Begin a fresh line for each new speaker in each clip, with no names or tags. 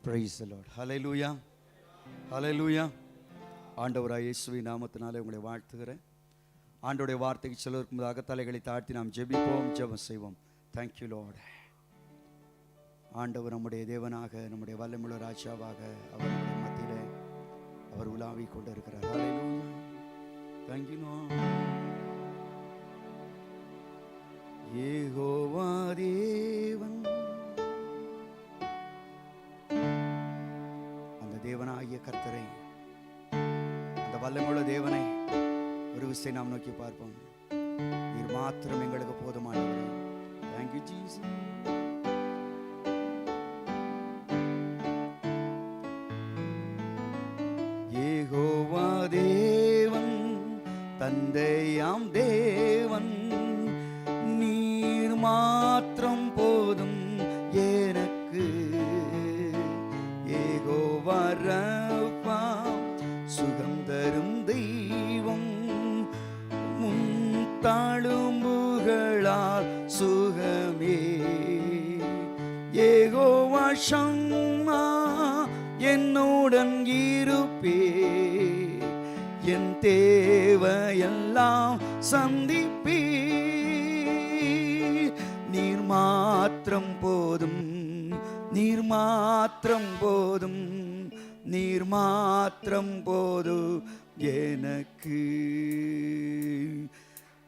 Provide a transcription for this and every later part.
Praise the Lord. Hallelujah. Hallelujah. ஆண்டவராய் இயேசுவின் நாமத்தினாலே உங்களை வாழ்த்துகிறேன். ஆண்டவருடைய வார்த்தைக்கு சிலருக்கு முன்பாக தலைகளை தாழ்த்தி நாம் ஜெபிப்போம், ஜெபம் செய்வோம். Thank you Lord. ஆண்டவர் நம்முடைய தேவனாக, நம்முடைய வல்லமையுள்ள ராஜாவாக அவர் நம்முடைய மத்தியிலே அவர் உலாவிக் கொண்டிருக்கிறார். Hallelujah. Thank you Lord. Jehovah தேவன், அந்த தேவனாகிய கர்த்தரை, அந்த வல்லமையுள்ள தேவனை ஒரு விசை நாம் நோக்கி பார்ப்போம். நீர் மாத்திரம் எங்களுக்கு போதுமானவரே. Thank you Jesus. யெகோவா தேவன், தந்தையாம் தேவன், நீர் மாத்திரம் போதும் எனக்கு. யெகோவா ரப்பா, சுகம் தரும் தெய்வம், முன் தாழும்புகளால் சுகமே. யெகோவா ஷம்மா, என்னுடன் இருப்பே, என் தேவையெல்லாம் சந்திப்பே. நீர் மாத்திரம் போதும், நீர் மாத்திரம் போதும், நீர் மாத்திரம் போதும் எனக்கு.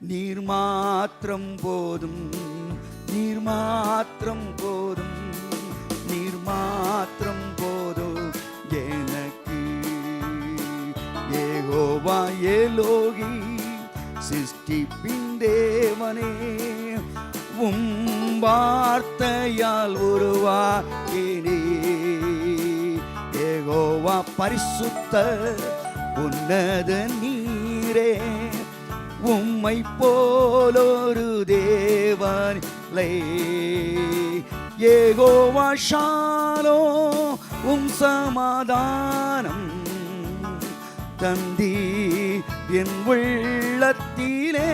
நீர் மாத்திரம் போதும், நீர் மாத்திரம் போதும், நீர் மாத்திரம் போதும் எனக்கு. யெகோவா எலோகி, சிருஷ்டிப்பின் தேவனே, உம் வார்த்தையால் உருவாக்கினே. யெகோவா பரிசுத்த உன்னத நீரே, உம்மை போலொரு தேவன் இல்லை. யெகோவா ஷாலோம், உம் சமாதானம் தந்தி என் உள்ளத்திலே.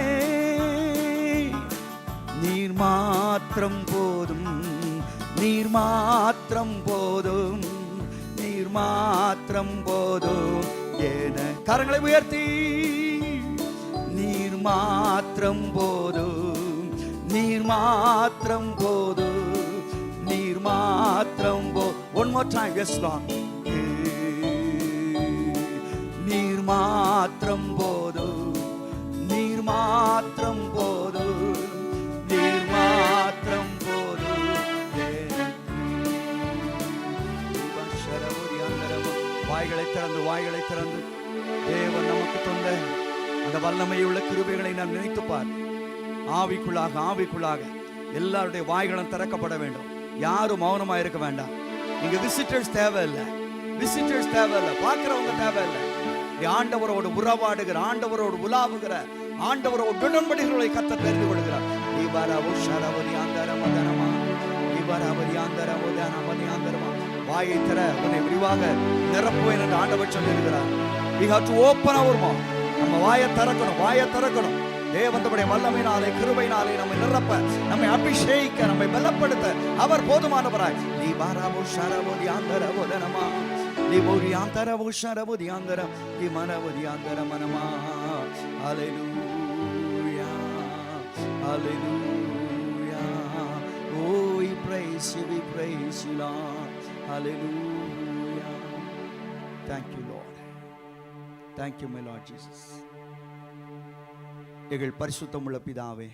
நீர் மாத்திரம் போதும், நீர் மாத்திரம் போதும், நீர் மாத்திரம் போதும் என கரங்களை உயர்த்தி. நீர் மாத்திரம் போதும், நீர் மாத்திரம் போதும், நீர் மாத்திரம் போ. One more time, yes Lord. நீர் மாத்திரம் போதும், நீர் மாத்திரம் போதும், நீர் மாத்திரம் போதும் எனக்கு. வாய்களை திறந்து, வாய்களை திறந்து தேவன் நமக்கு தந்த அந்த வல்லமையுள்ள கிருபைகளை நாம் நினைத்துப்பார். ஆவிக்குள்ளாக, ஆவிக்குள்ளாக எல்லாருடைய வாய்களும் திறக்கப்பட வேண்டும். யாரும் மௌனமா இருக்க வேண்டாம். இங்க விசிட்டர்ஸ் தேவையில்லை, விசிட்டர்ஸ் தேவையில்லை, பார்க்கிறவங்க தேவையில்லை. ஆண்டவரோடு உறவாடுகிற, ஆண்டவரோடு உலாவுகிற, ஆண்டவரோடு உடன்படிக்கைகளை கர்த்தர் தெரிந்து கொள்கிறார். வாயை திற, உன்னை விரிவாக நிரப்புவேன் என்று ஆண்டவர் சொல்லியிருக்கிறார். We have to open our mouth. நம்ம வாயை திறக்கணும், வாயை திறக்கணும். தேவனுடைய வல்லமையினாலே, கிருபையினாலே நம்மை நிரப்ப, நம்மை அபிஷேகிக்க, நம்மை பலப்படுத்த அவர் போதுமானவராய். Hallelujah, hallelujah. Oh, we praise you, we praise you, Lord. Hallelujah. Thank you, Lord. Thank you, my Lord Jesus. எங்கள் பரிசுத்தமுள்ள பிதாவே,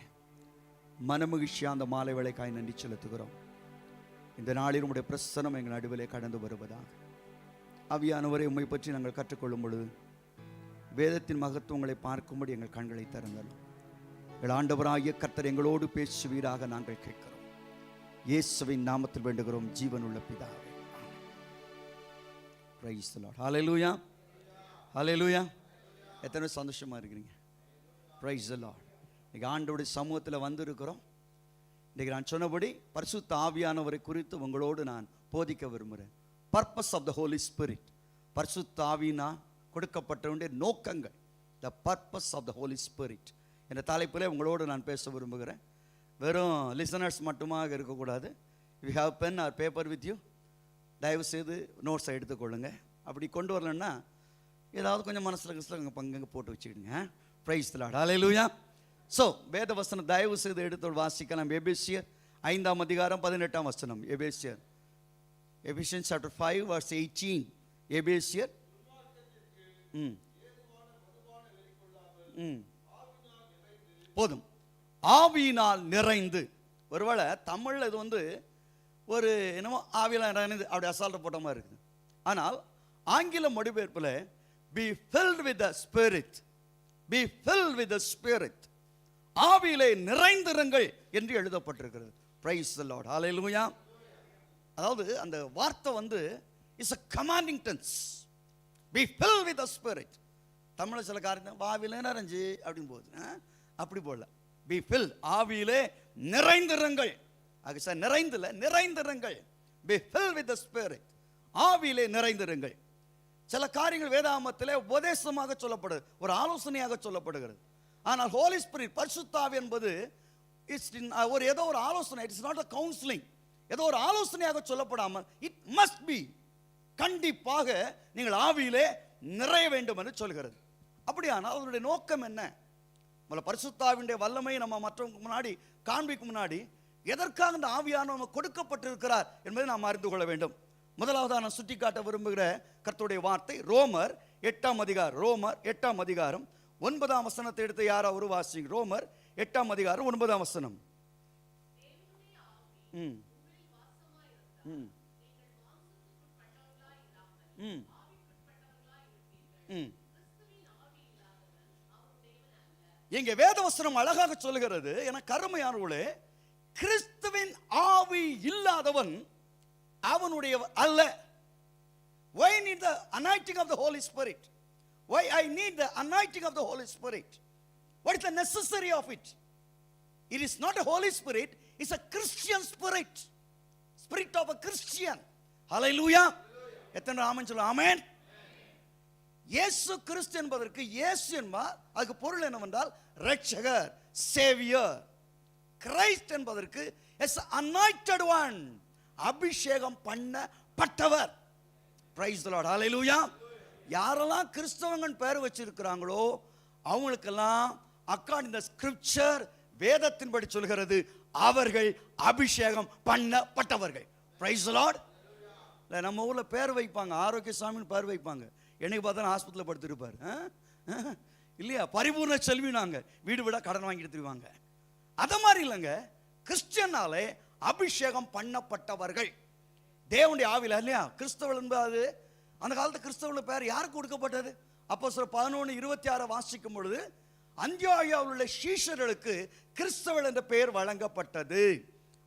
மனமகிழ்ச்சியா அந்த மாலை வேளைக்காய் நன்றி செலுத்துகிறோம். இந்த நாளில் உம்முடைய பிரசன்னம் எங்கள் நடுவிலே கடந்து வருவதாக. ஆவியானவரை உம்மை பற்றி நாங்கள் கற்றுக்கொள்ளும் பொழுது வேதத்தின் மகத்துவங்களை பார்க்கும்படி எங்கள் கண்களை திறந்தலும். எங்கள் ஆண்டவராகிய கர்த்தர் எங்களோடு பேசுவீராக நாங்கள் கேட்கிறோம். இயேசுவின் நாமத்தில் வேண்டுகிறோம், ஜீவனுள்ள பிதாவே. Praise the Lord. Hallelujah. Hallelujah. எத்தனை சந்தோஷமா இருக்கிறீங்க? Praise the Lord. இன்னைக்கு ஆண்டவருடைய சமூகத்தில் வந்திருக்கிறோம். இன்னைக்கு நான் சொன்னபடி பரிசுத்த ஆவியானவரை குறித்து உங்களோடு நான் போதிக்க விரும்புகிறேன். Purpose of the Holy Spirit, பரிசுத்த ஆவியினால் கொடுக்கப்பட்ட வேண்டிய நோக்கங்கள். The purpose of the Holy Spirit என்ற தலைப்பில் உங்களோடு நான் பேச விரும்புகிறேன். வெறும் லிசனர்ஸ் மட்டுமாக இருக்கக்கூடாது. You have pen or paper with you. தயவு செய்து நோட்ஸை எடுத்துக்கொள்ளுங்க. அப்படி கொண்டு வரலன்னா ஏதாவது கொஞ்சம் மனசில் பங்கு போட்டு வச்சுக்கிடுங்க. Praise the Lord. Hallelujah. So வேத வசனம் தயவு செய்து எடுத்து வாசிக்கலாம். எபேசியர் 5ஆம் அதிகாரம் 18ஆம் வசனம். Ephesians chapter 5 verse 18. எபேசியர் போதும். ஆவியினால் நிறைந்து. ஒருவேளை தமிழில் இது ஒரு என்னமோ ஆவியில் நிறைந்து அப்படி அசால்ட்ட போட்ட மாதிரி இருக்குது. ஆனால் ஆங்கில மொழிபெயர்ப்பில் be filled with the spirit, be filled with the spirit, ஆவியிலே நிறைந்திருங்கள் என்று எழுதப்பட்டிருக்கிறது. praise the Lord. hallelujah. அதாவது அந்த வார்த்தை is a commanding tense. be filled with the spirit. தமிழில் சில காரியம் ஆவியிலே நிறைஞ்சு அப்படின்னு போகுது. அப்படி போடல. be filled, ஆவியிலே நிறைந்திருங்கள். அது sir நிறைந்துல நிறைந்திருங்கள். be filled with the spirit, ஆவியிலே நிறைந்திருங்கள். சில காரியங்கள் வேதாகமத்திலே உபதேசமாக சொல்லப்படுது, ஒரு ஆலோசனையாக சொல்லப்படுகிறது. ஆனால் ஹோலி ஸ்பிரிட், பரிசுத்த ஆவி என்பது ஏதோ ஒரு ஆலோசனை. It's not a counseling. ஏதோ ஒரு ஆலோசனையாக சொல்லப்படாமல் இட் மஸ்ட் பி, கண்டிப்பாக நீங்கள் ஆவியிலே நிறைய வேண்டும் என்று சொல்கிறது. அப்படியானால் அதனுடைய நோக்கம் என்ன? பரிசுத்த ஆவியுடைய வல்லமை நம்ம மற்றவங்க முன்னாடி காண்பிக்கும் முன்னாடி எதற்காக இந்த ஆவியானவர் கொடுக்கப்பட்டிருக்கிறார் என்பதை நாம் அறிந்து கொள்ள வேண்டும். முதலாவதாக நான் சுட்டி காட்ட விரும்புகிற கர்த்தருடைய வார்த்தை ரோமர் 8ஆம் அதிகாரம். ரோமர் 8ஆம் அதிகாரம் 9ஆம் வசனத்தை எடுத்து யாராவது வாசிங்க. ரோமர் 8ஆம் அதிகாரம் 9ஆம் வசனம். இங்கே வேதவசனம் அழகாக சொல்லுகிறது. என கருமையானவர்களே, கிறிஸ்துவின் ஆவி இல்லாதவன் அவனுடைய அல்ல. Why need the anointing of the Holy Spirit? Why I need the anointing of the Holy Spirit? What is the necessity of it? It is not a Holy Spirit, it's a Christian spirit. Spirit of a Christian. Hallelujah. எத்தனை ஆமென் சொல்லுங்க. ஆமென். இயேசு கிறிஸ்து என்பதற்கு இயேசு என்பார், அதுக்கு பொருள் என்னவென்றால் இரட்சகர், சேவியர். கிரைஸ்ட் என்பதற்கு எஸ் anointed one, அபிஷேகம் பண்ணப்பட்டவர். Price the Lord. ஹல்லேலூயா. யாரெல்லாம் கிறிஸ்தவங்கன்னு பேர் வச்சிருக்கிறாங்களோ அவங்களுக்கெல்லாம் அக்கார்டிங் தி ஸ்கிரிப்சர், வேதத்தின்படி சொல்கிறது, அவர்கள் அபிஷேகம் பண்ணப்பட்டவர்கள். Price the Lord. நம்ம ஊர்ல பேர் வைப்பாங்க, ஆரோக்கிய சாமின்னு பேர் வைப்பாங்க. என்னைக்கு பார்த்தா ஹாஸ்பிட்டலில் படுத்திருப்பார் இல்லையா? பரிபூர்ண செல்வி. நாங்க வீடு வீடா கடன் வாங்கிட்டு திருவாங்க. அத மாதிரி இல்லைங்க. கிறிஸ்டியனாலே அபிஷேகம் பண்ணப்பட்டவர்கள் தேவனுடைய ஆவியில இல்லையா? கிறிஸ்தவர்கள் என்பது அந்த காலத்து கிறிஸ்தவர்கள் பேர் யாருக்கு கொடுக்கப்பட்டது? அப்போஸ்தலர் 11:26 வாசிக்கும் பொழுது அந்தியோகியாவில் உள்ள சீஷர்களுக்கு கிறிஸ்தவர்கள் என்ற பெயர் வழங்கப்பட்டது.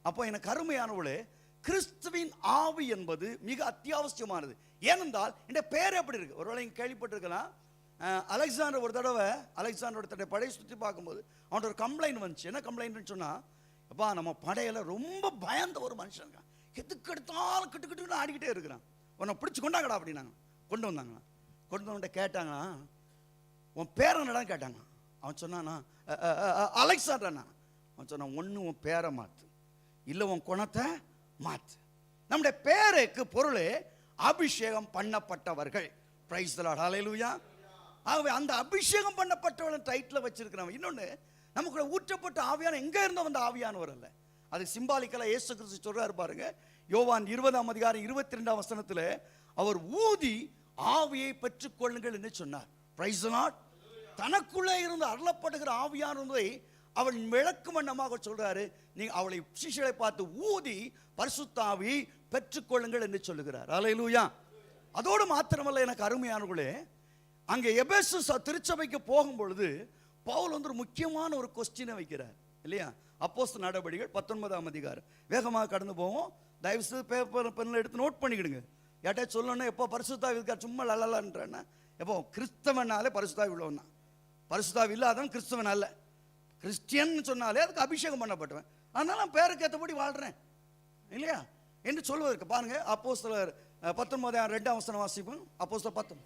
அப்போ எனக்கு அருமையானவர்களே, கிறிஸ்துவின் ஆவி என்பது மிக அத்தியாவசியமானது. ஏனென்றால் இந்த பேர் எப்படி இருக்கு? ஒருவேளை நீங்க கேள்விப்பட்டிருக்கலாம். அலெக்சாண்டர் ஒரு தடவை படையை சுற்றி பார்க்கும்போது அவன்கிட்ட ஒரு கம்ப்ளைண்ட் வந்துச்சு. என்ன கம்ப்ளைண்ட்னு சொன்னா, அப்பா நம்ம படையில ரொம்ப பயந்த ஒரு மனுஷன், எதுக்கு எடுத்தாலும் கிட்டு ஆடிக்கிட்டே இருக்கிறான், உன்னை பிடிச்சி கொண்டாங்கடா அப்படின்னாங்க. கொண்டு வந்தாங்களா? கொண்டு வந்து கேட்டாங்க, உன் பேர் என்னடா கேட்டாங்க. அவன் சொன்னானா அலெக்சாண்டர்னா. அவன் சொன்னான், ஒன்று உன் பேரை மாற்று, இல்லை உன் குணத்தை மாற்று. நம்முடைய பேருக்கு பொருள் அபிஷேகம் பண்ணப்பட்டவர்கள். Price the Lord. ஹல்லேலூயா. ஆகவே அந்த அபிஷேகம் பண்ணப்பட்டவர்கள் டைட்டில் வச்சிருக்கிறவன். இன்னொன்று, நமக்குள்ள ஊற்றப்பட்ட ஆவியான எங்க இருந்தோ வந்த ஆவியானவர் அல்ல. அது சிம்பாலிக்கலா இயேசு கிறிஸ்து சொல்றாரு பாருங்க. யோவான் 20ஆம் அதிகாரம் 22ஆம் வசனத்தில் அவர் ஊதி ஆவியை பெற்றுக் கொள்ளுங்கள் என்று சொன்னார். Price the Lord. தனக்குள்ளே இருந்து அருளப்படுகிற ஆவியானவரை அவன் விளக்கு மன்னமாக சொல்றாரு. நீங்க அவளை சிஷ்யரை பார்த்து ஊதி பரிசுத்த ஆவியை பெற்றுக்கொள்ளுங்கள் என்று சொல்லுகிறார். ஹல்லேலூயா. அதோடு மாத்திரமல்ல, எனக்கு அருமையானவர்களே, அங்கே எபேசு திருச்சபைக்கு போகும் பொழுது பவுல் ஒரு முக்கியமான ஒரு கொஸ்டினை வைக்கிறார் இல்லையா? அப்போஸ்தலர் நடவடிக்கைகள் 19ஆம் அதிகாரம். வேகமாக கடந்து போவோம். தயவு செய்து பேப்பர் பெண்ணில் எடுத்து நோட் பண்ணிக்கிடுங்க. யார்ட்டா சொல்லணும், எப்போ பரிசுத்தாவி இருக்கார் சும்மா லல்லன்றேன்னா, எப்போ கிறிஸ்தவனாலே பரிசுத்தாவி உள்ளவன் தான், பரிசுத்தாவி இல்லாதவன் கிறிஸ்தவன் அல்ல. கிறிஸ்டியன் சொன்னாலே அதுக்கு அபிஷேகம் பண்ணப்பட்டவன். அதனால நான் பேருக்கு ஏற்றபடி வாழ்றேன் இல்லையா என்று சொல்வதற்கு பாருங்க. அப்போஸ்தலர் 19:2 வசனம் வாசிப்போம். அப்போஸ்தலர் 19.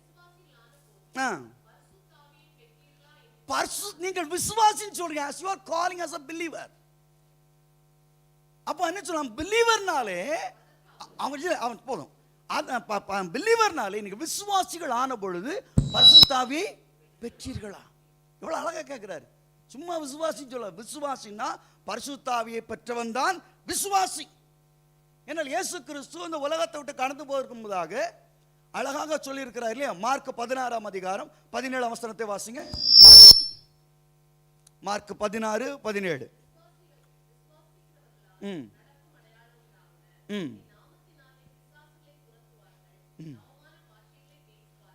நீங்கள் விசுவாசின்னு சொல்றீங்க, as you are calling as a believer. அப்போ என்ன சொல்லலாம்? பிலீவர்னாலே அவன் போதும். பிலீவர்னாலே இன்னைக்கு விசுவாசிகள் ஆன பொழுது பரிசுத்த ஆவியை பெற்றீர்களா? எவ்வளவு அழகா கேட்கிறாரு. சும்மா விசுவாசி சொல்ல, விசுவாசின்னா பரிசுத்த ஆவியை பெற்றவன் தான் விசுவாசி. ஏன்னால் இயேசு கிறிஸ்து இந்த உலகத்தை விட்டு கடந்து போவதற்கு முன்பதாக அழகாக சொல்லி இருக்கிறார் இல்லையா? மார்க் 16ஆம் அதிகாரம் 17ஆம் வசனத்தை வாசிங்க. மார்க் 16:17.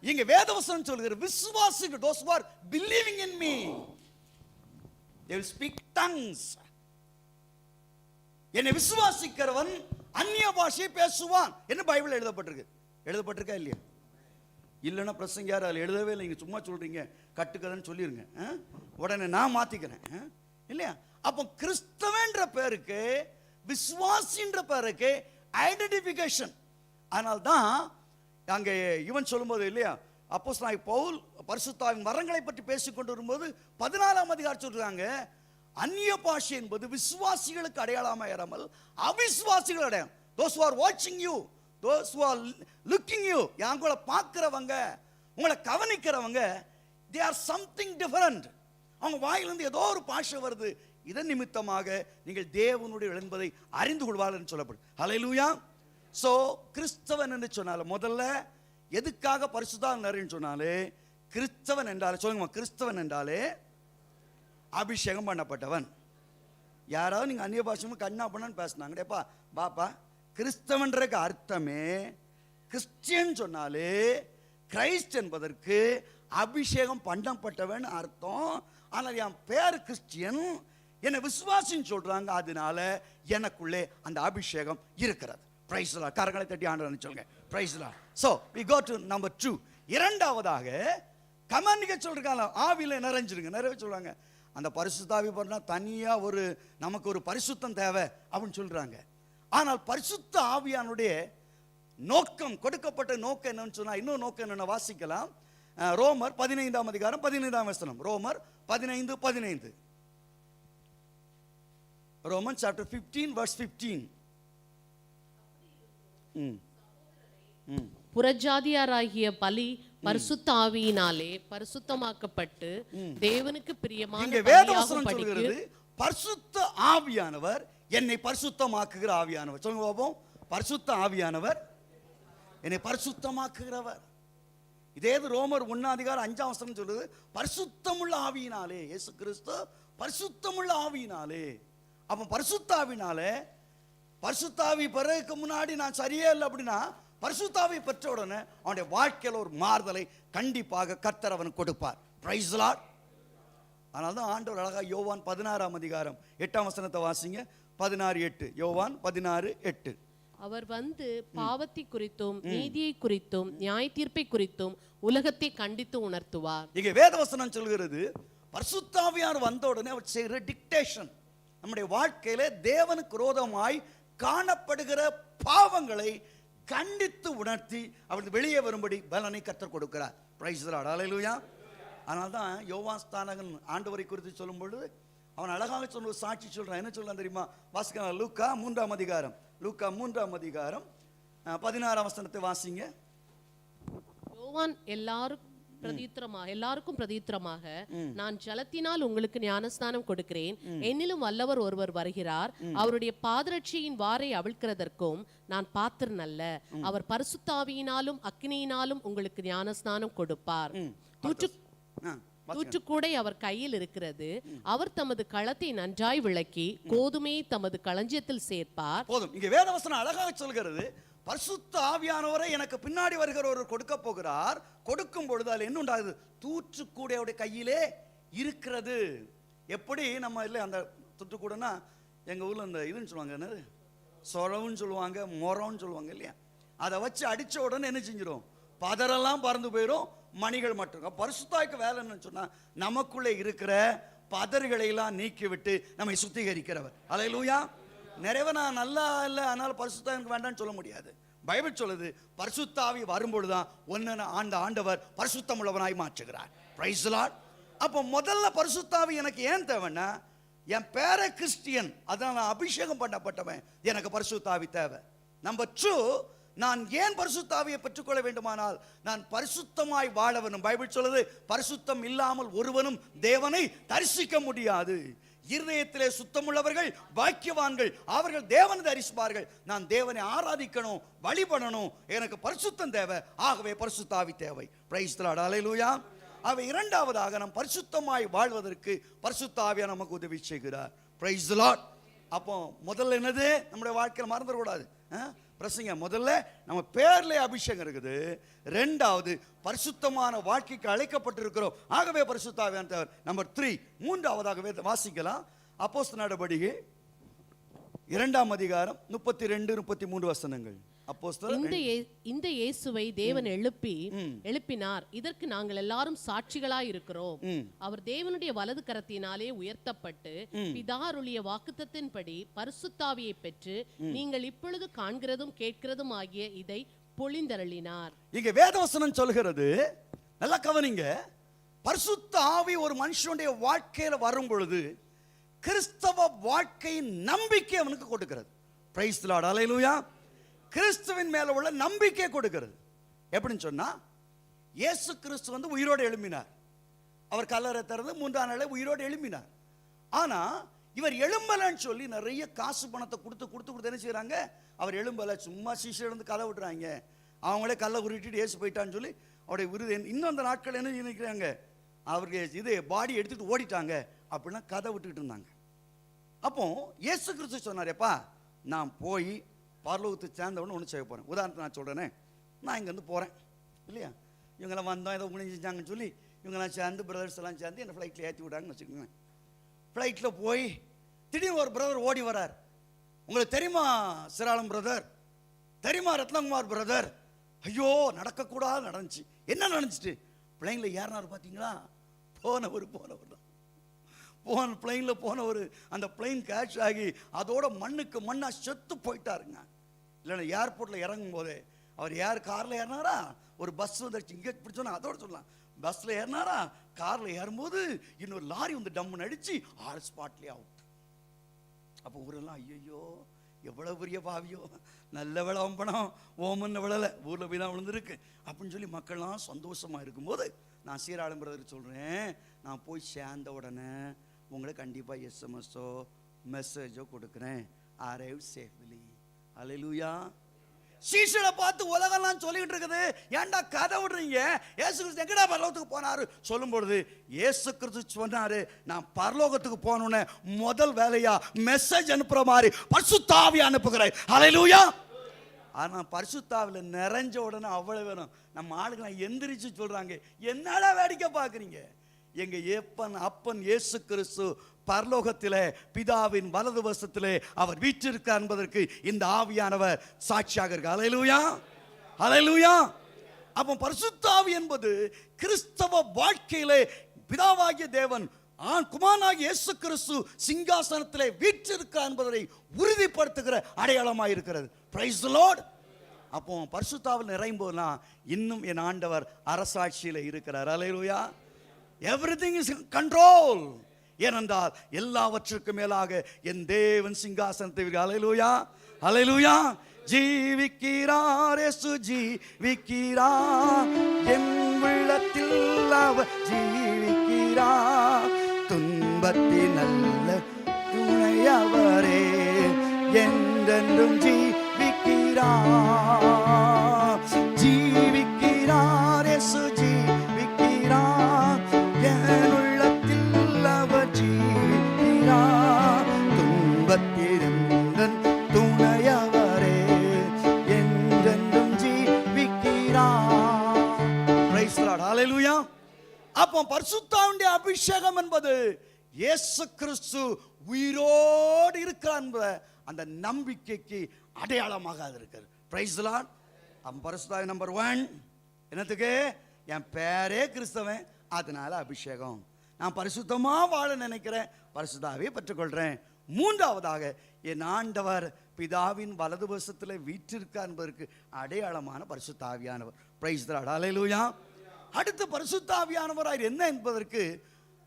இங்க வேதவசனம் சொல்கிற விசுவாசிகள், those who are believing in me, they will speak tongues. என்னை விசுவாசிக்கிறவன் அந்நிய பாஷையை பேசுவான் என்று பைபிள் எழுதப்பட்டிருக்கா இல்லையா? இல்லைன்னா பிரசங்க அதில் எழுதவே இல்லை, நீங்க சும்மா சொல்றீங்க கட்டுக்கதைன்னு சொல்லிருங்க, உடனே நான் மாத்திக்கிறேன் இல்லையா? அப்போ கிறிஸ்தவன்ற பேருக்கு, விசுவாசின்ற பேருக்கு ஐடென்டிஃபிகேஷன். ஆனால் தான் அங்கே இவன் சொல்லும்போது இல்லையா, அப்போஸ்தலனாகிய பவுல் பரிசுத்த ஆவியின் வரங்களை பற்றி பேசிக்கொண்டு வரும்போது 14ஆம் அதிகாரம் சொல்றாங்க, அந்நிய பாஷை என்பது விசுவாசிகளுக்கு அடையாளமாக இராமல் அவிசுவாசிகள் அடையாளம். those who are watching you, those who are looking you, உங்களை பார்க்கிறவங்க, உங்களை கவனிக்கிறவங்க, they are something different. அவங்க வாயிலிருந்து ஏதோ ஒரு பாஷை வருது, இதன் நிமித்தமாக நீங்கள் தேவனுடைய என்பதை அறிந்து கொள்வார்கள் என்று சொல்லப்படும். ஹல்லேலூயா. சோ கிறிஸ்தவன் என்று சொன்னால முதல்ல எதுக்காக பரிசுத்தாவின் சொன்னாலே, கிறிஸ்தவன் என்றாலே சொல்லுங்க, கிறிஸ்தவன் என்றாலே அபிஷேகம் பண்ணப்பட்டவன். யாராவது நீங்க அந்நிய பாஷை கண்ணா பண்ணு பேசினாங்கப்பா பாப்பா, கிறிஸ்தவன்றக்கு அர்த்தமே, கிறிஸ்டியன் சொன்னாலே கிரைஸ்ட் என்பதற்கு அபிஷேகம் பண்ணப்பட்டவன் அர்த்தம். ஆனால் என் பேர் கிறிஸ்டியன், என்னை விசுவாசின்னு சொல்றாங்க, அதனால எனக்குள்ளே அந்த அபிஷேகம் இருக்கிறது. Praise the Lord. கரங்களை தட்டி ஆண்டவரை சொல்லுங்க, price the Lord. So we go to number 2. இரண்டாவதாக கமாண்டிக்க சொல்றாங்க, ஆவியில நிறைய சொல்றாங்க. அந்த பரிசுத்த ஆவி பண்ணா தனியா ஒரு நமக்கு ஒரு பரிசுத்தம் தேவை அப்படின்னு சொல்றாங்க. ஆனால் பரிசுத்த ஆவியானுடைய நோக்கம், கொடுக்கப்பட்ட நோக்கம் என்னன்னு சொன்னா, இன்னொரு நோக்கம் என்னன்னு வாசிக்கலாம். ரோமர் 15ஆம் அதிகாரம் 15ஆம் வசனம். ரோமர் 15:15. Romans chapter 15 verse 15.
புறஜாதியாராகிய பலி பரிசுத்த ஆவியினாலே பரிசுத்தமாக்கப்பட்டு தேவனுக்கு பிரியமான
வேதவசனம் சொல்கிறது, பரிசுத்த ஆவியானவர் என்னை பரிசுத்தமாக்குகிற ஆவியானவர். சொல்லுங்க பாப்போம், பரிசுத்த ஆவியானவர் என்னை பரிசுத்தமாக்குகிறவர். இதே ரோமர் 1 அதிகாரம் 5ஆம் வசனம் சொல்லுது, பரிசுத்தமுள்ள ஆவியினாலே, இயேசு கிறிஸ்து பரிசுத்தமுள்ள ஆவியினாலே. அப்ப பரிசுத்த ஆவியினாலே, பரிசுத்த ஆவி பெறதுக்கு முன்னாடி நான் சரியே இல்லை அப்படின்னா, பரிசுத்த ஆவி பெற்ற உடனே அவனுடைய வாழ்க்கையில் ஒரு மாறுதலை கண்டிப்பாக கர்த்தர் அவனுக்கு கொடுப்பார். Price the Lord. அதனால தான் ஆண்டவர் அழகா யோவான் 16ஆம் அதிகாரம் 8ஆம் வசனத்தை வாசிங்க. 16:8. யோவான் 16:8.
அவர் வந்து பாவத்தை குறித்தும் நீதியை குறித்தும் நியாய தீர்ப்பை குறித்தும் உலகத்தை கண்டித்து உணர்த்துவார்.
இங்கே வேதவசனம் சொல்கிறது, பரிசுத்த ஆவியார் வந்த உடனே அவர் செய்கிற டிக்டேஷன், நம்முடைய வாழ்க்கையில தேவனுக்கு விரோதமாய் காணப்படுகிற பாவங்களை கண்டித்து உணர்த்தி அவர்கள் வெளியே வரும்படி பலனை கர்த்தர் கொடுக்கிறார். Praise the Lord. ஹல்லேலூயா. அதனால தான் யோவான் ஸ்நானகன் ஆண்டவரை குறித்து சொல்லும் பொழுது அவன் அழகாக சொல்ல சாட்சி சொல்றான். என்ன சொல்றான் தெரியுமா? வாசிக்கலாம். லூக்கா 3ஆம் அதிகாரம், லூக்கா 3ஆம் அதிகாரம் 16ஆம் வசனத்தை வாசிங்க.
யோவான் எல்லாருக்கும் பிரதித்திரமாக நான் ஜலத்தினால் உங்களுக்கு ஞானஸ்நானம் கொடுக்கிறேன், என்னிலும் வல்லவர் ஒருவர் வருகிறார், அவருடைய பாதரட்சியின் வாரை அவிழ்க்கிறதற்கும் நான் பாத்திரன் அல்ல, அவர் பரிசுத்த ஆவியினாலும் அக்கினியினாலும் உங்களுக்கு ஞானஸ்நானம் கொடுப்பார். தூற்றுக்கூடை அவர் கையில் இருக்கிறது, அவர் தமது களத்தை நன்றாய் விளக்கி கோதுமையை தமது களஞ்சியத்தில் சேர்ப்பார்.
போதும். இங்க வேதவசனம் அழகாக சொல்கிறது, பரிசுத்த ஆவியானவரை எனக்கு பின்னாடி வருகிறவர் கொடுக்க போகிறார். கொடுக்கும் பொழுது அதில் என்ன உண்டாகுது? தூற்றுக்கூடையோட கையிலே இருக்கிறது. எப்படி நம்ம இல்லை அந்த தூற்றுக்கூடைனா எங்க ஊர்ல இந்த இதுன்னு சொல்லுவாங்க, என்னது சொரவுன்னு சொல்லுவாங்க, மொரம்னு சொல்லுவாங்க இல்லையா? அதை வச்சு அடிச்ச உடனே என்ன செஞ்சிடும்? பதரெல்லாம் பறந்து போயிடும், மணிகள் மட்டும். பரிசுத்தாய்க்கு வேலை என்னன்னு சொன்னா, நமக்குள்ளே இருக்கிற பதறுகளை எல்லாம் நீக்கி விட்டு நம்மை சுத்திகரிக்கிறவர். ஹல்லேலூயா. நிறைய நான் நல்லா இல்லை அதனால பரிசுத்தாவிக்கு வேண்டாம்னு சொல்ல முடியாது. பைபிள் சொல்லுது, பரிசுத்த ஆவி வரும்பொழுதுதான் ஒன்னு ஆண்டவர் பரிசுத்தம் உள்ளவனாய் மாற்றுகிறார். Price the Lord. அப்போ முதல்ல பரிசுத்த ஆவி எனக்கு ஏன் தேவைன்னா, என் பேர கிறிஸ்டியன், அதான் நான் அபிஷேகம் பண்ணப்பட்டவன், எனக்கு பரிசுத்த ஆவி தேவை. நம்பர் 2, நான் ஏன் பரிசுத்த ஆவியை பெற்றுக்கொள்ள வேண்டுமானால் நான் பரிசுத்தமாய் வாழ வேண்டும். பைபிள் சொல்லுது, பரிசுத்தம் இல்லாமல் ஒருவனும் தேவனை தரிசிக்க முடியாது. இருதயத்திலே சுத்தமுள்ளவர்கள் பாக்கியவான்கள், அவர்கள் தேவனை தரிசிப்பார்கள். நான் தேவனை ஆராதிக்கணும், வழிபடணும், எனக்கு பரிசுத்தம் தேவை. ஆகவே பரிசுத்த ஆவி தேவை. பிரைஸ் தி லார்ட், ஹல்லேலூயா. அவை இரண்டாவதாக நாம் பரிசுத்தமாய் வாழ்வதற்கு பரிசுத்த ஆவியானவர் நமக்கு உதவி செய்கிறார். Price the Lord. அப்போ முதல்ல என்னது, நம்முடைய வாழ்க்கையில் மறந்துடக்கூடாது பிரசங்க. முதல்ல நம்ம பேர்ல அபிஷேகம் இருக்குது. ரெண்டாவது பரிசுத்தமான வாழ்க்கைக்கு அழைக்கப்பட்டிருக்கிறோம். ஆகவே பரிசுத்த ஆவியானவர். நம்பர் 3, மூன்றாவதாக வாசிக்கலாம். அப்போஸ்தலர் நடபடிகை 2ஆம் அதிகாரம் 32, 33 வசனங்கள்.
இந்த இயேசுவை தேவன் எழுப்பினார். இதற்கு நாங்கள் எல்லாரும் சாட்சிகளாய் இருக்கிறோம். அவர் தேவனுடைய வலது கரத்தினாலே உயர்த்தப்பட்டு பிதாருடைய வாக்குத்தத்தின்படி பரிசுத்தாவியை பெற்று நீங்கள் இப்பொழுது காண்கிறதும் கேட்கிறதும் ஆகிய இதை பொழிந்தருளினார்.
இங்க வேதவசனம் சொல்கிறது, நல்லா கவனிங்க. பரிசுத்த ஆவி ஒரு மனுஷனுடைய வாழ்க்கையில வரும் பொழுது கிறிஸ்தவ வாழ்க்கையின் நம்பிக்கை அவனுக்கு கொடுக்கிறது. பிரைஸ் தி லார்ட், ஹல்லேலூயா. கிறிஸ்துவின் மேல உள்ள நம்பிக்கை கொடுக்கிறது. எப்படின்னு சொன்னா, இயேசு கிறிஸ்து வந்து உயிரோடு எழும்பினார். அவர் கல்லறை திறந்து 3ஆம் நாளே உயிரோடு எழும்பினார். ஆனா இவர் எழும்பலன்னு சொல்லி நிறைய காசு பணத்தை கொடுத்து என்ன செய்யறாங்க, அவர் எழும்பல, சும்மா சீஷர் இருந்து கதை விட்டுறாங்க. அவங்களே கல்லை உருட்டிட்டு இயேசு போயிட்டான்னு சொல்லி அவருடைய விருது இன்னும் அந்த நாட்கள் என்ன நினைக்கிறாங்க, அவருக்கு இது பாடி எடுத்துட்டு ஓடிட்டாங்க அப்படின்னா கதை விட்டுக்கிட்டு இருந்தாங்க. அப்போ இயேசு கிறிஸ்து சொன்னாரேப்பா, நான் போய் பரலோகத்துக்கு சேர்ந்தவொன்னு ஒன்று செய்ய போகிறேன். உதாரணத்தை நான் சொல்கிறேனே, நான் இங்கேருந்து போகிறேன் இல்லையா, இவங்கெல்லாம் வந்தோம் ஏதோ செஞ்சாங்கன்னு சொல்லி இவங்கெல்லாம் சேர்ந்து பிரதர்ஸ் எல்லாம் சேர்ந்து என்னை ஃப்ளைட்டில் ஏற்றி விட்டாங்கன்னு வச்சுக்கோங்களேன். ஃப்ளைட்டில் போய் திடீர்னு ஒரு பிரதர் ஓடி வரார். உங்களுக்கு தெரியுமா சிராளம் பிரதர், தெரியுமா ரத்னகுமார் பிரதர்? ஐயோ நடக்கக்கூடாது நடந்துச்சு. என்ன நடந்துச்சு? பிளைனில் ஏறினார் பார்த்தீங்களா, போனவர் பிளைனில் போனவர் அந்த பிளைன் கேட்ச் ஆகி அதோட மண்ணுக்கு மண்ணா செத்து போயிட்டாருங்க. இல்லைன்னா ஏர்போர்ட்டில் இறங்கும் போதே அவர் காரில் ஏறினாரா, ஒரு பஸ் வந்துருச்சு இங்கே பிடிச்சோன்னா அதோட சொல்லலாம், பஸ்ஸில் ஏறினாரா, காரில் ஏறும்போது இன்னொரு லாரி வந்து டம்முன்னு அடிச்சு ஆள் ஸ்பாட்லேயே அவுட். அப்போ ஊரெல்லாம் ஐயோ எவ்வளவு பெரிய பாவியோ, நல்ல விளம் பணம் ஓமன்னு விழலை, ஊரில் போய் தான் விழுந்துருக்கு அப்படின்னு சொல்லி மக்கள்லாம் சந்தோஷமாக இருக்கும்போது நான் சீராளம் பிரதர் சொல்கிறேன், நான் போய் சேர்ந்த உடனே உங்களுக்கு கண்டிப்பாக எஸ்எம்எஸோ மெசேஜோ கொடுக்குறேன், அரைவ் சேஃப்லி. ஹல்லேலூயா. சீஷரை பார்த்து உலகெல்லாம் சொல்லிக்கிட்டு இருக்குது, ஏன்டா கதை விடுறீங்க, இயேசு கிறிஸ்து எங்கடா பரலோகத்துக்கு போனாரு சொல்லும் பொழுது இயேசு கிறிஸ்து சொன்னாரு, நான் பரலோகத்துக்கு போனோன்னு முதல் வேலையா மெசேஜ் அனுப்புற மாதிரி பரிசுத்த ஆவியை அனுப்புகிறேன். ஹல்லேலூயா. ஆனால் பரிசுத்த ஆவியில் நிறைஞ்ச உடனே அவ்வளவு வேணும். நம்ம ஆளுங்களாம் எந்திரிச்சு சொல்றாங்க, என்னடா வேடிக்கை பார்க்குறீங்க, எங்க அப்பன் இயேசு கிறிஸ்து பரலோகத்திலே பிதாவின் வலது வசத்திலே அவர் வீற்றிருக்கார் என்பதற்கு இந்த ஆவியானவர் சாட்சியாக இருக்கு. ஹல்லேலூயா, ஹல்லேலூயா. அப்போ பரிசுத்த ஆவி என்பது கிறிஸ்தவ வாழ்க்கையிலே பிதாவாகிய தேவன் குமாரனாகிய இயேசு கிறிஸ்து சிங்காசனத்திலே வீற்றிருக்கார் என்பதை உறுதிப்படுத்துகிற அடையாளமாக இருக்கிறது. Praise the Lord. அப்போ பரிசுத்த ஆவியில் நிறையும் போதெல்லாம் இன்னும் என் ஆண்டவர் அரசாட்சியில் இருக்கிறார். ஹல்லேலூயா. Everything is control. ஏனென்றால் எல்லாவற்றுக்கும் மேலாக என் தேவன் சிங்காசனத்தை. ஹல்லேலூயா, ஹல்லேலூயா. ஜீவிக்கிறார் இயேசு ஜீவிக்கிறார், என் உள்ளத்தில் அவர் ஜீவிக்கிறார், துன்பத்தின் நல்ல துணையவரே என்றென்றும் ஜீவிக்கிறார். ஜீவிக்கிறார் இயேசு ஜீவிக்கிறார், என் உள்ளத்தில் அவர் ஜீவிக்கிறார், துன்பத்தின் துணையவரே என்றென்றும் ஜீவிக்கிறார். Price the Lord, hallelujah. அப்போ பரிசுத்த ஆவியுடைய அபிஷேகம் என்பது இயேசு கிறிஸ்து உயிரோடு இருக்கிறார் என்ற அந்த நம்பிக்கைக்கு அடையாளமாக அது இருக்கிறது. Praise the Lord. பரிசுத்த ஆவி நம்பர் 1 என்னத்துக்கு? என் பேரே கிறிஸ்தவன், அதனால அபிஷேகம். நான் பரிசுத்தமா வாழ நினைக்கிறேன், பரிசுத்த ஆவியை பெற்றுக்கொள்றேன். மூன்றாவதாக என் ஆண்டவர் பிதாவின் வலது வசத்தில் வீற்றிருக்கார் என்பதற்கு அடையாளமான பரிசுத்த ஆவியானவர். Praise the Lord, hallelujah. அடுத்து பரிசுத்த ஆவியானவர் என்ன என்பதற்கு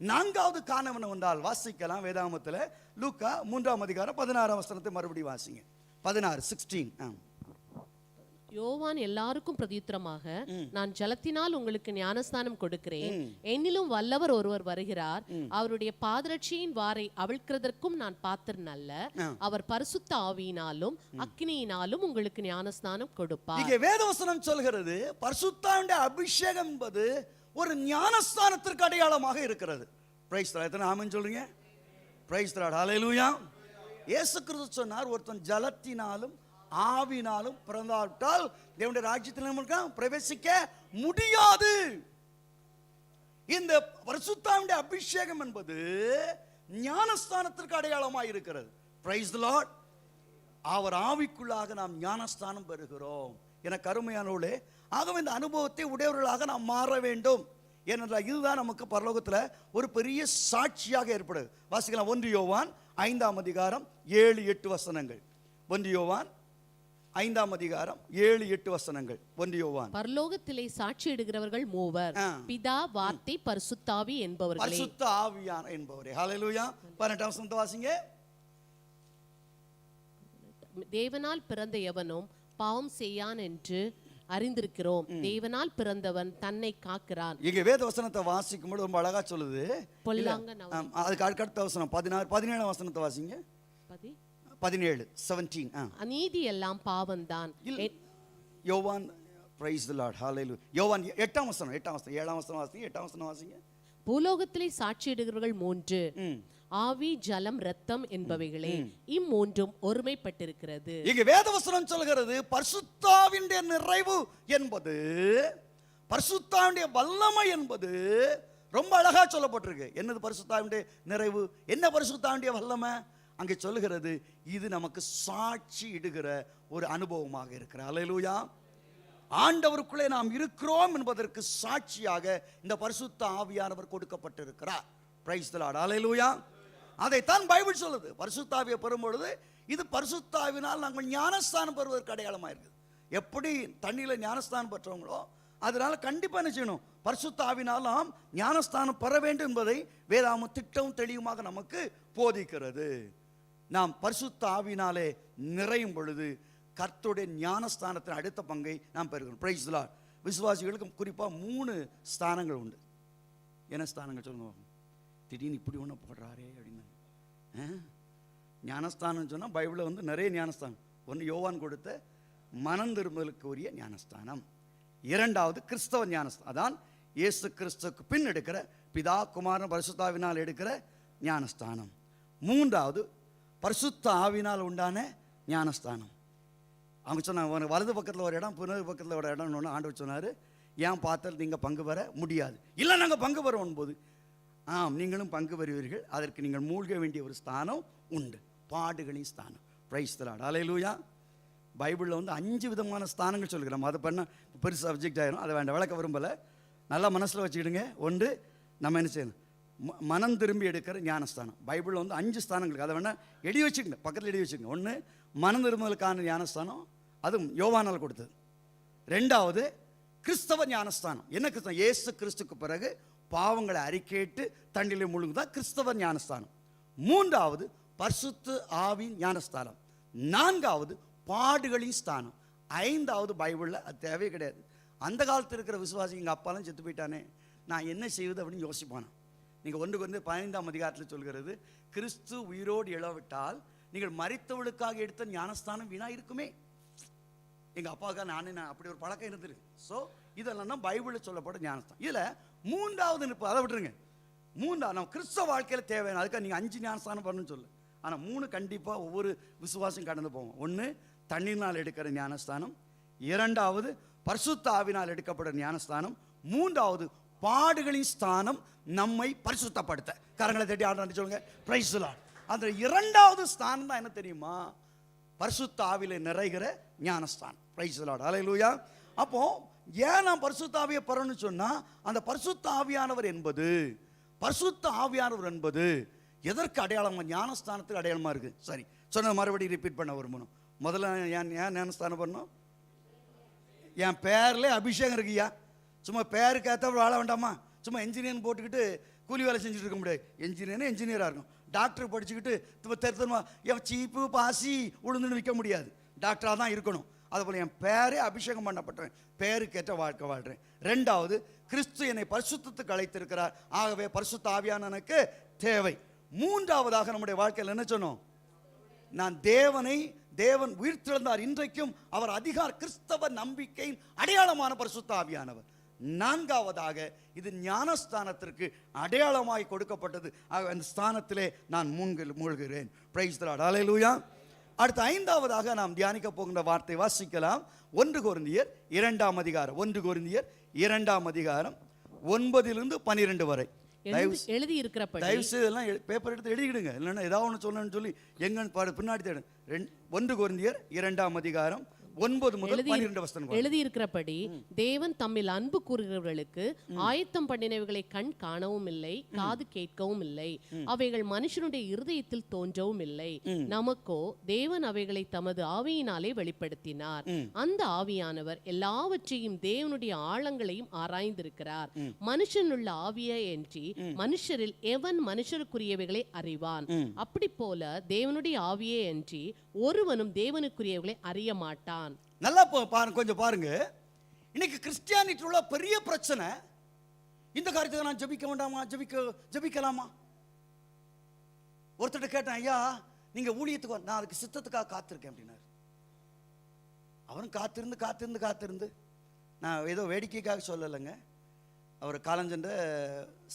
4வது காரணம் என்றால் வாசிக்கலாம் வேதாகமத்தில். லூக்கா 3ஆம் அதிகாரம் 16ஆம் வசனத்தை மறுபடியும் வாசிங்க. 16, 16.
யோவான் எல்லாருக்கும் பிரதியுத்தரமாக, நான் ஜலத்தினால் உங்களுக்கு ஞானஸ்நானம் கொடுக்கிறேன், என்னிலும் வல்லவர் ஒருவர் வருகிறார், அவருடைய பாதரட்சியின் வாரை அவிழ்க்கிறதற்கும் நான் பாத்திரன் அல்ல, அவர் பரிசுத்த ஆவியினாலும் அக்கினியினாலும் உங்களுக்கு ஞானஸ்நானம் கொடுப்பார்.
இங்கே வேதவசனம் சொல்கிறது பரிசுத்தாவின் அபிஷேகம் என்பது ஒரு ஞானஸ்நானத்திற்கு அடையாளமாக இருக்கிறது. Praise the Lord. எத்தனை ஆமென் சொல்றீங்க? Praise the Lord. ஹல்லேலூயா. இயேசு கிறிஸ்து சொன்னார், ஒருத்தன் ஜலத்தினாலும் ஆவினாலும் பிறந்தாவிட்டால் தேவனுடைய ராஜ்யத்தில் பிரவேசிக்க முடியாது. இந்த பரிசுத்தாவின் அபிஷேகம் என்பது ஞானஸ்தானத்திற்கு அடையாளமாக இருக்கிறது. Praise the Lord. அவர் ஆவிக்குள்ளாக நாம் ஞானஸ்தானம் பெறுகிறோம். என கருமையானோளே, ஆகவே இந்த அனுபவத்தை உடையவர்களாக நாம் மாற வேண்டும். ஏனென்றால் இதுதான் நமக்கு பரலோகத்தில் ஒரு பெரிய சாட்சியாக ஏற்படுது. வாசிக்கலாம் 1 யோவான் 5ஆம் அதிகாரம் 7-8 வசனங்கள். 1 யோவான் 5ஆம் அதிகாரம் 7-8 வசனங்கள். 1 யோவான்.
பரலோகத்திலே சாட்சியிடுகிறவர்கள் மூவர், பிதா, வார்த்தை, பரிசுத்தாவி என்பவர்களே.
பரிசுத்த ஆவியான என்பவரே. ஹல்லேலூயா. 18ஆம் வசனத்தை வாசிங்க.
தேவனால் பிறந்த எவனும் பாவம் செய்யான் என்று அறிந்திருக்கிறோம், தேவனால் பிறந்தவன் தன்னை காக்கிறான். இங்க
வேத வசனத்தை வாசிக்கும் போது ரொம்ப அழகா சொல்லுது. அதுக்கு அடுத்த வசனம் 17ஆம் வசனத்தை வாசிங்க. 17 17.
அநீதி எல்லாம் பாவம்தான்.
யோவான். Praise the Lord. ஹல்லேலூயா. யோவான் 8ஆம் வசனம் 7ஆம் வசனம் வாசிங்க. 8ஆம் வசனம் வாசிங்க.
பூலோகத்திலே சாட்சியிடுகிறவர்கள் 3, ஆவி, ஜலம், இரத்தம் என்பவைகளே, இம்மூன்றும் ஒருமைப்பட்டிருக்கிறது. இங்க
வேதவசனம் சொல்கிறது பரிசுத்தாவினுடைய நிறைவு என்பது, பரிசுத்தாவினுடைய வல்லமை என்பது ரொம்ப அழகா சொல்லப்பட்டிருக்கு. என்னது பரிசுத்தாவினுடைய நிறைவு? என்ன பரிசுத்தாவினுடைய வல்லமை? அங்கே சொல்லுகிறது இது நமக்கு சாட்சி இடுகிற ஒரு அனுபவமாக இருக்கிற. ஹல்லேலூயா. ஆண்டவருக்குள்ளே நாம் இருக்கிறோம் என்பதற்கு சாட்சியாக இந்த பரிசுத்த ஆவியானவர் கொடுக்கப்பட்டிருக்கிறார். Price the Lord. ஹல்லேலூயா. அதைத்தான் பைபிள் சொல்லுது. பரிசுத்த ஆவியை பெறும் பொழுது இது பரிசுத்த ஆவியினால் நாங்கள் ஞானஸ்தானம் பெறுவதற்கு அடையாளமாக இருக்குது. எப்படி தண்ணியில் ஞானஸ்தானம் பெற்றவங்களோ அதனால கண்டிப்பாக என்ன செய்யணும்? பரிசுத்த ஆவியினால் நாம் ஞானஸ்தானம் பெற வேண்டும் என்பதை வேதாகமம் திட்டமும் தெளிவுமாக நமக்கு போதிக்கிறது. நாம் பரிசுத்த ஆவியினாலே நிறையும் பொழுது கர்த்தருடைய ஞானஸ்தானத்தின் அடுத்த பங்கை நாம் பெறுகிறோம். Price the Lord. விசுவாசிகளுக்கு குறிப்பாக 3 ஸ்தானங்கள் உண்டு. என்ன ஸ்தானங்கள் சொல்லுங்க? திடீர்னு இப்படி ஒன்று போடுறாரே அப்படின்னு. ஞானஸ்தானம் சொன்னால் பைபிளில் நிறைய ஞானஸ்தானம். 1 யோவான் கொடுத்த மனம் திரும்பலுக்கு உரிய ஞானஸ்தானம். 2வது கிறிஸ்தவ ஞானஸ்தானம். அதான் இயேசு கிறிஸ்துக்கு பின் எடுக்கிற பிதா, குமாரன், பரிசுத்தாவினால் எடுக்கிற ஞானஸ்தானம். 3வது பரிசுத்த ஆவினால் உண்டான ஞானஸ்தானம். அவங்க சொன்னாங்க வலது பக்கத்தில் ஒரு இடம், புனது பக்கத்தில் ஒரு இடம் ஒன்று. ஆண்டவர் சொன்னார், ஏன் பார்த்தால் நீங்கள் பங்கு பெற முடியாது. இல்லை, நாங்கள் பங்கு பெறுவோம் போது, நீங்களும் பங்கு பெறுவீர்கள். அதற்கு நீங்கள் மூழ்க வேண்டிய ஒரு ஸ்தானம் உண்டு, பாடுகளின் ஸ்தானம். Praise the Lord. ஹல்லேலூயா. பைபிளில் 5 விதமான ஸ்தானங்கள் சொல்கிறோம். அதை பண்ண பெருசு சப்ஜெக்ட் ஆயிரும், அதை வேண்டாம், விளக்க விரும்பலை. நல்லா மனசில் வச்சுக்கிடுங்க. ஒன்று, நம்ம என்ன செய்யணும்? மனம் திரும்பி எடுக்கிற ஞானஸ்தானம். பைபிளில் 5 ஸ்தானங்களுக்கு, அதை வேணால் எழுதி வச்சுக்கோங்க, பக்கத்தில் எழுதி வச்சுக்கோங்க. ஒன்று, மனம் திரும்பலுக்கான ஞானஸ்தானம், அதுவும் யோவானால் கொடுத்தது. 2வது கிறிஸ்தவ ஞானஸ்தானம். என்ன கிறிஸ்தவம்? இயேசு கிறிஸ்துக்கு பிறகு பாவங்களை அறிக்கையிட்டு தண்ணிலே முழுங்குதான் கிறிஸ்தவ ஞானஸ்தானம். 3வது பரிசுத்த ஆவி ஞானஸ்தானம். 4வது பாடுகளின் ஸ்தானம். 5வது பைபிளில் அது தேவையே கிடையாது. அந்த காலத்தில் இருக்கிற விசுவாசி, எங்கள் அப்பாலாம் செத்து போயிட்டானே, நான் என்ன செய்வது அப்படின்னு யோசிப்பானா. நீங்கள் 1 கொரிந்தியர் 15ஆம் அதிகாரத்தில் சொல்கிறது, கிறிஸ்து உயிரோடு எழவிட்டால் நீங்கள் மரித்தவளுக்காக எடுத்த ஞானஸ்தானம் வீணா இருக்குமே. எங்கள் அப்பாவுக்காக நான் அப்படி ஒரு பழக்கம் இருந்திருக்கு. ஸோ இதெல்லாம் தான் பைபிளில் சொல்லப்பட்ட ஞானஸ்தானம். இதில் 3வது நிற்பது, அதை விட்டுருங்க. 3வது நம்ம கிறிஸ்தவ வாழ்க்கையில் தேவையான, அதுக்காக நீங்கள் 5 ஞானஸ்தானம் பண்ணணும்னு சொல்லு. ஆனால் 3 கண்டிப்பாக ஒவ்வொரு விசுவாசம் கடந்து போவோம். 1 தண்ணீர்னால் எடுக்கிற ஞானஸ்தானம், 2வது பரிசுத்த ஆவினால் எடுக்கப்படுற ஞானஸ்தானம், 3வது பாடுகளின் ஸ்தானம் நம்மை பரிசுத்தப்படுத்த. கரங்களை தட்டி ஆண்டு சொல்லுங்க, பிரைஸ் தி லார்ட். அந்த 2வது ஸ்தானம் தான் என்ன தெரியுமா? பரிசுத்த ஆவியிலே நிறைகிற ஞானஸ்தானம். Praise the Lord. ஹல்லேலூயா. அப்போ ஏன் நாம் பரிசுத்த ஆவியை பெறணும்னு சொன்னா, அந்த பரிசுத்த ஆவியானவர் என்பது, பரிசுத்த ஆவியானவர் என்பது எதற்கு அடையாளமா? ஞானஸ்தானத்துக்கு அடையாளமா இருக்கு. சரி, சொன்ன மறுபடியும் ரிப்பீட் பண்ண விரும்பணும். முதல்ல ஏன் ஞானஸ்தானம் பண்ணணும்? என் பேர்ல அபிஷேகம் இருக்குயா. சும்மா பேருக்கு ஏற்ற வாழ வேண்டாமா? சும்மா என்ஜினியர் போட்டுக்கிட்டு கூலி வேலை செஞ்சுட்டு இருக்க முடியாது. என்ஜினியராக இருக்கும். டாக்டர் படிச்சுக்கிட்டு திருத்தமா சீப்பு பாசி உளுந்துன்னு விற்க முடியாது. டாக்டராக தான் இருக்கணும். அதுபோல் என் பேரே அபிஷேகம் பண்ணப்பட்டேன், பேருக்கேற்ற வாழ்க்கை வாழ்கிறேன். ரெண்டாவது, கிறிஸ்து என்னை பரிசுத்தத்துக்கு அழைத்திருக்கிறார், ஆகவே பரிசுத்த ஆவியான எனக்கு தேவை. மூன்றாவதாக நம்முடைய வாழ்க்கையில் என்ன சொன்னோம்? நான் தேவன் உயிர்த்தெழுந்தார், இன்றைக்கும் அவர் அதிகார கிறிஸ்தவ நம்பிக்கையின் அடையாளமான பரிசுத்த ஆவியானவர். நான்காவதாக, இது ஞானஸ்தானத்திற்கு அடையாளமாய் கொடுக்கப்பட்டது, அந்த ஸ்தானத்திலே நான் மூழ்கிறேன். பிரைஸ் தி லார்ட், ஹல்லேலூயா. அடுத்த ஐந்தாவதாக நாம் தியானிக்க போகின்ற வார்த்தை வாசிக்கலாம். 1 கொரிந்தியர் 2ஆம் அதிகாரம், 1 கொரிந்தியர் 2ஆம் அதிகாரம் 9-12 வரை.
எழுதி இருக்கிறபடி
தயவு செய்து எல்லாம் பேப்பர் எடுத்து எழுதிடுங்க, இல்லைன்னா ஏதாவது ஒன்று சொல்லணும்னு சொல்லி எங்க பின்னாடி தேடு. 1 கொரிந்தியர் 2ஆம் அதிகாரம் 9 முதல் 12 வசனம்.
எழுதி இருக்கிறபடி தேவன் தம்மில் அன்பு கூறுகிறவர்களுக்கு ஆயத்தம் பண்ணினவைகளை கண் காணவும் இல்லை, காது கேட்கவும் இல்லை, அவைகள் மனுஷனுடைய இருதயத்தில் தோன்றவும் இல்லை. நமக்கோ தேவன் அவைகளை தமது ஆவியினாலே வெளிப்படுத்தினார். அந்த ஆவியானவர் எல்லாவற்றையும் தேவனுடைய ஆழங்களையும் ஆராய்ந்திருக்கிறார். மனுஷனுள்ள ஆவியை என்று மனுஷரில் எவன் மனுஷருக்குரியவைகளை அறிவான்? அப்படி போல தேவனுடைய ஆவியே என்று ஒருவனும் தேவனுக்குரியவைகளை அறிய மாட்டான்.
நல்லா பாருங்க, கொஞ்சம் பாருங்க. இன்னைக்கு கிறிஸ்டியானிட்டி உள்ள பெரிய பிரச்சனை, இந்த காரியத்துக்கு நான் ஜெபிக்க வேண்டாமா, ஜெபிக்கலாமா? ஒருத்தர் கேட்டேன், ஐயா நீங்க ஊழியத்துக்கு, நான் அதுக்கு சித்தத்துக்காக காத்திருக்கேன் அப்படின்னாரு. அவரும் காத்திருந்து நான் ஏதோ வேடிக்கைக்காக சொல்லலைங்க. அவர் காலஞ்சென்ற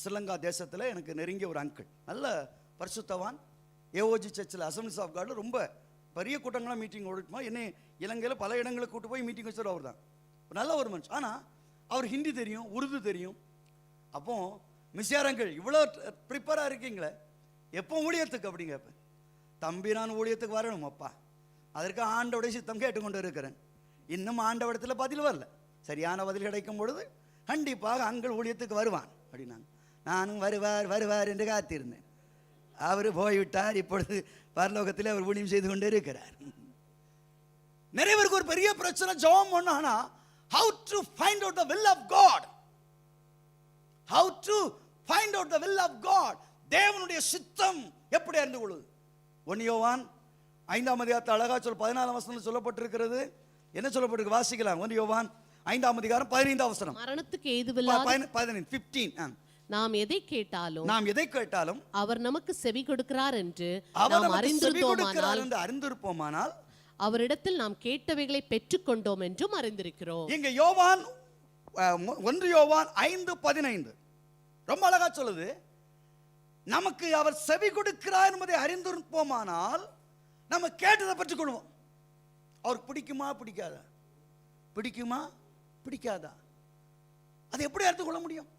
ஸ்ரீலங்கா தேசத்தில் எனக்கு நெருங்கிய ஒரு அங்கிள், நல்ல பரிசுத்தவான், ஏஓஜி சர்ச்சில் அசம்பிளிஸ் ஆஃப் காடில் ரொம்ப பெரிய கூட்டங்களாக மீட்டிங் ஓடிட்டுமா, என்னை இலங்கையில் பல இடங்களுக்கு கூட்டு போய் மீட்டிங் வச்சுட்டு அவர் தான் நல்ல ஒரு மனுஷன். ஆனால் அவர் ஹிந்தி தெரியும், உருது தெரியும். அப்போ மிஸ்யாரங்கள் இவ்வளோ ப்ரிப்பேராக இருக்கீங்களே, எப்போ ஊழியத்துக்கு அப்படி கேட்பேன். தம்பி நான் ஊழியத்துக்கு வரணும் அப்பா, அதற்கு ஆண்டவுடைய சித்தம் கேட்டுக்கொண்டு இருக்கிறேன். இன்னும் ஆண்டவடத்தில் பதில் வரல, சரியான பதில் கிடைக்கும் பொழுது கண்டிப்பாக அங்கள் ஊழியத்துக்கு வருவான் அப்படின்னாங்க. நானும் வருவார் என்று காத்திருந்தேன். அவர் போய்விட்டார், இப்பொழுது பரலோகத்தில் அவர் ஊழியம் செய்து கொண்டே இருக்கிறார். நிறைய பேருக்கு ஒரு பெரிய பிரச்சனை, ஜெபம் பண்ணானா how to find out the will of God, how to find out the will of God, தேவனுடைய சித்தம் எப்படி அறிந்து கொள்வது? 1 யோவான் 5ஆம் அதிகாரத்தில் அழகா 14ஆம் வசனத்தில் சொல்லப்பட்டிருக்கிறது. என்ன சொல்லப்பட்டிருக்கு வாசிக்கலாம். 1 யோவான் 5ஆம் அதிகாரம் 15ஆம் வசனம்.
மரணத்துக்கு ஏதுவில்லாத
15
நாம் எதை கேட்டாலும் அவர் நமக்கு செவி கொடுக்கிறார் என்று நாம்
அறிந்திருப்போமானால்
அவரிடத்தில் நாம் கேட்டவைகளை பெற்றுக்கொண்டோம் என்றும் அறிந்திருக்கிறோம்.
இங்க யோவான் 1 யோவான் 5:15 ரொம்ப அழகா சொல்லுது. நமக்கு அவர் செவி கொடுக்கிறார் என்பதை அறிந்திருப்போமானால் நம்ம கேட்டதை பெற்றுக்கொள்வோம். அவருக்கு பிடிக்குமா பிடிக்காதா, அதை எப்படி அறிந்து கொள்ள முடியும்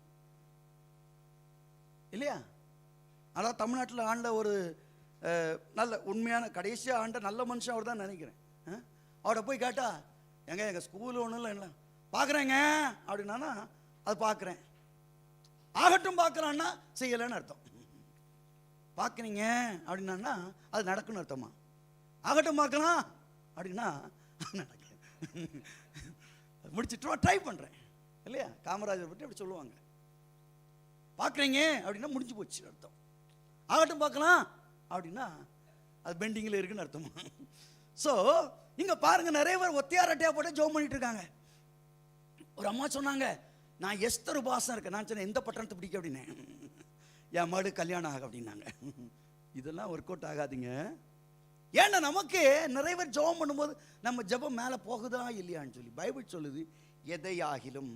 இல்லையா? அதான் தமிழ்நாட்டில் ஆண்ட ஒரு நல்ல உண்மையான கடைசியாக ஆண்ட நல்ல மனுஷன் அவர் தான் நினைக்கிறேன். அவரை போய் கேட்டா, எங்கள் ஸ்கூல் ஒன்றும் இல்லை பார்க்குறேங்க அப்படின்னா அது பார்க்குறேன், ஆகட்டும் பார்க்குறான்னா செய்யலைன்னு அர்த்தம். பார்க்குறீங்க அப்படின்னா அது நடக்குன்னு அர்த்தமா? ஆகட்டும் பார்க்கலாம் அப்படின்னா நடக்கல, முடிச்சுட்டு ட்ரை பண்ணுறேன் இல்லையா? காமராஜர் பற்றி அப்படி சொல்லுவாங்க. பார்க்குறீங்க அப்படின்னா முடிஞ்சு போச்சு அர்த்தம். ஆகட்டும் பார்க்கலாம் அப்படின்னா அது பெண்டிங்கில் இருக்குன்னு அர்த்தம். ஸோ இங்கே பாருங்க, நிறைய பேர் ஒத்தையார் அட்டையா போட்டு ஜோம் பண்ணிட்டு இருக்காங்க. ஒரு அம்மா சொன்னாங்க, நான் எஸ்தர் உபாசம் இருக்கேன். நான் சொன்னேன், எந்த பட்டணத்தை பிடிக்க அப்படின்னேன். என் மடு கல்யாணம் ஆக அப்படின்னாங்க. இதெல்லாம் ஒர்க் அவுட் ஆகாதுங்க. ஏன்னா நமக்கு நிறைய பேர் ஜெபம் பண்ணும்போது நம்ம ஜெபம் மேலே போகுதா இல்லையான்னு சொல்லி பைபிள் சொல்லுது, எதையாகிலும்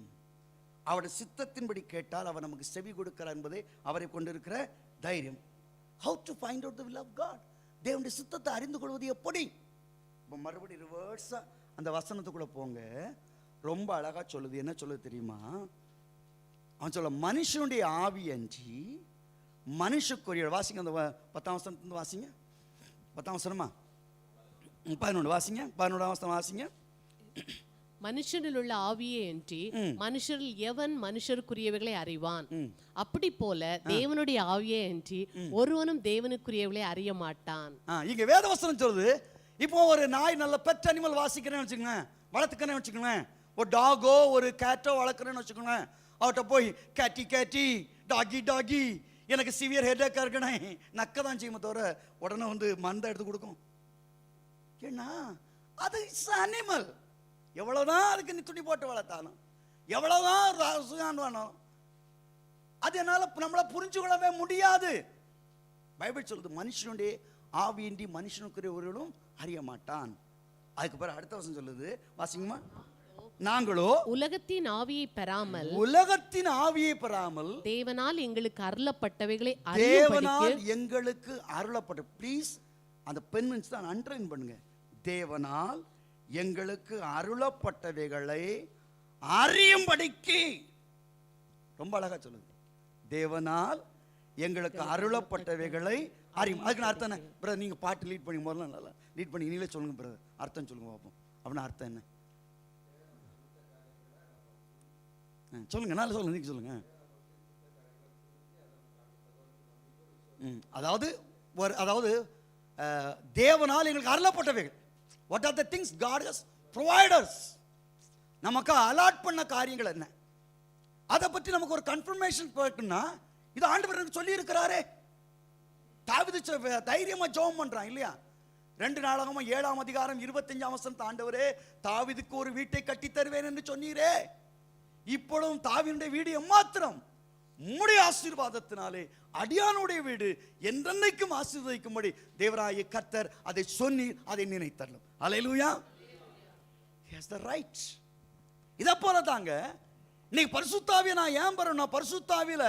அவருடைய சித்தத்தின்படி கேட்டால் அவர் நமக்கு செவி கொடுக்கிறார் என்பதை அவரை கொண்டிருக்கிற தைரியம். How to find out the will of God, தேவனுடைய சித்தத்தை அறிந்து கொள்வது எப்படி? இப்போ மறுபடியும் ரிவர்ஸா அந்த வசனத்துக்குள்ள போங்க, ரொம்ப அழகா சொல்லுது. என்ன சொல்லுது தெரியுமா? அவன் சொல்ல, மனுஷனுடைய ஆவி அன்றி மனுஷக்குரிய, வாசிங்க அந்த 10ஆம் வசனத்திலிருந்து வாசிங்க. 10ஆம் வசனமா 11 வாசிங்க. 11ஆம் வசனம் வாசிங்க.
மனுஷனில் உள்ள ஆவியே அன்றி மனுஷரில் எவன் மனுஷருக்குரியவைகளை அறிவான்? அப்படி போல தேவனுடைய ஆவியே அன்றி ஒருவனும் தேவனுக்குரியவைகளை அறிய மாட்டான்.
இங்க வேதவசனம் சொல்லுது, இப்போ ஒரு நாய், நல்ல பெட் அனிமல் வாசிக்கிறேன்னு வச்சுக்கோங்க, வளர்த்துக்கிறேன்னு வச்சுக்கோங்க, ஒரு டாகோ ஒரு கேட்டோ வளர்க்குறேன்னு வச்சுக்கோங்க, அவர்கிட்ட போய் கேட்டி டாகி எனக்கு சிவியர் ஹெட்டேக்காக இருக்கனே நக்க தான் செய்யுமே தவிர உடனே வந்து மருந்தை எடுத்து கொடுக்கும். ஏன்னா அது இட்ஸ் அனிமல். எவ்வளவுதான் அதுக்கு நீ துணி போட்டு வளர்த்தாலும், எவ்வளவுதான் சுகான் வேணும், அது என்னால நம்மள புரிஞ்சுக்கொள்ளவே முடியாது. பைபிள் சொல்லுது, மனுஷனுடைய ஆவியின்றி மனுஷனுக்குரியவர்களும் அறிய மாட்டான். அதுக்கு பிறகு அடுத்த வசனம் சொல்லுது, வாசிங்கம்மா. நாங்களோ
உலகத்தின் ஆவியை பெறாமல் தேவனால் எங்களுக்கு அருளப்பட்டவைகளை
தேவனால் எங்களுக்கு அருளப்பட்ட, ப்ளீஸ் அந்த பென்மென்ஸ் தான் அண்டர்லைன் பண்ணுங்க. தேவனால் எங்களுக்கு அருளப்பட்டவைகளை அறியும்படிக்கு, ரொம்ப அழகா சொல்லுது, தேவனால் எங்களுக்கு அருளப்பட்டவைகளை அறியும். அதுக்கு அர்த்தம் என்ன பிரதர்? நீங்க பாட்டு லீட் பண்ணி முதல்ல நல்லா லீட் பண்ணி நீங்களே சொல்லுங்க பிரதர், அர்த்தம் சொல்லுங்க பார்ப்போம். அப்படின்னா அர்த்தம் என்ன சொல்லுங்க, நல்லா சொல்லுங்க, நீங்க சொல்லுங்க. அதாவது தேவனால் எங்களுக்கு அருளப்பட்டவைகள், what are the things God has providers, நமக்கு அலாட் பண்ண காரியங்கள் என்ன, அதை பற்றி நமக்கு ஒரு கன்ஃபர்மேஷன் போட்டுன்னா இது ஆண்டவர் சொல்லி இருக்கிறாரே. தாவீது தைரியமா ஜெபம் பண்றான் இல்லையா? 2 நாளாகமம் 7ஆம் அதிகாரம் 25ஆம் வசனம், ஆண்டவரே தாவீதுக்கு ஒரு வீட்டை கட்டி தருவேன் என்று சொன்னீரே, இப்பொழுதும் தாவீதுடைய வீடு எம்மாத்திரம் உம்முடைய ஆசீர்வாதத்தினாலே அடியானுடைய வீடு என்றென்னைக்கும் ஆசீர்வதிக்கும்படி தேவராய கர்த்தர் அதை சொன்னீர், அதை நினைத்தரலும். அல்லேலூயா. He has the right. இதை போல தாங்க இன்னைக்கு பரிசுத்தாவியை நான் ஏன் பெறணும்? பரிசுத்தாவியில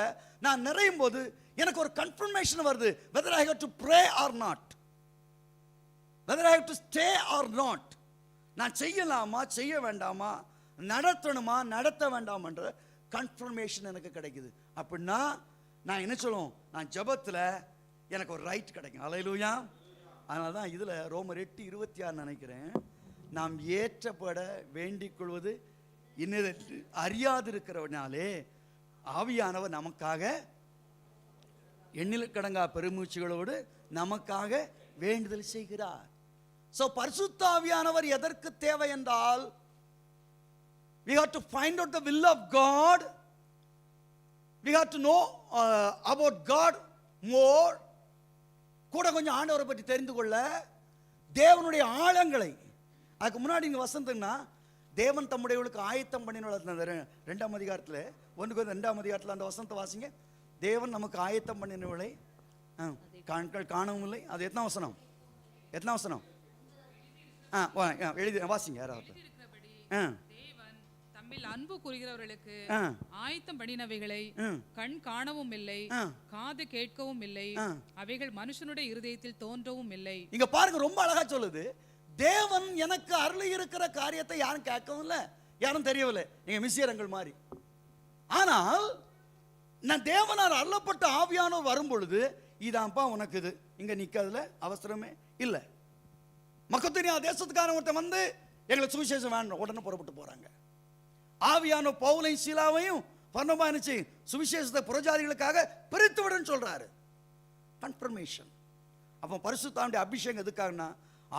நான் நிறையும் போது எனக்கு ஒரு கன்ஃபர்மேஷன் வருது, whether I have to pray or not, whether I have to stay or not, நான் செய்யலாமா செய்ய வேண்டாமா, நடத்தணுமா நடத்த வேண்டாமன்ற கன்ஃபர்மேஷன் எனக்கு கிடைக்குது. அப்படின்னா நான் என்ன சொல்லுவோம், நான் ஜெபத்துல எனக்கு ஒரு ரைட் கிடைக்கும். அல்லேலூயா. அதனால தான் இதுல ரோமர் 8:26 நினைக்கிறேன், நாம் ஏற்றப்பட வேண்டிக் கொள்வது இன்னது அறியாதிருக்கிறவனாலே ஆவியானவர் நமக்காக எண்ணிலக்கடங்கா பெருமூச்சுகளோடு நமக்காக வேண்டுதல் செய்கிறார். சோ பரிசுத்த ஆவியானவர் எதற்கு தேவை என்றால், we have to find out the will of God, we have to know about God more, கூட கொஞ்சம் ஆண்டவரை பற்றி தெரிந்து கொள்ள, தேவனுடைய ஆழங்களை. அதுக்கு முன்னாடி இங்க வசந்தம்னா, தேவன் தம்முடையவர்களுக்கு ஆயத்தம் பண்ணின 2ஆம் அதிகாரத்தில் 2ஆம் அதிகாரத்தில் அந்த வசனத்தை வாசிங்க. தேவன் நமக்கு ஆயத்தம் பண்ணினவளை கண்கள் காணவும் இல்லை. அது எத்தனை வசனம்? எழுதி வாசிங்க யாராவது.
தேவன் தம்மில் அன்பு கூறுகிறவர்களுக்கு ஆயத்தம் பண்ணினவைகளை கண் காணவும் இல்லை, காது கேட்கவும் இல்லை, அவைகள் மனுஷனுடைய இருதயத்தில் தோன்றவும் இல்லை.
இங்க பாருங்க, ரொம்ப அழகா சொல்லுது, தேவன் எனக்கு அருளி இருக்கிற காரியத்தை யாரும் கேட்கவும் இல்லை, யாரும் தெரியவில்லை, நீங்க மிஸ்யரங்கள் மாதிரி. ஆனால் நான் தேவனார் அருளப்பட்ட ஆவியானவர் வரும் பொழுது, இதான்ப்பா உனக்கு இது, இங்க நிக்கிறதுல அவசரமே இல்லை. மக்கத்தனியா தேசத்துக்கான ஒருத்தன் வந்து எங்களுக்கு சுவிசேஷம் வேணும், உடனே புறப்பட்டு போறாங்க. ஆவியான பவுலையும் சீலாவையும் பர்னபா நினைச்சு சுவிசேஷத்தை புறஜாதிகளுக்காக பிரித்து விடுன்னு சொல்றாரு. கன்ஃபர்மேஷன். அப்போ பரிசுத்தாவுடைய அபிஷேகம் எதுக்காகனா,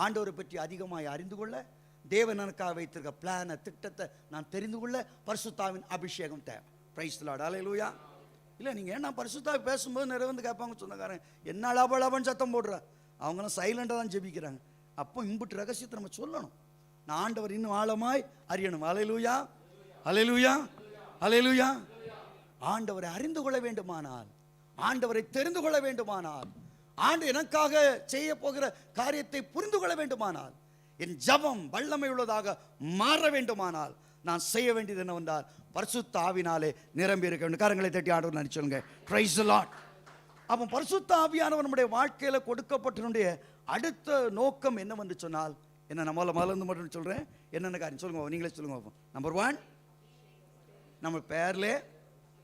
ஆண்டவரை பற்றி அதிகமாக அறிந்து கொள்ள, தேவன் எனக்காக வைத்திருக்க பிளான திட்டத்தை நான் தெரிந்து கொள்ள பரிசுத்தாவின் அபிஷேகம் தேவை. Praise the Lord. அல்லேலூயா. இல்லை நீங்கள் ஏன்னா பரிசுத்தாவி பேசும்போது நிறைய வந்து கேட்பாங்க, சொந்தக்காரன் என்ன லாபம் சத்தம் போடுற, அவங்களாம் சைலண்டாக தான் ஜெபிக்கிறாங்க. அப்போ இம்புட்டு ரகசியத்தை நம்ம சொல்லணும், நான் ஆண்டவர் இன்னும் ஆழமாய் அறியணும். அல்லேலூயா, அல்லேலூயா, அல்லேலூயா. ஆண்டவரை அறிந்து கொள்ள வேண்டுமானால், ஆண்டவரை தெரிந்து கொள்ள வேண்டுமானால், ஆண்டு எனக்காக செய்ய போகிற காரியத்தை புரிந்து கொள்ள வேண்டுமானால், என் ஜெபம் வல்லமை உள்ளதாக மாற வேண்டுமானால், நான் செய்ய வேண்டியது என்னவென்றால் பரிசுத்த ஆவினாலே நிரம்பி இருக்க வேண்டும். கரங்களை தட்டி ஆண்டவர் நன்றி சொல்லுங்க. Price the Lord. அப்போ பரிசுத்த ஆவியானவர் நம்முடைய வாழ்க்கையில கொடுக்கப்பட்டனுடைய அடுத்த நோக்கம் என்னவென்று சொன்னால், என்ன நான் முதல்ல மட்டும் சொல்றேன், என்னென்ன காரியம் சொல்லுங்க, நீங்களே சொல்லுங்க. நம்பர் 1, நம்ம பேர்ல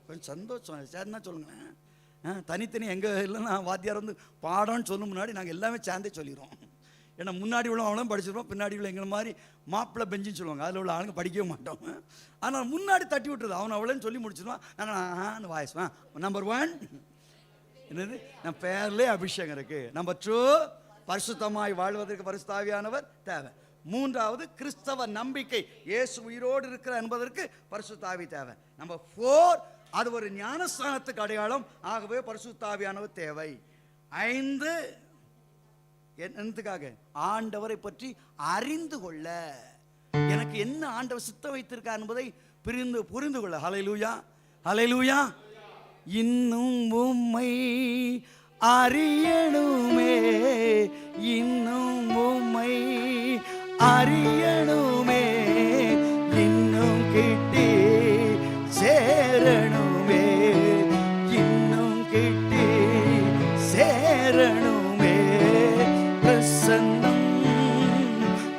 கொஞ்சம் சந்தோஷம் சேர்ந்தா சொல்லுங்களேன். தனித்தனி எங்கள் இல்லைன்னா வாத்தியார் வந்து பாடம்னு சொல்ல முன்னாடி நாங்கள் எல்லாமே சேர்ந்தே சொல்லிடுவோம். ஏன்னா முன்னாடி உள்ள அவங்களும் படிச்சிருப்போம், பின்னாடி உள்ள எங்களை மாதிரி மாப்பிள்ளை பெஞ்சுன்னு சொல்லுவாங்க, அதில் உள்ள ஆளுங்க படிக்கவே மாட்டோம். ஆனால் முன்னாடி தட்டி விட்டுருது, அவன் அவ்வளோன்னு சொல்லி முடிச்சிடுவான், நாங்கள் வாய்ஸ்வேன். நம்பர் 1 என்னது, நம்ம பேர்லேயே அபிஷேகம் இருக்கு. நம்பர் 2, பரிசுத்தமாய் வாழ்வதற்கு பரிசுத்த ஆவியானவர் தேவை. 3வது, கிறிஸ்தவ நம்பிக்கை, இயேசு உயிரோடு இருக்கிற என்பதற்கு பரிசுத்த ஆவி தேவை. நம்பர் 4, அது ஒரு ஞானஸ்தானத்துக்கு அடையாளம், ஆகவே பரிசுத்த ஆவியானவர் தேவை. 5, என்னத்துக்காக, ஆண்டவரை பற்றி அறிந்து கொள்ள. எனக்கு என்ன ஆண்டவர் சித்தம் வைத்திருக்கார் என்பதை புரிந்து கொள்ள. ஹல்லேலூயா, ஹல்லேலூயா. இன்னும் உம்மை அறியணுமே, இன்னும் உம்மை அறியணுமே, இன்னும் கிட்டி சேரணுமே, இன்னும் கிட்டி சேரணுமே. பிரசன்னம்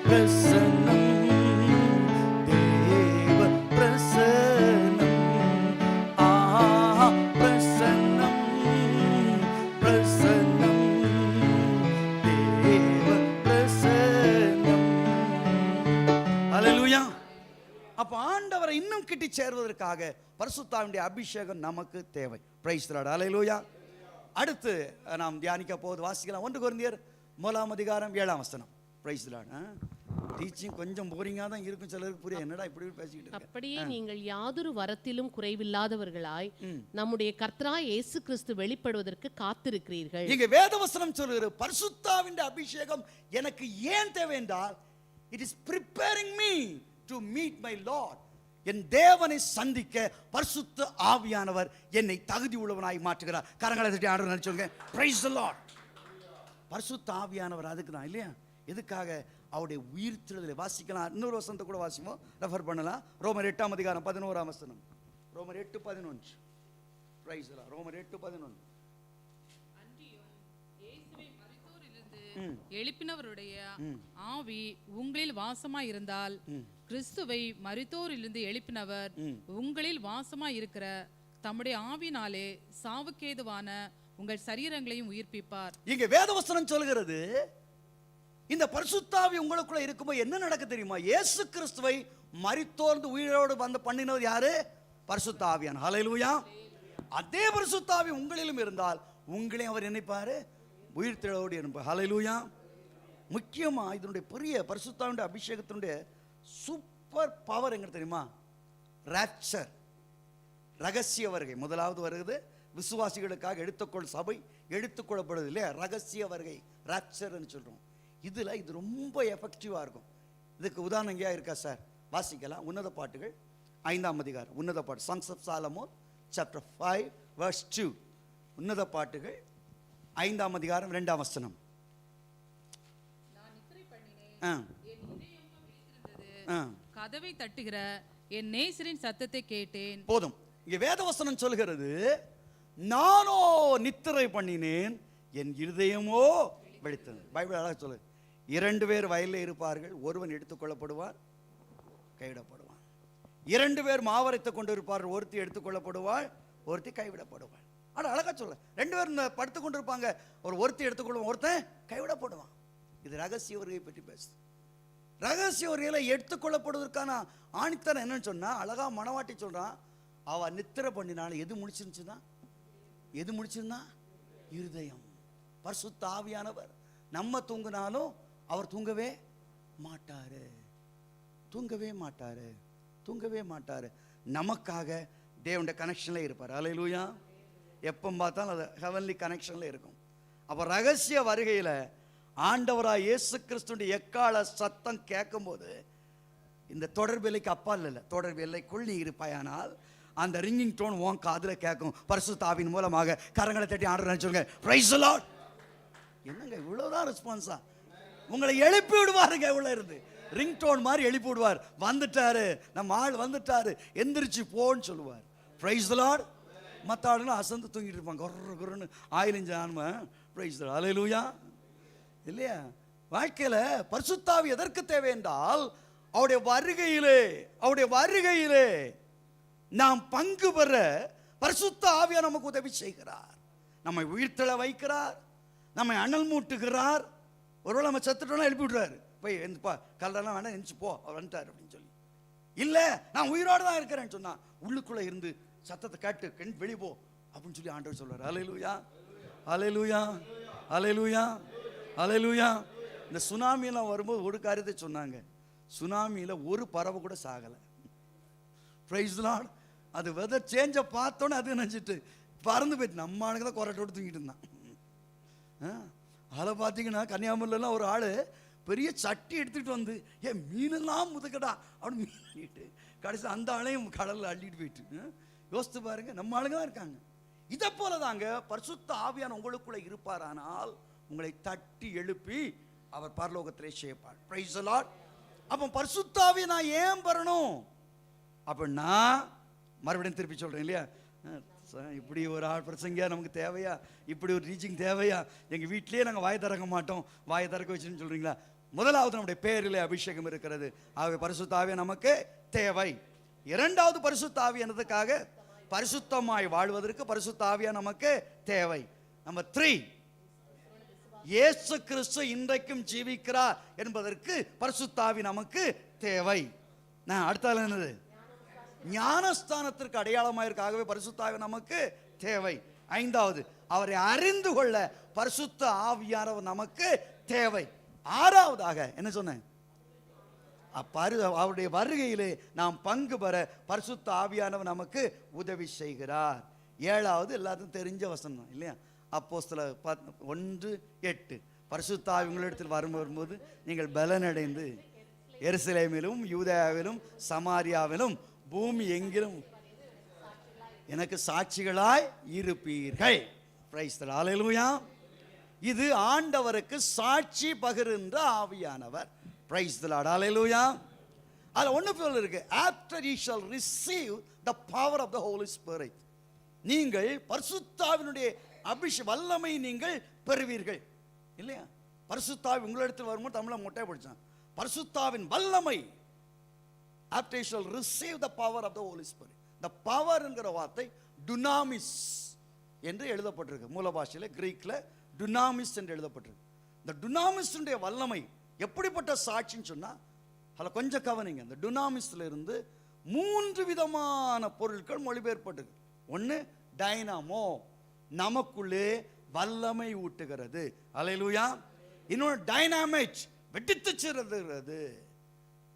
பிரசன்னம் தேவ பிரசன்னம், பிரசன்னம் பிரசன்னம் தேவ பிரசன்னம். ஹல்லேலூயா. அப்ப ஆண்டவரை இன்னும் கிட்டி சேர்வதற்காக பரிசுத்தாவினுடைய அபிஷேகம் நமக்கு தேவை. Praise the Lord. ஹல்லேலூயா. அடுத்து நாம் தியானிக்க போவது வாசிக்கலாம் 1 கொரிந்தியர் 1:7. Price the Lord. டீச்சிங் கொஞ்சம் போரிங்கா தான் இருக்கும், சிலருக்கு புரிய என்னடா இப்படி பேசிக்கிட்டு இருக்க.
அப்படியே நீங்கள் யாதொரு வரத்திலும் குறைவில்லாதவர்களாய் நம்முடைய கர்த்தராய் இயேசு கிறிஸ்து வெளிப்படுவதற்கு காத்திருக்கிறீர்கள்.
இங்க வேதவசனம் சொல்லுகிறது பரிசுத்தாவின் அபிஷேகம் எனக்கு ஏன் தேவை என்றால், it is preparing me to meet my Lord. என் தேவனை சந்திக்க பரிசுத்த ஆவியானவர் என்னை தகுதி உள்ளவனாய் மாற்றுகிறார். கரங்களை தட்டி ஆண்டவரை நினைச்சுங்க. Price the Lord. பரிசுத்த ஆவியானவர் அதுக்கு தான் இல்லையா? எதுக்காக? அவருடைய உயிர்த்தெழுதலை வாசிக்கலாம். இன்னொரு வசனத்தை கூட வாசிப்போம், ரெஃபர் பண்ணலாம். ரோமர் 8:11. ரோமர் 8:11. Price the Lord. ரோமர் 8:11.
எழுப்பினவருடைய ஆவி உங்களில் வாசமாய் இருந்தால், கிறிஸ்துவை மரித்தோரிலிருந்து எழுப்பினவர் உங்களில் வாசமாய் இருக்கிற தம்முடைய ஆவினாலே சாவுக்கேதுவான உங்கள் சரீரங்களையும் உயிர்ப்பிப்பார்.
இங்க வேதவசனம் சொல்கிறது, இந்த பரிசுத்தாவி உங்களுக்குள்ள இருக்கும்போது என்ன நடக்க தெரியுமா? இயேசு கிறிஸ்துவை மரித்தோர்ந்து உயிரோடு வந்து பண்ணினவர் யாரு? பரிசுத்த ஆவியானவர். ஹல்லேலூயா. அதே பரிசுத்தாவி உங்களிலும் இருந்தால் உங்களையும் அவர் நினைப்பாரு உயிர்த்தெழுவோடு இருப்பார். ஹல்லேலூயா. முக்கியமா இதனுடைய பெரிய பரிசுத்தாவினுடைய அபிஷேகத்தினுடைய சூப்பர் பவர் எங்க தெரியுமா? ராப்சர், ரகசிய வருகை. முதலாவது வருகிறது விசுவாசிகளுக்காக எடுத்துக்கொள் சபை எடுத்துக்கொள்ளப்படுது இல்லையா? ரகசிய வருகை, ராப்சர்னு சொல்றோம். இதுல இது ரொம்ப எஃபெக்டிவா இருக்கும். இதுக்கு உதாரணம் எங்கேயா இருக்கா சார்? வாசிக்கலாம். உன்னத பாட்டுகள் 5:00. உன்னத பாட்டு, Songs of Solomon chapter 5:2. உன்னத பாட்டுகள் 5:2.
கதவை தட்டுகிற என் நேசரின் சத்தத்தை கேட்டேன்.
போதும். இங்க வேதவசனம் சொல்கிறது, நானோ நித்திரை பண்ணினேன், என் இருதயமோ விழித்தது. பைபிள் அழகா சொல்லு. 2 பேர் வயலில் இருப்பார்கள், ஒருவன் எடுத்துக்கொள்ளப்படுவார், கைவிடப்படுவான். 2 பேர் மாவரைத்து கொண்டு இருப்பார்கள், ஒருத்தி எடுத்துக்கொள்ளப்படுவாள், ஒருத்தி கைவிடப்படுவாள். ஆனா அழகா சொல்ல, 2 பேர் படுத்து கொண்டு இருப்பாங்க, ஒருத்தி எடுத்துக்கொள்ளுவான், ஒருத்தன் கைவிடப்படுவான். இது ரகசிய வருகை பற்றி பேசுது. ரகசிய வருகையில எடுத்துக்கொள்ளப்படுவதற்கான ஆணித்தனம் என்னன்னு சொன்னா, அழகா மணவாட்டி சொல்றான், அவ நித்திரை பண்ணினால எது முடிச்சிருந்துச்சுன்னா, எது முடிச்சிருந்தா? இருதயம். பரிசுத்த ஆவியானவர் நம்ம தூங்கினாலும் அவர் தூங்கவே மாட்டாரு, தூங்கவே மாட்டாரு, தூங்கவே மாட்டாரு. நமக்காக தேவனுடைய கனெக்ஷன்ல இருப்பார். ஹல்லேலூயா. எப்போ பார்த்தாலும் அது ஹெவன்லி கனெக்ஷன்ல இருக்கும். அப்ப ரகசிய வருகையில ஆண்டவராய் இயேசு கிறிஸ்துவின் எக்கால சத்தம் கேட்கும்போது, இந்த தொடர்பு எல்லைக்கு அப்பால் இல்லை, தொடர்பு எல்லைக்குள் நீ இருப்பாயானால் அந்த ரிங்கிங் டோன் உன் காதுல கேட்கும். பரிசுத்த ஆவியின் மூலமாக. கரங்களை தட்டி ஆண்டவரை நினைச்சுங்க. Price the Lord. என்னங்க இவ்வளவுதான் ரெஸ்பான்ஸா? உங்களை எழுப்பி விடுவாருங்க. இவ்வளவு இருந்து ரிங் டோன் மாதிரி எழுப்பி விடுவார். வந்துட்டாரு, நம்ம ஆள் வந்துட்டாரு, எந்திரிச்சு போன்னு சொல்லுவார். Praise the Lord. மற்ற ஆளுங்களும் அசந்து தூங்கிட்டு இருப்பாங்க, குருன்னு ஆயிலிஞ்ச ஆன்ம. Praise the Lord. ஹல்லேலூயா. இல்லையா? வாழ்க்கையில பரிசுத்தாவி எதற்கு தேவை என்றால், அவருடைய வருகையிலே நாம் பங்கு பெற பரிசுத்த ஆவியார் நமக்கு உதவி செய்கிறார். நம்மை உயிர்த்தெழ வைக்கிறார், நம்மை அனல் மூட்டுகிறார். ஒருவேளை நம்ம செத்துட்டோம்னா எழுப்பி விடுறாரு, போய் எந்தப்பா கல்லெல்லாம் வேணா எந்திச்சு போ, அவர் வந்துட்டார் அப்படின்னு சொல்லி. இல்லை நான் உயிரோடு தான் இருக்கிறேன்னு சொன்னா, உள்ளுக்குள்ள இருந்து சத்தத்தை கேட்டு வெளியே போ அப்படின்னு சொல்லி ஆண்டவர் சொல்றாரு. ஹல்லேலூயா, ஹல்லேலூயா, ஹல்லேலூயா, ஹல்லேலூயா. இந்த சுனாமியெல்லாம் வரும்போது ஒரு காரியத்தை சொன்னாங்க, சுனாமியில் ஒரு பறவை கூட சாகலை. Praise the Lord. அது வெதர் சேஞ்சை பார்த்தோன்னே அது நினச்சிட்டு பறந்து போயிட்டு, நம்ம ஆளுங்க தான் கொரட்டோடு தூங்கிட்டு இருந்தான். அதில் பார்த்தீங்கன்னா கன்னியாகுமரியிலலாம் ஒரு ஆள் பெரிய சட்டி எடுத்துகிட்டு வந்து மீனெல்லாம் முதுக்கடா அப்படின்னு மீனிட்டு கடைசி அந்த ஆளையும் கடலில் அள்ளிட்டு போயிட்டு. யோசித்து பாருங்க, நம்ம ஆளுங்க தான் இருக்காங்க. இதை போல தாங்க பரிசுத்த ஆவியான உங்களுக்குள்ள இருப்பாரானால் உங்களை தட்டி எழுப்பி அவர் பரலோகத்திலே சேர்ப்பார். Praise the Lord. அப்போ பரிசுத்த ஆவியை நான் ஏன் பெறணும் அப்படின்னா, மறுபடியும் திருப்பி சொல்றேன் இல்லையா, இப்படி ஒரு ஆள் பிரசங்கியா நமக்கு தேவையா, இப்படி ஒரு ரீச்சிங் தேவையா, எங்க வீட்டிலேயே நாங்கள் வாய் திறக்க மாட்டோம், வாயை திறக்க வச்சுன்னு சொல்றீங்களா? முதலாவது நம்முடைய பேரிலே அபிஷேகம் இருக்கிறது. ஆகவே பரிசுத்த ஆவியை நமக்கு தேவை. இரண்டாவது பரிசுத்த ஆவி என்னதுக்காக? பரிசுத்தமாய் வாழ்வதற்கு பரிசுத்த ஆவியா நமக்கு தேவை. நம்பர் 3, இயேசு கிறிஸ்து இன்றைக்கும் ஜீவிக்கிறார் என்பதற்கு பரிசுத்த ஆவி நமக்கு தேவை. நான் அடுத்தால என்னது? ஞானஸ்தானத்திற்கு அடையாளமாயிருக்காகவே பரிசுத்த ஆவி நமக்கு தேவை. ஐந்தாவது, அவரை அறிந்து கொள்ள பரிசுத்த ஆவியானவர் நமக்கு தேவை. ஆறாவதாக என்ன சொன்னேன்? அவருடைய வருகையிலே நாம் பங்கு பெற பரிசுத்த ஆவியானவர் நமக்கு உதவி செய்கிறார். ஏழாவது எல்லாத்துக்கும் தெரிஞ்ச வசனம் இல்லையா, அப்போஸ்தலர் 1:8, பரிசுத்த ஆவி உங்களிடத்தில் வரும்போது நீங்கள் பலனடைந்து எருசலேமிலும் யூதேயாவிலும் சமாரியாவிலும் பூமி எங்கிலும் எனக்கு சாட்சிகளாய் இருப்பீர்கள். Praise the Lord. ஹல்லேலூயா. இது ஆண்டவருக்கு சாட்சி பகிர்ந்த ஆவியானவர். Praise the Lord. ஹல்லேலூயா. அதுல ஒண்ணு போல இருக்கு, after you shall receive the power of the Holy Spirit. நீங்கள் பரிசுத்த ஆவியினுடைய வல்லமை நீங்கள் பெறுவீர்கள் இல்லையா. பரிசுத்த ஆவி உங்களிடத்தில் வரும்போது தமிழ மொட்டை படிச்சான், பரிசுத்த ஆவியின் வல்லமை. After you shall receive the power of the Holy Spirit. The power என்கிற வார்த்தை dunamis என்று எழுதப்பட்டிருக்கு. மூல பாஷையில கிரீக்ல dunamis என்று எழுதப்பட்டிருக்கு. இந்த dunamis உடைய வல்லமை எப்படிப்பட்ட சாட்சின்னு சொன்னா, அதுல கொஞ்சம் கவனிங்க. இந்த dunamisல இருந்து 3 விதமான பொருட்கள் மொழிபெயர்ப்பட்டிருக்கு. ஒன்னு டைனாமோ, நமக்குள்ளே வல்லமை ஊட்டுகிறது. அல்லேலூயா. இன்னொன்று டைனாமைட், வெடித்து சிறுகிறது.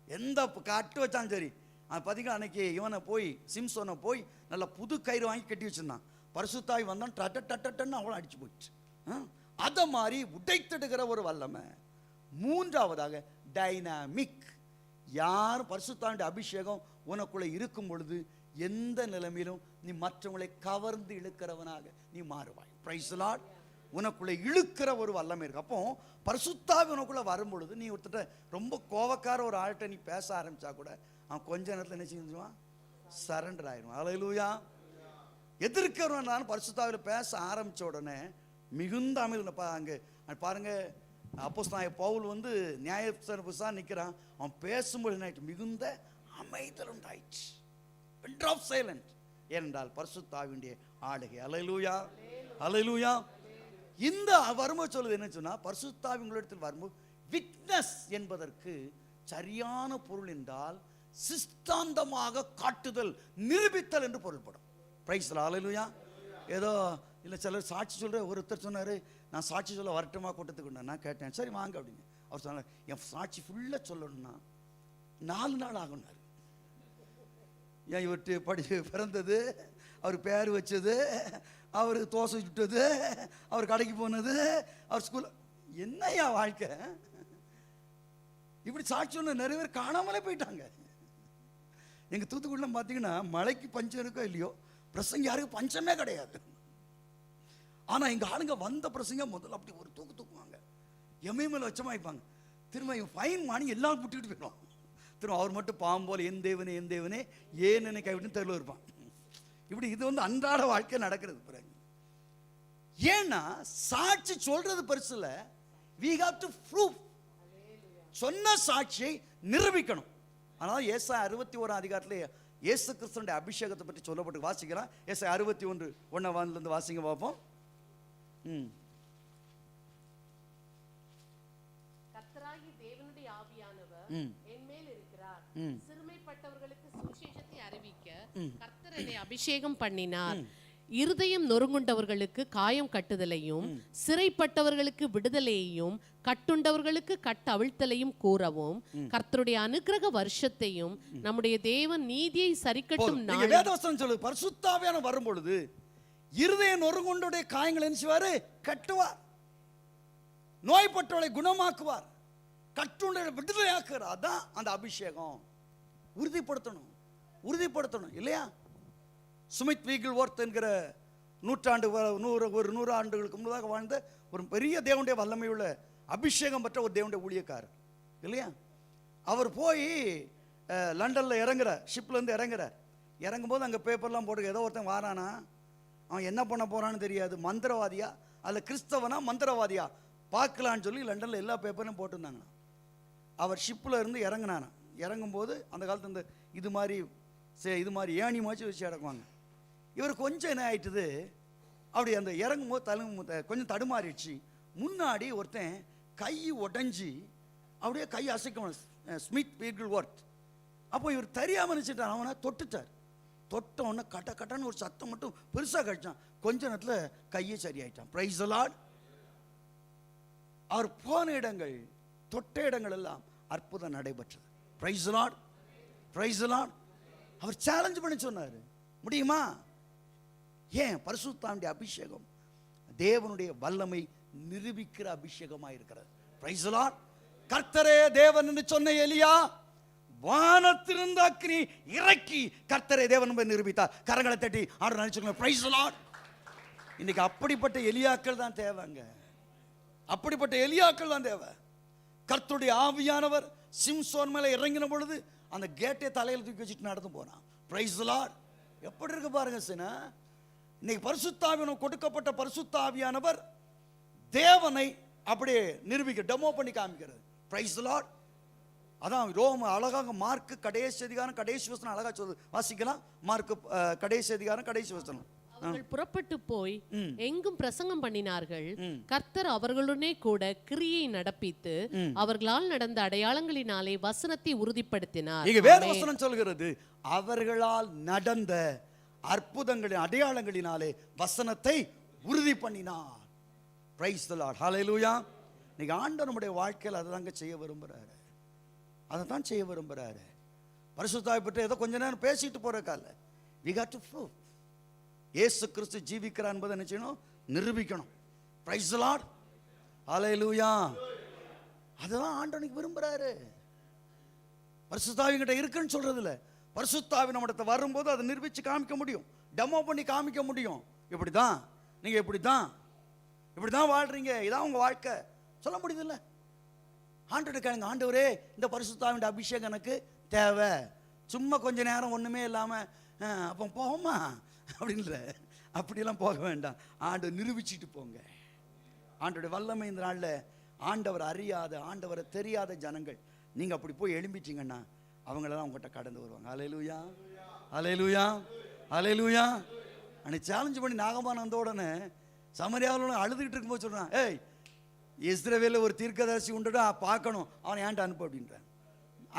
எந்த காட்டு வச்சாலும் சரி. பார்த்தீங்கன்னா அன்னைக்கு இவனை போய் சிம்சோனை போய் நல்ல புது கயிறு வாங்கி கட்டி வச்சிருந்தான். பரிசுத்தாய் வந்தான், டட்டன்னு அவளை அடிச்சு போயிடுச்சு. அதை மாதிரி உடைத்தெடுக்கிற ஒரு வல்லமை. மூன்றாவதாக டைனாமிக். யார் பரிசுத்தாவுடைய அபிஷேகம் உனக்குள்ள இருக்கும் பொழுது எந்த நிலைமையிலும் நீ மற்றவங்களை கவர்ந்து இழுக்கிறவனாக நீ மாறுவாய். Price the Lord. உனக்குள்ள இழுக்கிற ஒரு வல்லமை இருக்கு. அப்போ பரிசுத்தாவி உனக்குள்ள வரும் பொழுது நீ ஒருத்தட்ட ரொம்ப கோவக்கார ஒரு ஆள்கிட்ட நீ பேச ஆரம்பிச்சா கூட அவன் கொஞ்ச நேரத்தில் என்ன செஞ்சுவான்? சரண்டர் ஆயிடுவான். ஹல்லேலூயா. எதிர்க்கிறவன் பரிசுத்தாவியில் பேச ஆரம்பிச்ச உடனே மிகுந்த அமைதி. அங்கே பாருங்க, அப்போஸ்தலனாகிய பவுல் வந்து நியாயஸ்தீர்ப்பு புஸ்தகம் நிற்கிறான். அவன் பேசும்போது என்ன ஆயிடுச்சு? மிகுந்த அமைதல் உண்டாயிடுச்சு. Winter of silent. ஏனென்றால் பரிசுத்தாவினுடைய ஆளுகை. ஹல்லேலூயா. ஹல்லேலூயா. இந்த வரும்போது சொல்லுது என்ன சொன்னா, பரிசுத்தாவி உங்களிடத்தில் வரும்போது விட்னஸ் என்பதற்கு சரியான பொருள் என்றால் சிஸ்தாந்தமாக காட்டுதல், நிரூபித்தல் என்று பொருள்படும். Praise the Lord. ஹல்லேலூயா. ஏதோ இல்லை சிலர் சாட்சி சொல்ற, ஒருத்தர் சொன்னார் நான் சாட்சி சொல்ல வரட்டுமா கூட்டத்துக்கு. நான் கேட்டேன், சரி வாங்க அப்படின்னு. அவர் சொன்னார், என் சாட்சி ஃபுல்லாக சொல்லணும்னா 4 நாள் ஆகுனார். ஏன் இவர்கிட்ட பிறந்தது, அவர் பேர் வச்சது, அவர் தோசை சுட்டது, அவர் கடைக்கு போனது, அவர் ஸ்கூல், என்னையா வாழ்க்கை? இப்படி சாட்சி ஒன்று நிறைய பேர் காணாமலே போயிட்டாங்க. எங்கள் தூத்துக்குடியில் பார்த்தீங்கன்னா மழைக்கு பஞ்சம் இருக்கோ இல்லையோ, பிரசங்க யாருக்கும் பஞ்சமே கிடையாது. ஆனால் எங்கள் ஆளுங்க வந்த பிரசங்க முதல்ல அப்படி ஒரு தூக்குவாங்க, எம்ஐஎம்எல் வச்சமா வைப்பாங்க. திரும்ப ஃபைன் மாணி எல்லாம் விட்டுக்கிட்டு போயிடுவோம். திரும்ப அவர் மட்டும் பாம்போல் என் தேவனே என் தேவனே ஏன் என்னை கைவிட்டு தெருவில் இருப்பான். இப்படி இது வந்து அன்றாட வாழ்க்கை நடக்கிறது. பிறகு ஏன்னா சாட்சி சொல்றது பெருசு இல்ல, we have to prove. சொன்ன சாட்சியை நிரூபிக்கணும். ஆனால் ஏசாயா 61 அதிகாரத்தில் இயேசு கிறிஸ்துவின் அபிஷேகத்தை பற்றி சொல்லப்பட்டு வாசிக்கலாம். ஏசாயா 61:1 வாசிங்க பார்ப்போம்.
கர்த்தராகிய தேவனுடைய ஆவியானவர் என்மேல் இருக்கிறார், சிறுமைப்பட்டவர்களுக்கு சுவிசேஷத்தை அறிவிக்க கர்த்தர் என்னை அபிஷேகம் பண்ணினார். இருதயம் நொறுங்குண்டவர்களுக்கு காயம் கட்டுதலையும், சிறைப்பட்டவர்களுக்கு விடுதலையையும், கட்டுண்டவர்களுக்கு கட்டவிழ்த்தலையும் கூறவும், கர்த்தருடைய அனுக்கிரக வருஷத்தையும் நம்முடைய தேவன் நீதியை சரிக்கட்டும் நாள்.
வேதவசனம் சொல்லுது, பரிசுத்த ஆவியானவர் வரும் பொழுது இருதயம் நொறுங்குண்டோடைய காயங்களை என்ன செய்வாரு? கட்டுவார். நோய்பட்டவளை குணமாக்குவார். கட்டுண்ட விடுதலையாக்குற. அதான் அந்த அபிஷேகம். உறுதிப்படுத்தணும், உறுதிப்படுத்தணும் இல்லையா? ஸ்மித் வீகிள்வொர்த் என்கிற ஒரு 100 ஆண்டுகளுக்கு முன்னதாக வாழ்ந்த ஒரு பெரிய தேவனுடைய வல்லமையுள்ள அபிஷேகம் பெற்ற ஒரு தேவனுடைய ஊழியக்காரர் இல்லையா? அவர் போய் லண்டனில் இறங்குறார், ஷிப்லேருந்து இறங்குறார். இறங்கும்போது அங்கே பேப்பர்லாம் போட்டு ஏதோ ஒருத்தன் வாரானா, அவன் என்ன பண்ண போகிறான்னு தெரியாது, மந்திரவாதியா அல்ல கிறிஸ்தவனா மந்திரவாதியா பார்க்கலான்னு சொல்லி லண்டனில் எல்லா பேப்பரையும் போட்டிருந்தாங்க. அவர் ஷிப்பில் இருந்து இறங்கினானா. இறங்கும்போது அந்த காலத்து இந்த இது மாதிரி ஏணி மாச்சு வச்சு இறக்குவாங்க. இவர் கொஞ்சம் என்ன ஆயிட்டுது, அப்படி அந்த இறங்கும்போது கொஞ்சம் தடுமாறிடுச்சு. முன்னாடி ஒருத்தன் கை உடஞ்சி அப்படியே கை அசைக்கணும், ஸ்மித் வீகிள்வொர்த். அப்போ இவர் தெரியாமல் நினச்சிட்டார், அவனை தொட்டுட்டார். தொட்ட உடனே கட்ட கட்டன்னு ஒரு சத்தம் மட்டும் பெருசாக கழிச்சான். கொஞ்ச நேரத்தில் கையே சரியாயிட்டான். Price the Lord. அவர் போன இடங்கள், தொட்ட இடங்கள் எல்லாம் அற்புதம் நடைபெற்றது. Praise the Lord, praise the Lord. அவர் சேலஞ்ச் பண்ணி சொன்னார், முடியுமா? ஏன்? பரிசுத்தாவினுடைய அபிஷேகம் தேவனுடைய வல்லமை நிரூபிக்கிற அபிஷேகமாக இருக்கிறது. Praise the Lord. கர்த்தரே தேவன் என்று சொன்ன எலியா வானத்திலிருந்து அக்கினி இறக்கி கர்த்தரே தேவன் என்பதை நிரூபித்தார். கரங்களை தட்டி ஆண்டவரை நினைச்சுக்கோங்க. Praise the Lord. இன்னைக்கு அப்படிப்பட்ட எலியாக்கள் தான் தேவைங்க. அப்படிப்பட்ட எலியாக்கள் தான் தேவை. கர்த்தருடைய ஆவியானவர் சிம்சோன் மேலே இறங்கின பொழுது அந்த கேட்டை தலையில் தூக்கி வச்சுட்டு நடந்து போனான். Price the Lord. எப்படி இருக்கு பாருங்க சினா. இன்னைக்கு பரிசுத்தாவியானவர் கொடுக்கப்பட்ட பரிசுத்தாவியானவர் தேவனை அப்படியே நிரூபிக்க, டெமோ பண்ணி காமிக்கிறது. Price the Lord. அதான் ரோம அழகாக மார்க் கடைசி அதிகாரம் கடைசி வசனம் அழகா சொல்லுது. வாசிக்கலாம். மார்க் கடைசி அதிகாரம் கடைசி வசனம்.
அவர்கள் புறப்பட்டு போய் எங்கும் பிரசங்கம் பண்ணினார்கள். கர்த்தர் அவர்களுடனே கூட கிரியை நடப்பித்து அவர்களால் நடந்த அடையாளங்களினாலே வசனத்தை உறுதிப்படுத்தினார்.
இங்க வேத வசனம் சொல்கிறது, அவர்களால் நடந்த அற்புதங்களின் அடையாளங்களினாலே வசனத்தை உறுதி பண்ணினார். Praise the Lord. ஹல்லேலூயா. இன்னைக்கு ஆண்டவர் நம்முடைய வாழ்க்கையில் அதை தாங்க செய்ய விரும்புறாரு, அதை தான் செய்ய விரும்புறாரு. பரிசுத்தாவை பற்றி ஏதோ கொஞ்ச நேரம் பேசிட்டு போறக்கால, we got to prove இயேசு கிறிஸ்து ஜீவிக்கிறார் என்பதை என்ன செய்யணும்? நிரூபிக்கணும். Praise the Lord. ஹல்லேலூயா. அதுதான் ஆண்டவனுக்கு விரும்புறாரு. பரிசுத்தாவி கிட்ட இருக்குன்னு சொல்றது இல்ல, பரிசுத்தாவி நம்மகிட்ட வரும்போது அதை நிரூபிச்சு காமிக்க முடியும், டெமோ பண்ணி காமிக்க முடியும். இப்படிதான் நீங்க இப்படிதான் வாழ்றீங்க, இதான் உங்க வாழ்க்கை சொல்ல முடியுது இல்ல? ஆண்டவர்கிட்ட கேளுங்க, ஆண்டவரே இந்த பரிசுத்தாவின் அபிஷேகம் எனக்கு தேவை. சும்மா கொஞ்ச நேரம் ஒண்ணுமே இல்லாம அப்போ போகுமா அப்படின்ற அப்படியெல்லாம் போக வேண்டாம். ஆண்டவர் நிரூபிச்சுட்டு போங்க. ஆண்டோடைய வல்லமை இந்த நாளில் ஆண்டவர் அறியாத, ஆண்டவரை தெரியாத ஜனங்கள் நீங்க அப்படி போய் எழும்பிட்டீங்கன்னா அவங்களெல்லாம் உங்கள்கிட்ட கடந்து வருவாங்க. ஹல்லேலூயா, ஹல்லேலூயா, ஹல்லேலூயா. அன்னைக்கு சேலஞ்சு பண்ணி நாகமான் வந்த உடனே சமரியாவில் அழுதுகிட்டு இருக்கும்போது சொல்றான், ஏய் இஸ்ரவேலில் ஒரு தீர்க்கதரிசி உண்டுடா, பார்க்கணும், அவனை ஏன்ட்டு அனுப்பு அப்படின்றான்.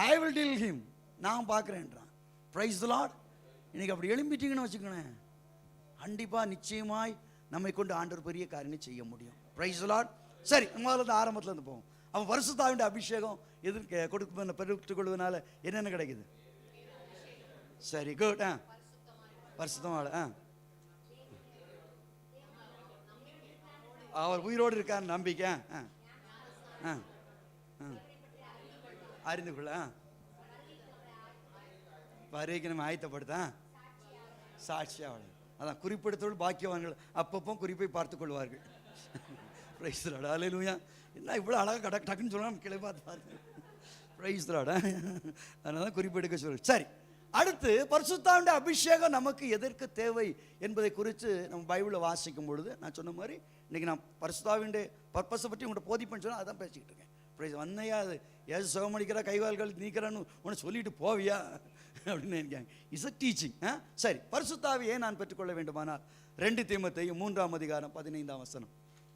ஐ வில் டீல் ஹிம், நான் பார்க்குறேன்றான். Price the Lord. இன்னைக்கு அப்படி எழும்பிட்டீங்கன்னு வச்சுக்கோங்களேன், கண்டிப்பா நிச்சயமாய் நம்மை கொண்டு ஆண்டவர் பெரிய காரியங்களை செய்ய முடியும். Price the Lord. சரி, முதல்ல ஆரம்பத்துல இருந்து போவோம். அவன் பரிசுத்தாவின் அபிஷேகம் எதிர்க்க பெற்றுக் கொள்வதனால என்னென்ன கிடைக்குது? சரி, குட். பரிசுத்தமான அவர் உயிரோடு இருக்கான்னு நம்பிக்கை, அறிந்து கொள்ள வரைக்கும் நம்ம ஆயத்தப்படுத்த சாட்சியாக, அதான் குறிப்பிடத்தோடு பாக்கியவான்கள் அப்பப்போ குறிப்பை பார்த்து கொள்வார்கள். Praise the Lord. ஹல்லேலூயா. என்ன இவ்வளோ அழகாக டக்குன்னு சொல்லலாம், கிளை பார்த்து பாருங்க. Praise the Lord. அதனால தான் குறிப்பெடுக்க சொல்லு. சரி, அடுத்து பரிசுத்தாவின் அபிஷேகம் நமக்கு எதற்கு தேவை என்பதை குறித்து நம்ம பைபிளை வாசிக்கும் பொழுது நான் சொன்ன மாதிரி இன்னைக்கு நான் பரிசுத்தாவின் பர்பஸை பற்றி உங்கள்கிட்ட போதிப்பேன்னு சொன்னால் அதான் பேசிக்கிட்டு இருக்கேன். பிரைஸ் வந்தையா, அது ஏசு சுகமளிக்கிறா, கைவால்கள் நீக்கிறான்னு உன்னை சொல்லிட்டு போவியா அப்படின்னு நினைக்காங்க. Is a teaching. சரி, பரிசுத்தாவியை நான் பெற்றுக்கொள்ள வேண்டுமானால் 2 தீமோத்தேயு 3ஆம் அதிகாரம் 15ஆம் வசனம்.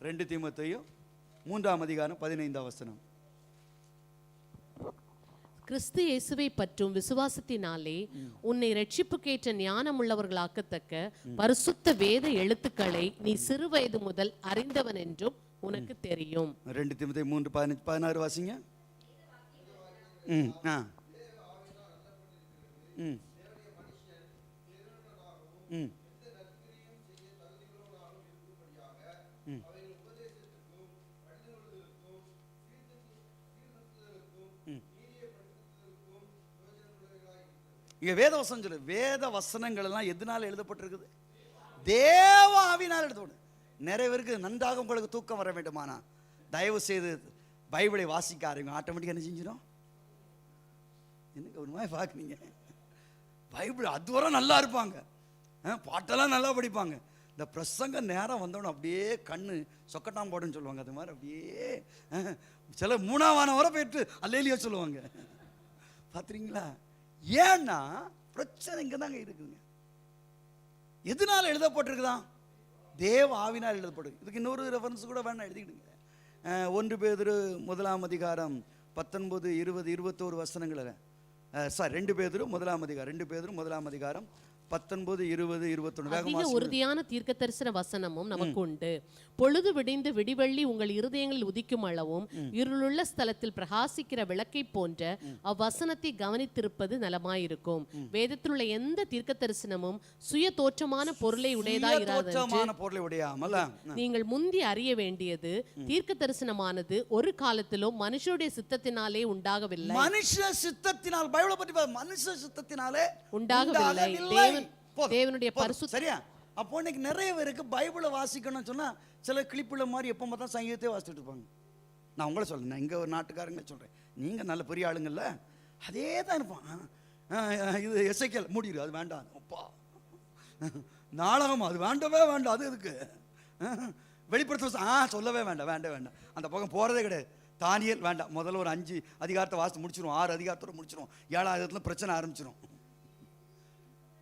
2 தீமோத்தேயு 3ஆம் அதிகாரம் 15ஆம் வசனம்.
கிறிஸ்து இயேசுவை பற்றும் விசுவாசத்தினாலே உன்னை ரட்சிப்புக்கேற்ற ஞானம் உள்ளவர்களாக்கத்தக்க பரிசுத்த வேத எழுத்துக்களை நீ சிறு வயது முதல் அறிந்தவன் என்றும் உனக்கு தெரியும்.
2 தீமோத்தேயு 3:15-16 வாசிங்க. இங்க வேத வசனம் சொல்லு, வேத வசனங்கள் எல்லாம் எதனால எழுதப்பட்டிருக்குது? தேவ ஆவியினால் எழுதப்படும். நிறைய பேருக்கு நன்றாக உங்களுக்கு தூக்கம் வர வேண்டுமானா தயவு செய்து பைபிளை வாசிக்க ஆரம்பிங்க. ஆட்டோமேட்டிக்காக என்ன செஞ்சிடும்? எனக்கு ஒரு மாதிரி பார்க்குறீங்க. பைபிள் அதுவரை நல்லா இருப்பாங்க, பாட்டெல்லாம் நல்லா படிப்பாங்க. இந்த பிரசங்க நேரம் வந்தோடனே அப்படியே கண்ணு சொக்கட்டாம் போடுன்னு சொல்லுவாங்க. அது மாதிரி அப்படியே சில 3ஆம் வரை போயிட்டு அல்லேலியா சொல்லுவாங்க. பார்த்துறீங்களா? ஏன்னா பிரச்சனை இங்கே தாங்க இருக்குதுங்க. எதனால எழுதப்பட்டிருக்குதான்? தேவ ஆவினால் எழுதப்பட்டிருக்கு. இதுக்கு இன்னொரு ரெஃபரன்ஸ் கூட வேணா எழுதிக்கிடுங்க. 1 பேதுரு 1ஆம் அதிகாரம் 19, 20, 21 வசனங்களில் 2 பேதுரு 1ஆம் அதிகாரம் 19, 20, 21
அதிக உறுதியான தீர்க்கதரிசன வசனமும் நமக்கு உண்டு. பொழுது விடிந்து விடிவெள்ளி உங்கள் இருதயங்களில் உதிக்கும் அளவும் இருளுள்ள ஸ்தலத்தில் பிரகாசிக்கிற விளக்கை போன்ற அவ்வசனத்தை கவனித்திருப்பது நலமாயிருக்கும். வேதத்தில் உள்ள எந்த தீர்க்க தரிசனமும் சுய தோற்றமான பொருளை உடையதாயிராமல் நீங்கள் முந்தி அறிய வேண்டியது, தீர்க்க தரிசனமானது ஒரு காலத்திலும் மனுஷருடைய சித்தத்தினாலே உண்டாகவில்லை.
மனுஷ சித்தத்தினால் பைபிளை பற்றி மனுஷ சித்தத்தினாலே
உண்டாகவில்லை, தேவனுடைய பரிசுத்த.
சரியா? அப்போ இன்னைக்கு நிறைய பேருக்கு பைபிளை வாசிக்கணும்னு சொன்னா சில கிளிப்புள்ள மாதிரி எப்போ பார்த்தா சங்கீதத்தை வாசிச்சுட்டு இருப்பாங்க. நான் உங்களை சொல்றேன், நான் இங்க ஒரு நாட்டுக்காரங்க சொல்றேன், நீங்க நல்ல பெரிய ஆளுங்கள்ல அதே தான் இருப்பான். இது எசேக்கியேல் மூடிடு, அது வேண்டாம். அப்பா நாடகம் அது வேண்டவே வேண்டாம். அது எதுக்கு? வெளிப்படுத்த சொல்லவே வேண்டாம். அந்த பக்கம் போறதே கிடையாது. தானியேல் வேண்டாம். முதல்ல ஒரு 5 அதிகாரத்தை வாசித்து முடிச்சிடும், 6 அதிகாரத்தோட முடிச்சிடும், 7ஆவது பிரச்சனை ஆரம்பிச்சிடும்.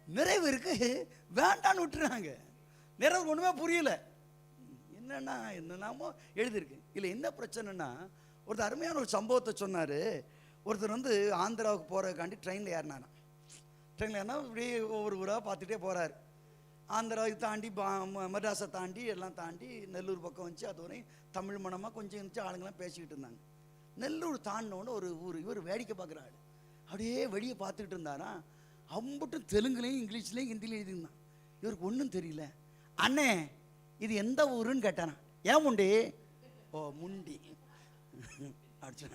நிறைய பேருக்கு வேண்டான்னு விட்டுறாங்க. நிறைய ஒண்ணுமே புரியல. என்னன்னாமோ எழுதியிருக்கு. இல்லை என்ன பிரச்சனைனா, ஒருத்தர் அருமையான ஒரு சம்பவத்தை சொன்னார். ஒருத்தர் ஆந்திராவுக்கு போகிறதுக்காண்டி ட்ரெயினில் ஏறினாராம். இப்படியே ஒவ்வொரு ஊராக பார்த்துட்டே போகிறார். ஆந்திராவை தாண்டி மெட்ராஸை தாண்டி எல்லாம் தாண்டி நெல்லூர் பக்கம் வந்துச்சு. அது வரையும் தமிழ் மனமாக கொஞ்சம் இருந்துச்சு, ஆளுங்கெல்லாம் பேசிக்கிட்டு இருந்தாங்க. நெல்லூர் தாண்டினோன்னு ஒரு ஊர். இவர் வேடிக்கை பார்க்குறாரு. அப்படியே வெளியே பார்த்துக்கிட்டு இருந்தாரா. அம்புட்டு தெலுங்குலையும் இங்கிலீஷ்லையும் ஹிந்திலையும் எழுதிருந்தான். இவருக்கு ஒன்றும் தெரியல. அண்ணே இது எந்த ஊருன்னு கேட்டானா. ஏன் முண்டி? ஓ முண்டி அடிச்சா.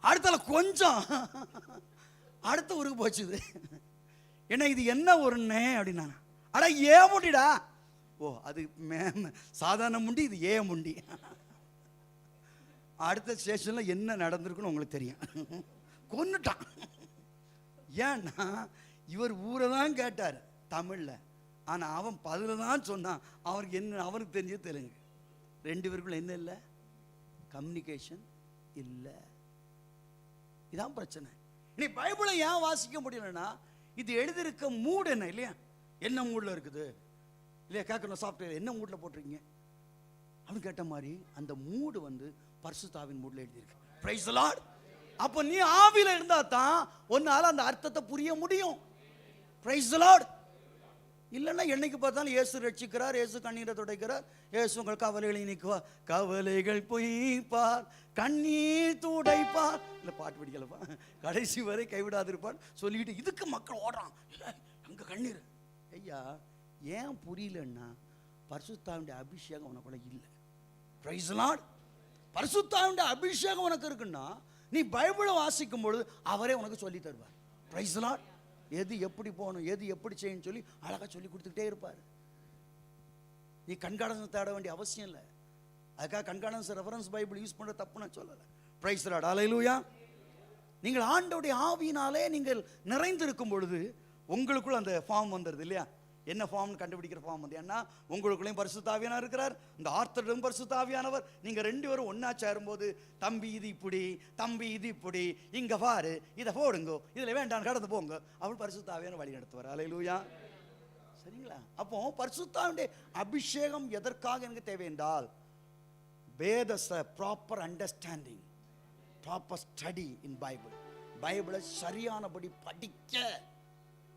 அடுத்தால கொஞ்சம் அடுத்த ஊருக்கு போச்சுது. என்ன இது என்ன ஊருன்னு அப்படின்னா, அடா ஏ முண்டிடா. ஓ அது சாதாரண முண்டி, இது ஏ முண்டி. அடுத்த ஸ்டேஷன்ல என்ன நடந்திருக்குன்னு உங்களுக்கு தெரியும். கொன்னுட்டான். ஏன்னா இவர் ஊரை தான் கேட்டார் தமிழ்ல, ஆனா அவன் பதில தான் சொன்னான். அவருக்கு என்ன, அவருக்கு தெரிஞ்சது தெலுங்கு. 2 பேருக்குள்ள என்ன இல்லை? கம்யூனிகேஷன் இல்லை. இதான் பிரச்சனை. இனி பைபிளை ஏன் வாசிக்க முடியலன்னா, இது எழுதியிருக்க மூடு என்ன இல்லையா? என்ன மூட்ல இருக்குது இல்லையா? கேட்கணும், சாஃப்ட்வேர் என்ன மூட்ல போட்டிருக்கீங்க அப்படின்னு கேட்ட மாதிரி அந்த மூடு பரிசுத்தாவின் மூட்ல எழுதியிருக்கு. Price the Lord. அப்ப நீ ஆவியில இருந்தா தான் உன்னால அந்த அர்த்தத்தை புரிய முடியும். Price the Lord. இல்லைன்னா என்னைக்கு பார்த்தாலும் இயேசு ரட்சிக்கிறார், இயேசு கண்ணீரை துடைக்கிறார், இயேசு உங்கள் கவலைகளை நீக்குவார், கவலைகள் பொய்ப்பார், கண்ணீர் துடைப்பார். இல்லை பாட்டு படிக்கலப்பா, கடைசி வரை கைவிடாதிருப்பார் சொல்லிட்டு இதுக்கு மக்கள் ஓடுறான். அங்க கண்ணீர். ஐயா ஏன் புரியலன்னா, பரிசுத்தாவினுடைய அபிஷேகம் உனக்குள்ள இல்லை. Price the Lord. பரிசுத்தாவினுடைய அபிஷேகம் உனக்கு இருக்குன்னா நீ பைபிளை வாசிக்கும் பொழுது அவரே உனக்கு சொல்லி தருவார். Praise the Lord. எது எப்படி போகணும், எது எப்படி செய்யணும்னு சொல்லி அழகா சொல்லி கொடுத்துக்கிட்டே இருப்பார். நீ கண்காணம் தேட வேண்டிய அவசியம் இல்லை. அதுக்காக கண்காணம் ரெஃபரன்ஸ் பைபிள் யூஸ் பண்ணுற தப்பு நான் சொல்லலை. Praise the Lord. ஹல்லேலூயா. நீங்கள் ஆண்டவருடைய ஆவியினாலே நீங்கள் நிறைந்திருக்கும் பொழுது உங்களுக்குள்ள அந்த ஃபார்ம் வந்துடுது இல்லையா? என்ன ஃபார்ம்னு கண்டுபிடிக்கிற ஃபார்ம் ஏன்னா உங்களுக்குள்ளேயும் பரிசுத்த ஆவியானவர் இருக்கிறார், இந்த ஆர்த்தரும் பரிசுத்த ஆவியானவர். நீங்க 2 பேரும் ஒன்னா சேரும்போது, தம்பி இது இப்படி, தம்பி இது இப்படி, இங்க பாரு, இதை போடுங்க, இதுல வேண்டாம் கடந்து போங்க, அவள் பரிசுத்த ஆவியானவர் வழி நடத்துவார். ஹல்லேலூயா. சரிங்களா? அப்போ பரிசுத்த ஆவியுடைய அபிஷேகம் எதற்காக எனக்கு தேவை என்றால், proper understanding, proper study in Bible. பைபிளை சரியானபடி படிக்க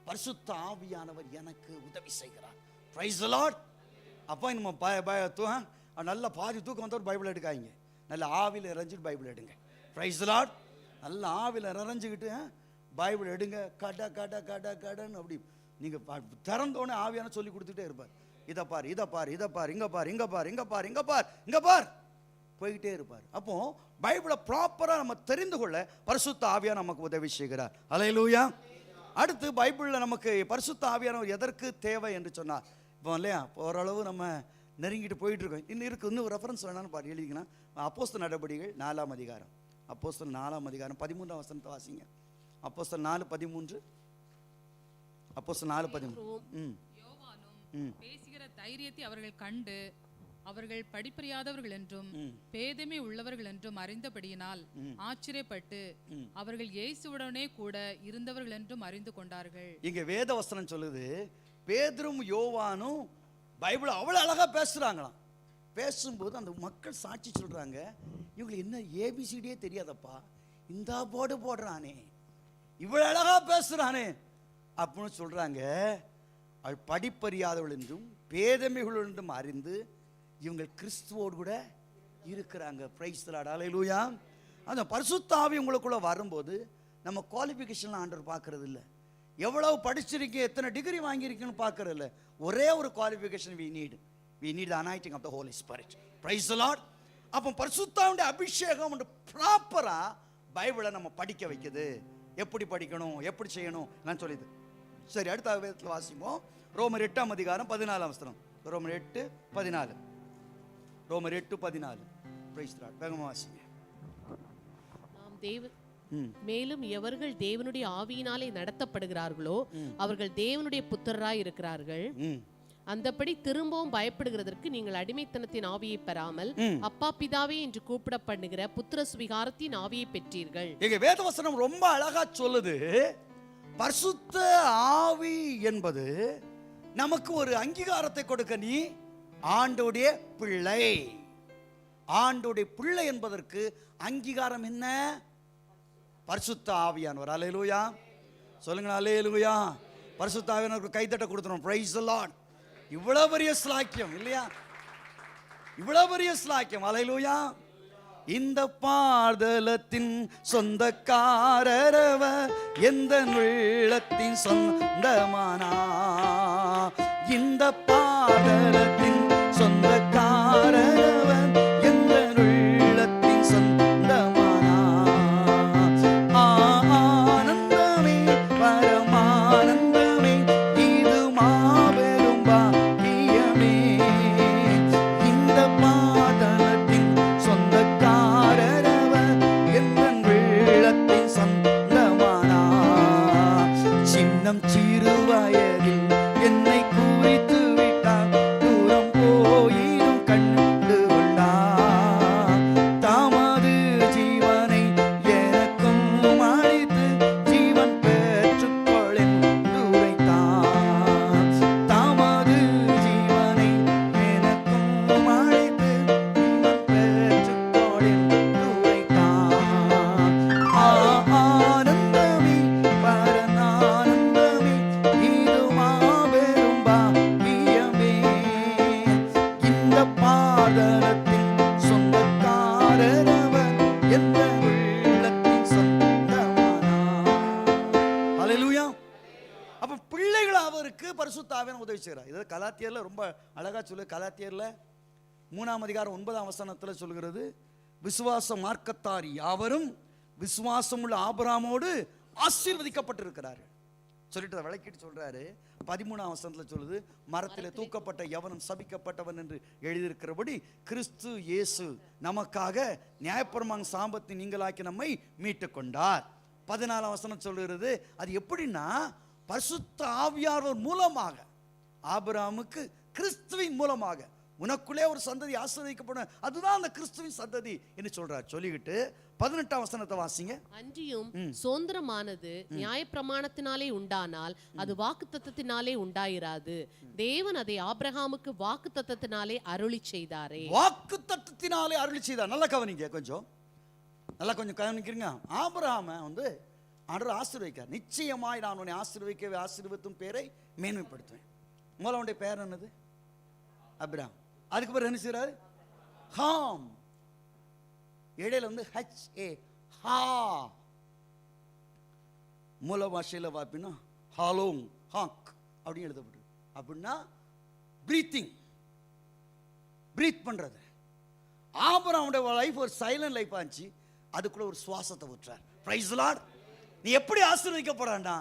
பரிசுத்த ஆவியானவர் எனக்கு உதவி செய்கிறார். Price the Lord. அப்போ நம்ம நல்ல பாதி தூக்கம் வந்தவர் பைபிள் எடுக்காங்க, நல்ல ஆவியில் இறைஞ்சிட்டு பைபிள் எடுங்க. Price the Lord. நல்ல ஆவியில் இறைஞ்சிக்கிட்டு பைபிள் எடுங்க. கடன்னு அப்படி நீங்க திறந்தோடனே ஆவியான சொல்லி கொடுத்துட்டே இருப்பார். இதை பார், இதை பார், இதை பார், இங்க பார், இங்க பார், இங்க பார், இங்க பார், இங்க பார், போய்கிட்டே இருப்பார். அப்போ பைபிளை ப்ராப்பரா நம்ம தெரிந்து கொள்ள பரிசுத்த ஆவியா நமக்கு உதவி செய்கிறார். ஹல்லேலூயா. அடுத்து பைபிளில் நமக்கு பரிசுத்த ஆவியானவர் எதற்கு தேவை என்று சொன்னார். இப்போ இல்லையா, ஓரளவு நம்ம நெருங்கிட்டு போயிட்டு இருக்கோம். இன்னும் ரெஃபரன்ஸ் வேணான்னு பாட்டு எழுதிங்கன்னா அப்போஸ்தலர் நடபடிகள் 4ஆம் அதிகாரம், அப்போஸ்தலர் 4ஆம் அதிகாரம் 13ஆம் வசனத்தை வாசிங்க. அப்போஸ்தலர் 4:13, அப்போஸ்தலர் 4:13.
யோவானும் பேசுகிற தைரியத்தை அவர்கள் கண்டு அவர்கள் படிப்பறியாதவர்கள் என்றும் பேதமை உள்ளவர்கள் என்றும் அறிந்தபடியினால் ஆச்சரியப்பட்டு அவர்கள் இயேசுவுடனே கூட இருந்தவர்கள் என்றும் அறிந்து கொண்டார்கள்.
இங்க வேத வசனம் சொல்லுது, பேதுரும் யோவானும் பைபிள் அவ்வளவு அழகா பேசுறாங்களாம். பேசும்போது அந்த மக்கள் சாட்சி சொல்றாங்க, இவங்களுக்கு என்ன ஏபிசிடியே தெரியாதப்பா, இந்த போர்டு போடுறானே, இவ்வளவு அழகா பேசுறானே அப்படின்னு சொல்றாங்க. அவள் படிப்பறியாதவள் என்றும் பேதமைகள் என்றும் அறிந்து இவங்க கிறிஸ்துவோடு கூட இருக்கிறாங்க. பிரைஸ் தி லார்ட், ஹல்லேலூயா. அந்த பரிசுத்த ஆவி உங்களுக்குள்ள வரும்போது நம்ம குவாலிஃபிகேஷன் ஆண்டவர் பார்க்கறது இல்லை, எவ்வளவு படிச்சிருக்கீங்க, எத்தனை டிகிரி வாங்கியிருக்கீங்கன்னு பார்க்கறது இல்லை. ஒரே ஒரு qualification, we need the anointing of the Holy Spirit. Praise the Lord. அப்போ பரிசுத்த ஆவியுடைய அபிஷேகம் ப்ராப்பரா பைபிளை நம்ம படிக்க வைக்குது. எப்படி படிக்கணும், எப்படி செய்யணும் நான் சொல்லிது. சரி, அடுத்த வேதத்தில் வாசிப்போம். ரோமர் 8ஆம் அதிகாரம் 14ஆம் வசனம். ரோமர் 8:14. ரோமர் 8:14. பிரைஸ் தி லார்ட், வேகமா வாசிங்க.
மேலும் எவர்கள் தேவனுடைய ஆவியினாலே நடத்தப்படுகிறார்களோ அவர்கள் தேவனுடைய புத்திரராய் இருக்கிறார்கள். அந்தபடி திரும்பவும் பயப்படுகிறதற்கு நீங்கள் அடிமைத்தனத்தின் ஆவியை பெறாமல் அப்பா பிதாவே என்று கூப்பிடப்படுகிற புத்திர சுவிகாரத்தின் ஆவியை பெற்றீர்கள்.
எங்க வேதவசனம் ரொம்ப அழகா சொல்லுது, பரிசுத்த ஆவி என்பது நமக்கு ஒரு அங்கீகாரத்தை கொடுக்க, நீ ஆண்டோடைய பிள்ளை. ஆண்டோடைய பிள்ளை என்பதற்கு அங்கீகாரம் என்ன? பரிசுத்த ஆவியானவர். அல்லேலூயா சொல்லுங்க, அல்லேலூயா. பரிசுத்த ஆவியானவருக்கு கைத்தட்ட கொடுத்துறோம். Price the Lord. இவ்வளவு பெரிய ஸ்லாக்கியம் இல்லையா, இவ்வளவு பெரிய ஸ்லாக்கியம். அல்லேலூயா. இந்த பாதலத்தின் சொந்தக்காரரவர், எந்த உள்ளத்தின் சொந்தமானா. இந்த பாதலத்தின் சொந்தக்காரரவர், எந்த உள்ளத்தின் சொந்தமானா. ஆனந்தமே பரமானந்தமே, இது மாபெரும் பாக்கியமே. இந்த பாதலத்தின் சொந்தக்காரரவர், எந்த உள்ளத்தின் சொந்தமானா. சின்னம் சிறு வயதில் என்னை குறித்து விட்டார், தூரம் போயினும் கண்டு கொண்டார். தமது ஜீவனை எனக்கும் அளித்து ஜீவன் பெற்றுக்கொள் என்று உரைத்தார். தமது ஜீவனை எனக்கும் அளித்து ஜீவன் பெற்றுக்கொள் என்று உரைத்தார். ஆனந்தமே பரநானந்தமே, இது மாபெரும் பாக்கியமே. இந்த பாதலத்தின் சொந்தக்காரரவர், எந்த உள்ளத்தின் சொந்தமானார். ஹல்லேலூயா. அப்ப பிள்ளைகள் அவருக்கு பரிசுத்த ஆவியானவர் உதவி செய்கிறார். இது கலாத்தியர்ல ரொம்ப அழகா சொல்லு. கலாத்தியர்ல 3ஆம் அதிகாரம் 9ஆம் வசனத்துல சொல்கிறது, விசுவாச மார்க்கத்தார் யாவரும் விசுவாசம் உள்ள ஆபிரகாமோடு ஆசீர்வதிக்கப்பட்டிருக்கிறார்கள் சொல்லிட்டு விளக்கிட்டு சொல்றாரு. 13ஆம் வசனத்துல சொல்லுது, மரத்திலே தூக்கப்பட்ட எவனும் சபிக்கப்பட்டவன் என்று எழுதியிருக்கிறபடி கிறிஸ்து இயேசு நமக்காக நியாயப்பிரமாண சாபத்தை நீங்களாக்கி நம்மை மீட்டு கொண்டார். 14ஆம் வசனம் சொல்லுகிறது, அது எப்படின்னா பரிசுத்த ஆவியானவர் மூலமாக, ஆபிரகாமுக்கு கிறிஸ்துவின் மூலமாக உனக்குள்ளே ஒரு சந்ததி ஆசீர்வதிக்கப்படும், அதுதான் அந்த கிறிஸ்துவின் சந்ததி என்று சொல்றார். சொல்லிக்கிட்டு 18ஆம் வசனத்தை வாசிங்க.
அன்றியும் சுதந்திரமானது நியாயப்பிரமாணத்தினாலே உண்டானால் அது வாக்குத்தத்தத்தினாலே உண்டாயிராது. தேவன் அதை ஆபிரகாமுக்கு வாக்குத்தத்தத்தினாலே அருளி செய்தாரே.
வாக்குத்தத்தத்தினாலே அருளி செய்தார். நல்லா கவனிங்க, நல்லா கொஞ்சம் கவனிக்கிறீங்க. ஆபிரகாமை ஆண்டவர் ஆசீர்வதிக்கார். நிச்சயமாய் நான் உன்னை ஆசீர்வதிக்கவே ஆசீர்வதித்தும் பேரை மேன்மைப்படுத்துவேன். முதல்ல உன்னுடைய பேர் என்னது? அப்ராம். அதுக்கு பிறகு என்ன செய்றாரு? ஹாம். இடையில HA ஹா. மூல பாஷையில் பார்ப்பீங்கன்னா ஹாலோங் ஹாக் அப்படின்னு எழுதப்பட்டு, அப்படின்னா பிரீத்திங், பிரீத் பண்றது. ஆபிரகாமுடைய லைஃப் ஒரு சைலண்ட் லைஃப் ஆச்சு, அதுக்குள்ள ஒரு சுவாசத்தை விட்டுறார். Price the Lord. நீ எப்படி ஆசீர்வதிக்கப்படுறான்னா,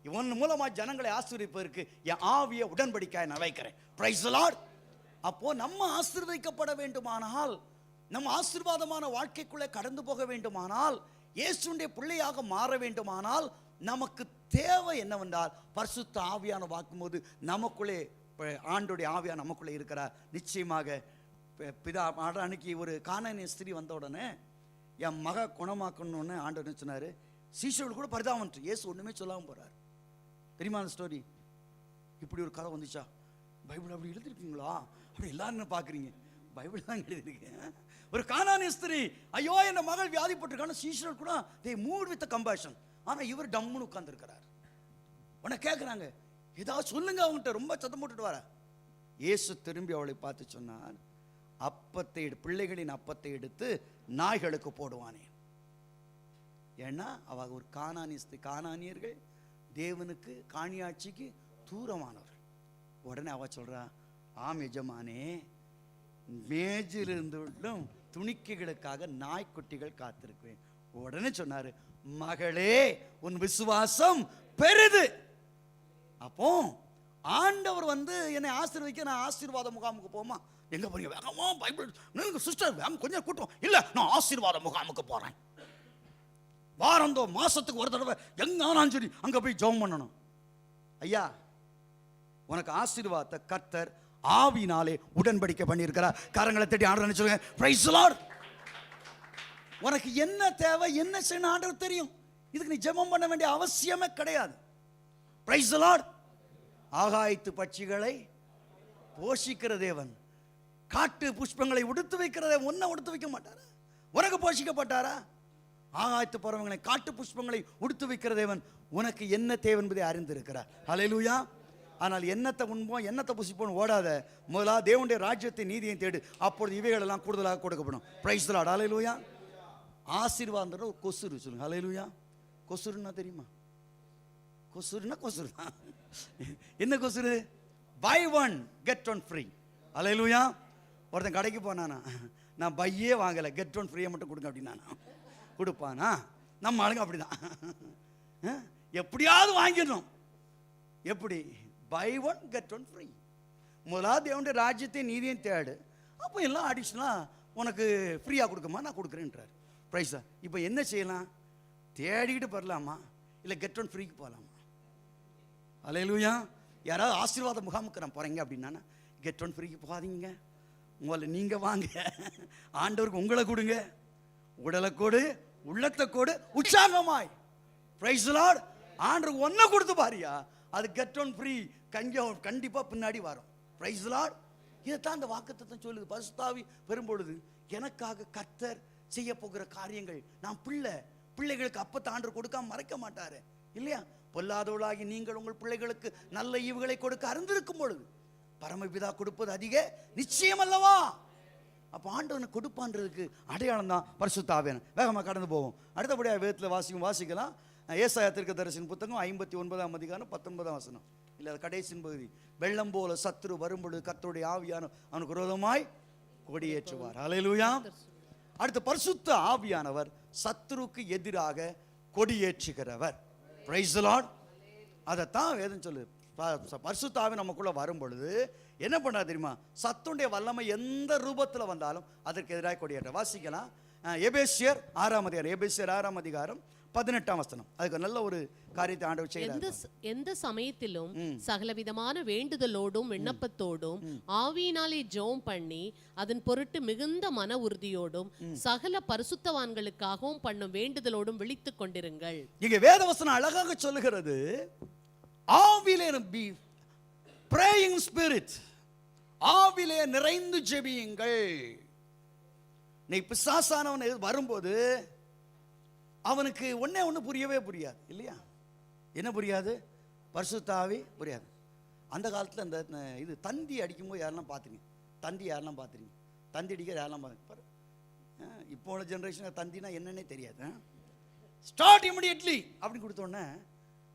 இவன் மூலமா ஜனங்களை ஆசீர்வதிப்பதற்கு என் ஆவிய உடன்படிக்கையை நான் வைக்கிறேன். Price the Lord. அப்போ நம்ம ஆசீர்வதிக்கப்பட வேண்டுமானால், நம்ம ஆசீர்வாதமான வாழ்க்கைக்குள்ளே கடந்து போக வேண்டுமானால், இயேசுவின் பிள்ளையாக மாற வேண்டுமானால், நமக்கு தேவை என்னவென்றால் பரிசுத்த ஆவியான வாக்கும்போது நமக்குள்ளே ஆண்டோடைய ஆவியா நமக்குள்ளே இருக்கிறார். நிச்சயமாக பிதா அன்னைக்கு ஒரு கானானிய ஸ்திரீ வந்த உடனே என் மக குணமாக்கணும்னு ஆண்டவர் சொன்னார். சீஷர்கள் கூட பரிதாபம், இயேசு ஒன்றுமே சொல்லாமல் போகிறார். தெரியுமா அந்த ஸ்டோரி? இப்படி ஒரு கதை வந்துச்சா? பைபிள் அப்படி எழுதிருக்கீங்களா? அப்படி எல்லாரும் பார்க்குறீங்க, பைபிள் தான் எழுதிருக்கேன். ஒரு கானானிய ஸ்திரீ, ஐயோ என் மகள் வியாதிப்பட்டிருக்கான, சீஷர்கள் கூட தே மூட் வித் கம்பேஷன். ஆனால் இவர் டம்முன்னு உட்கார்ந்துருக்கிறார். உன்னை கேட்குறாங்க, ஏதாவது சொல்லுங்க அவங்ககிட்ட, ரொம்ப சத்தம் போட்டுட்டு வர. இயேசு திரும்பி அவளை பார்த்து சொன்னார், அப்பத்தை பிள்ளைகளின் அப்பத்தை எடுத்து நாய்களுக்கு போடுவானே. ஏன்னா அவ ஒரு கானானியர்கள் தேவனுக்கு காணியாட்சிக்கு தூரமானவர்கள். உடனே அவ சொல்றா, ஆம் எஜமானே, மேஜிலிருந்தும் துணிக்கைகளுக்காக நாய்க்குட்டிகள் காத்திருக்குவேன். உடனே சொன்னாரு, மகளே உன் விசுவாசம் பெரிது. அப்போ ஆண்டவர் என்னை ஆசீர்வதிக்க நான் ஆசீர்வாத முகாமுக்கு போமா? எங்க போறீங்க? வேகமா பைபிள் சிஸ்டர் கொஞ்சம் கூட்டம் இல்ல, நான் ஆசீர்வாத முகாமுக்கு போறேன். வாரந்தோ மாசத்துக்கு ஒரு தடவை எங்கானாலும் சரி அங்க போய் ஜெபம் பண்ணணும். ஐயா, உனக்கு ஆசீர்வாதத்தை கர்த்தர் ஆவினாலே உடன்படிக்கை பண்ணியிருக்கிறார். கரங்களை தட்டி ஆண்டவரை சொல்லுங்க, பிரைஸ் தி லார்ட். உனக்கு என்ன தேவை, என்ன செய்யணும் ஆண்டவர் தெரியும். இதுக்கு நீ ஜெபம் பண்ண வேண்டிய அவசியமே கிடையாது. Price the Lord. ஆகாயத்து பட்சிகளை போஷிக்கிற தேவன், காட்டு புஷ்பங்களை உடுத்து வைக்கிறத ஒன்ன உடுத்து வைக்க மாட்டாரா? உனக்கு போஷிக்கப்பட்டாரா? ஆகாயத்து பறவைகளை காட்டு புஷ்பங்களை உடுத்து வைக்கிற தேவன் உனக்கு என்ன தேவை என்பதை அறிந்திருக்கிறார். ஹல்லேலூயா. ஆனால் என்னத்தை உண்போம் என்னத்தை புசிப்போம் ஓடாத, முதலாக தேவனுடைய ராஜ்யத்தை நீதியை தேடு, அப்பொழுது இவைகள் எல்லாம் கூடுதலாக கொடுக்கப்படும். Praise the Lord. ஹல்லேலூயா. ஆசீர்வாதம் ஒரு கொசுறு சொல்லுங்க. ஹல்லேலூயா. கொசுறுன்னா தெரியுமா? கொசுறுனா கொசுறு தான். என்ன கொசுறு? Buy one get one free. Hallelujah. ஒருத்தன் கடைக்கு போனானா, நான் பையே வாங்கலை, கெட் ஒன் ஃப்ரீயை மட்டும் கொடுங்க அப்படின்னா கொடுப்பானா? நம்ம ஆளுங்க அப்படிதான், எப்படியாவது வாங்கிடணும். எப்படி? Buy one get one free. முதலாவது தேவனுடைய ராஜ்யத்தை நீதியும் தேடு, அப்போ எல்லாம் அடிஷனலாக உனக்கு ஃப்ரீயாக கொடுக்குமா? நான் கொடுக்குறேன்றார். ப்ரைஸா. இப்போ என்ன செய்யலாம்? தேடிக்கிட்டு வரலாமா, இல்லை கெட் ஒன் ஃப்ரீக்கு போகலாமா? ஹல்லேலூயா. யாராவது ஆசீர்வாத முகாமுக்கு நான் போகிறீங்க அப்படின்னா கெட் ஒன் ஃப்ரீக்கு போகாதீங்க. முதல்ல நீங்கள் வாங்க, ஆண்டவருக்கு உங்களை கொடுங்க, உடலை கொடு, உள்ளத்தை கொடு, உற்சாகமாய். Price the Lord. ஆண்டவருக்கு ஒன்றை கொடுத்து பாரியா, அது கெட் ஒன் ஃப்ரீ கண்டிப்பாக பின்னாடி வரும். Price the Lord. இதைத்தான் அந்த வாக்குத்தத்தம் சொல்லுது. பரிசுத்த ஆவி வரும்பொழுது எனக்காக கர்த்தர் செய்ய போகிற காரியங்கள், நான் பிள்ளைகளுக்கு அப்பத்தை ஆண்டவர் கொடுக்காம மறைக்க மாட்டாரு இல்லையா? பொல்லாதவளாகி நீங்கள் உங்கள் பிள்ளைகளுக்கு நல்ல ஈவுகளை கொடுக்க அறிந்திருக்கும் பொழுது பரமபிதா கொடுப்பது அதிக நிச்சயம் அல்லவா? அப்போ ஆண்டவனுக்கு கொடுப்பான்றதுக்கு அடையாளம் தான் பரிசுத்த ஆவியானவர். வேகமாக கடந்து போவோம். அடுத்தபடியாக வேதத்தில் வாசிக்கலாம். ஏசாயா தீர்க்கதரிசியின் புத்தகம் 59ஆம் அதிகாரம் 19ஆம் வசனம். இல்லை, அது கடைசின் பகுதி. வெள்ளம் போல சத்துரு வரும்பொழுது கர்த்தருடைய ஆவியான அவனுக்கு விரோதமாய் கொடியேற்றுவார். ஹல்லேலூயா. அடுத்து பரிசுத்த ஆவியானவர் சத்துருக்கு எதிராக கொடியேற்றுகிறவர். Price the Lord. அதைத்தான் வேதம் சொல்லுது. பரிசுத்த ஆவி நமக்குள்ள வரும் பொழுது என்ன பண்ணா தெரியுமா? சத்துடைய வல்லமை எந்த ரூபத்தில் வந்தாலும் அதற்கு எதிராக கொடியேற்ற. வாசிக்கலாம். எபேசியர் 6ஆம் அதிகாரம் 18ஆம் வசனம். அதுக்கு நல்ல ஒரு காரியத்தை ஆண்டவர் செய்கிறார்.
எந்த சமயத்திலும் சகலவிதமான வேண்டுதலோடும் விண்ணப்பத்தோடும் ஆவியினாலே ஜெபம் பண்ணி அதன் பொருட்டு மிகுந்த மன உறுதியோடும் சகல பரிசுத்தவான்களுக்காகவும் பண்ணும் வேண்டுதலோடும் விழித்துக் கொண்டிருங்கள்.
இங்க வேதவசனம் அழகாக சொல்லுகிறது, ஆவிலே praying spirit, ஆவிலே நிறைந்து ஜெபியுங்கள். நீ பிசாசானவன் வரும்போது அவனுக்கு ஒண்ணு புரியவே புரியாது இல்லையா? என்ன புரியாது? பரிசுத்த ஆவி புரியாது. அந்த காலத்தில் அந்த இது தந்தி அடிக்கும்போது யாரெல்லாம் பார்த்துருங்க? தந்தி அடிக்கிற யாரெல்லாம் பார்த்து. இப்போ உள்ள ஜென்ரேஷன் தந்தினா என்னன்னே தெரியாது. ஸ்டார்ட் இமிடியட்லி அப்படின்னு கொடுத்தோடனே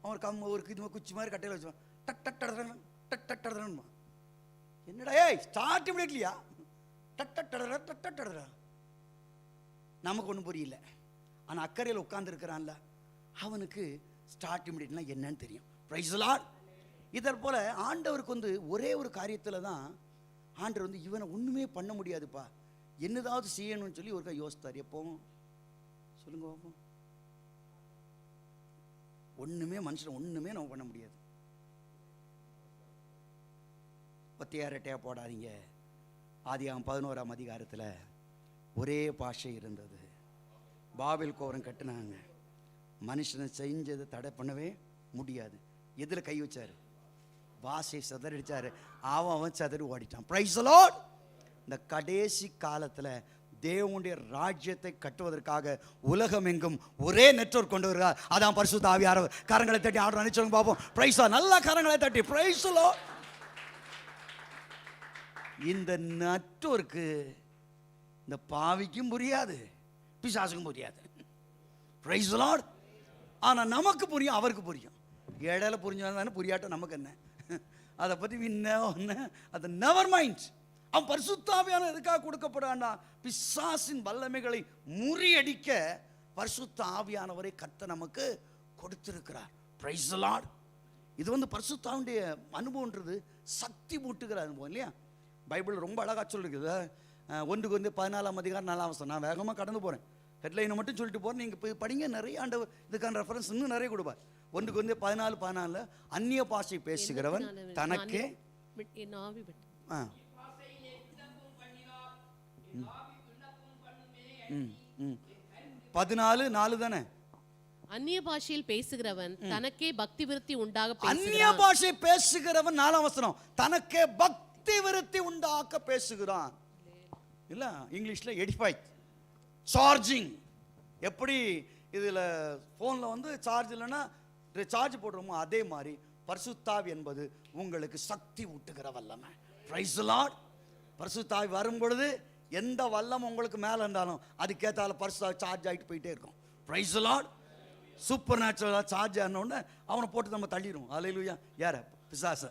அவன் ஒரு இது குச்சி மாதிரி கட்டையில் வச்சுவான். டக் டக் டடரன் டக் டக் டடரன்மா. என்னடா ஏய், ஸ்டார்ட் இமிடியட்லியா? டக் டக் டடர டக் டக் டடரா. நமக்கு ஒன்றும் புரியல. ஆனால் அக்கறையில் உட்கார்ந்து இருக்கிறான்ல, அவனுக்கு ஸ்டார்ட் இமிடியட்னா என்னன்னு தெரியும். Price the Lord. இதற் போல ஆண்டவருக்கு வந்து ஒரே ஒரு காரியத்தில் தான் ஆண்டவர் வந்து இவனை ஒன்றுமே பண்ண முடியாதுப்பா, என்னதாவது செய்யணும்னு சொல்லி ஒருக்கா யோசித்தார். எப்போ சொல்லுங்க பார்ப்போம். ஒன்றுமே மனுஷன் ஒன்றுமே நம்ம பண்ண முடியாது. ஒத்தையாரட்டையா போடாதீங்க. ஆதியாகமம் 11ஆம் அதிகாரத்தில் ஒரே பாஷை இருந்தது. பாபில் கோபுரம் கட்டினாங்க. மனுஷனை செஞ்சதை தடை பண்ணவே முடியாது. எதில் கை வச்சாரு? வாசை சதறடிச்சாரு. அவன் சதறி ஓடிட்டான். Price the Lord. இந்த கடைசி காலத்தில் தேவனுடைய ராஜ்யத்தை கட்டுவதற்காக உலகம் எங்கும் ஒரே நெட்வொர்க் கொண்டு வருகிறார். அதான் பரிசுத்த ஆவியானவர். கரங்களை தட்டி ஆர்டர் நினைச்சவங்க பார்ப்போம். பிரைஸ் நல்லா கரங்களை தட்டி பிரைஸ் தி லார்ட். இந்த நெட்வொர்க்கு இந்த பாவிக்கும் புரியாது, பிசாசுக்கும் புரியாது. Price the Lord. ஆனா நமக்கு புரியும், அவருக்கு புரியும். இடையில புரிஞ்சவன் புரியாட்டம் நமக்கு என்ன, அதை பற்றி அது நெவர் மைண்ட். அவன் பரிசுத்த ஆவியானவர் எதுக்காக கொடுக்கப்படான்னா பிசாசின் வல்லமைகளை முறியடிக்க பரிசுத்த ஆவியானவரை கர்த்தர் நமக்கு கொடுத்திருக்கிறார். Price the Lord. இது வந்து பரிசுத்த ஆவியுடைய அனுபவம்ன்றது சக்தி மூட்டுகிற அனுபவம் இல்லையா? பைபிள் ரொம்ப அழகாக சொல்லிருக்குது. 1 கொரிந்தியர் 14ஆம் அதிகாரம் 4ஆம் வசனம். நான் வேகமாக கடந்து போகிறேன், ஹெட்லைனை மட்டும் சொல்லிட்டு போகிறேன். நீங்கள் போய் படிங்க, நிறைய ஆண்டவர் இதுக்கான ரெஃபரன்ஸ் இன்னும் நிறைய கொடுப்பார். 1 கொரிந்தியர் 14:14 அந்நிய பாஷை பேசுகிறவன் தனக்கே 14:4 தானே?
அந்நிய பாஷையில் பேசுகிறவன் தனக்கே பக்தி விருத்தி உண்டாக
அந்நிய பாஷை பேசுகிறவன் 4ஆம் வசனம் தனக்கே பக்தி விருத்தி உண்டாக்க பேசுகிறான். இல்ல இங்கிலீஷ்ல எடிஃபை, சார்ஜிங். எப்படி இதுல போன்ல வந்து சார்ஜ் இல்லைன்னா சார்ஜ் போடுறோமோ அதே மாதிரி பரிசுத்தாவி என்பது உங்களுக்கு சக்தி ஊட்டுகிற வல்லமை. Price the Lord. பரிசுத்தாவி வரும் பொழுது எந்த வல்லம் உங்களுக்கு மேலே இருந்தாலும் அதுக்கேற்றால பரிசுத்தாவி சார்ஜ் ஆகிட்டு போயிட்டே இருக்கும். Price the Lord. சூப்பர் நேச்சுரலாக சார்ஜ் ஆனோடனே அவனை போட்டு நம்ம தள்ளிடுவோம். அல்லேலூயா. யார பிசாச.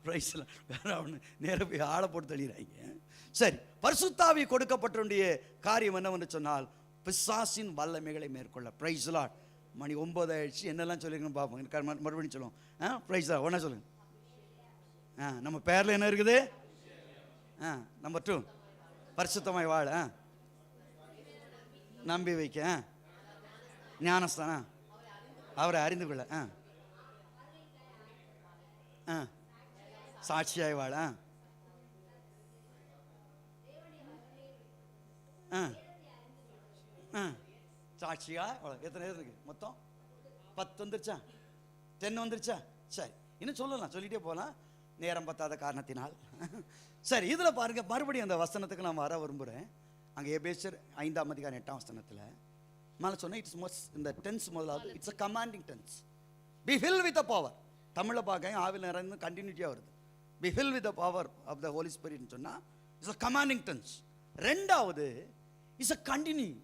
Price the Lord. வேற அவனு நேர போய் ஆளை போட்டு தள்ளிடுறாங்க. சரி, பரிசுத்தாவி கொடுக்கப்பட்டுடைய காரியம் என்னவென்று சொன்னால் பிசாசின் வல்லமைகளை மேற்கொள்ள. Price the Lord. மணி 9 ஆயிடுச்சு. என்னெல்லாம் சொல்லிருக்கணும் பார்ப்போம். மறுபடியும் சொல்லுவோம். பிரைஸ் தி ஒன்றா சொல்லுங்க. நம்ம பேரில் என்ன இருக்குது? நம்பர் 2 பரிசுத்தமாய் வாழ, நம்பி வைக்க, ஞானஸ்தானம், அவரை அறிந்து கொள்ள, சாட்சியாய் வாழ, சாட்சியா. எத்தனை இருக்கு மொத்தம்? 10 வந்துருச்சா? 10 வந்துருச்சா? சரி, இன்னும் சொல்லலாம், சொல்லிட்டே போகலாம், நேரம் பத்தாத காரணத்தினால். சரி, இதில் பாருங்க, மறுபடியும் அந்த வசனத்துக்கு நான் வர விரும்புகிறேன். அங்கே எபேசியர் 5ஆம் அதிகாரம் 8ஆம் வசனத்தில் மேலே சொன்னேன். இட்ஸ் மோஸ்ட் இந்த டென்ஸ் முதலாவது it's a commanding tense. Be fill with the power. தமிழில் பார்க்க ஆவில் நிறைந்து கண்டினியூட்டியாக வருது. Be fill with the power of the Holy ஸ்பிரிட்னு சொன்னால் இட்ஸ் அ கமாண்டிங் டென்ஸ். ரெண்டாவது it's a continue.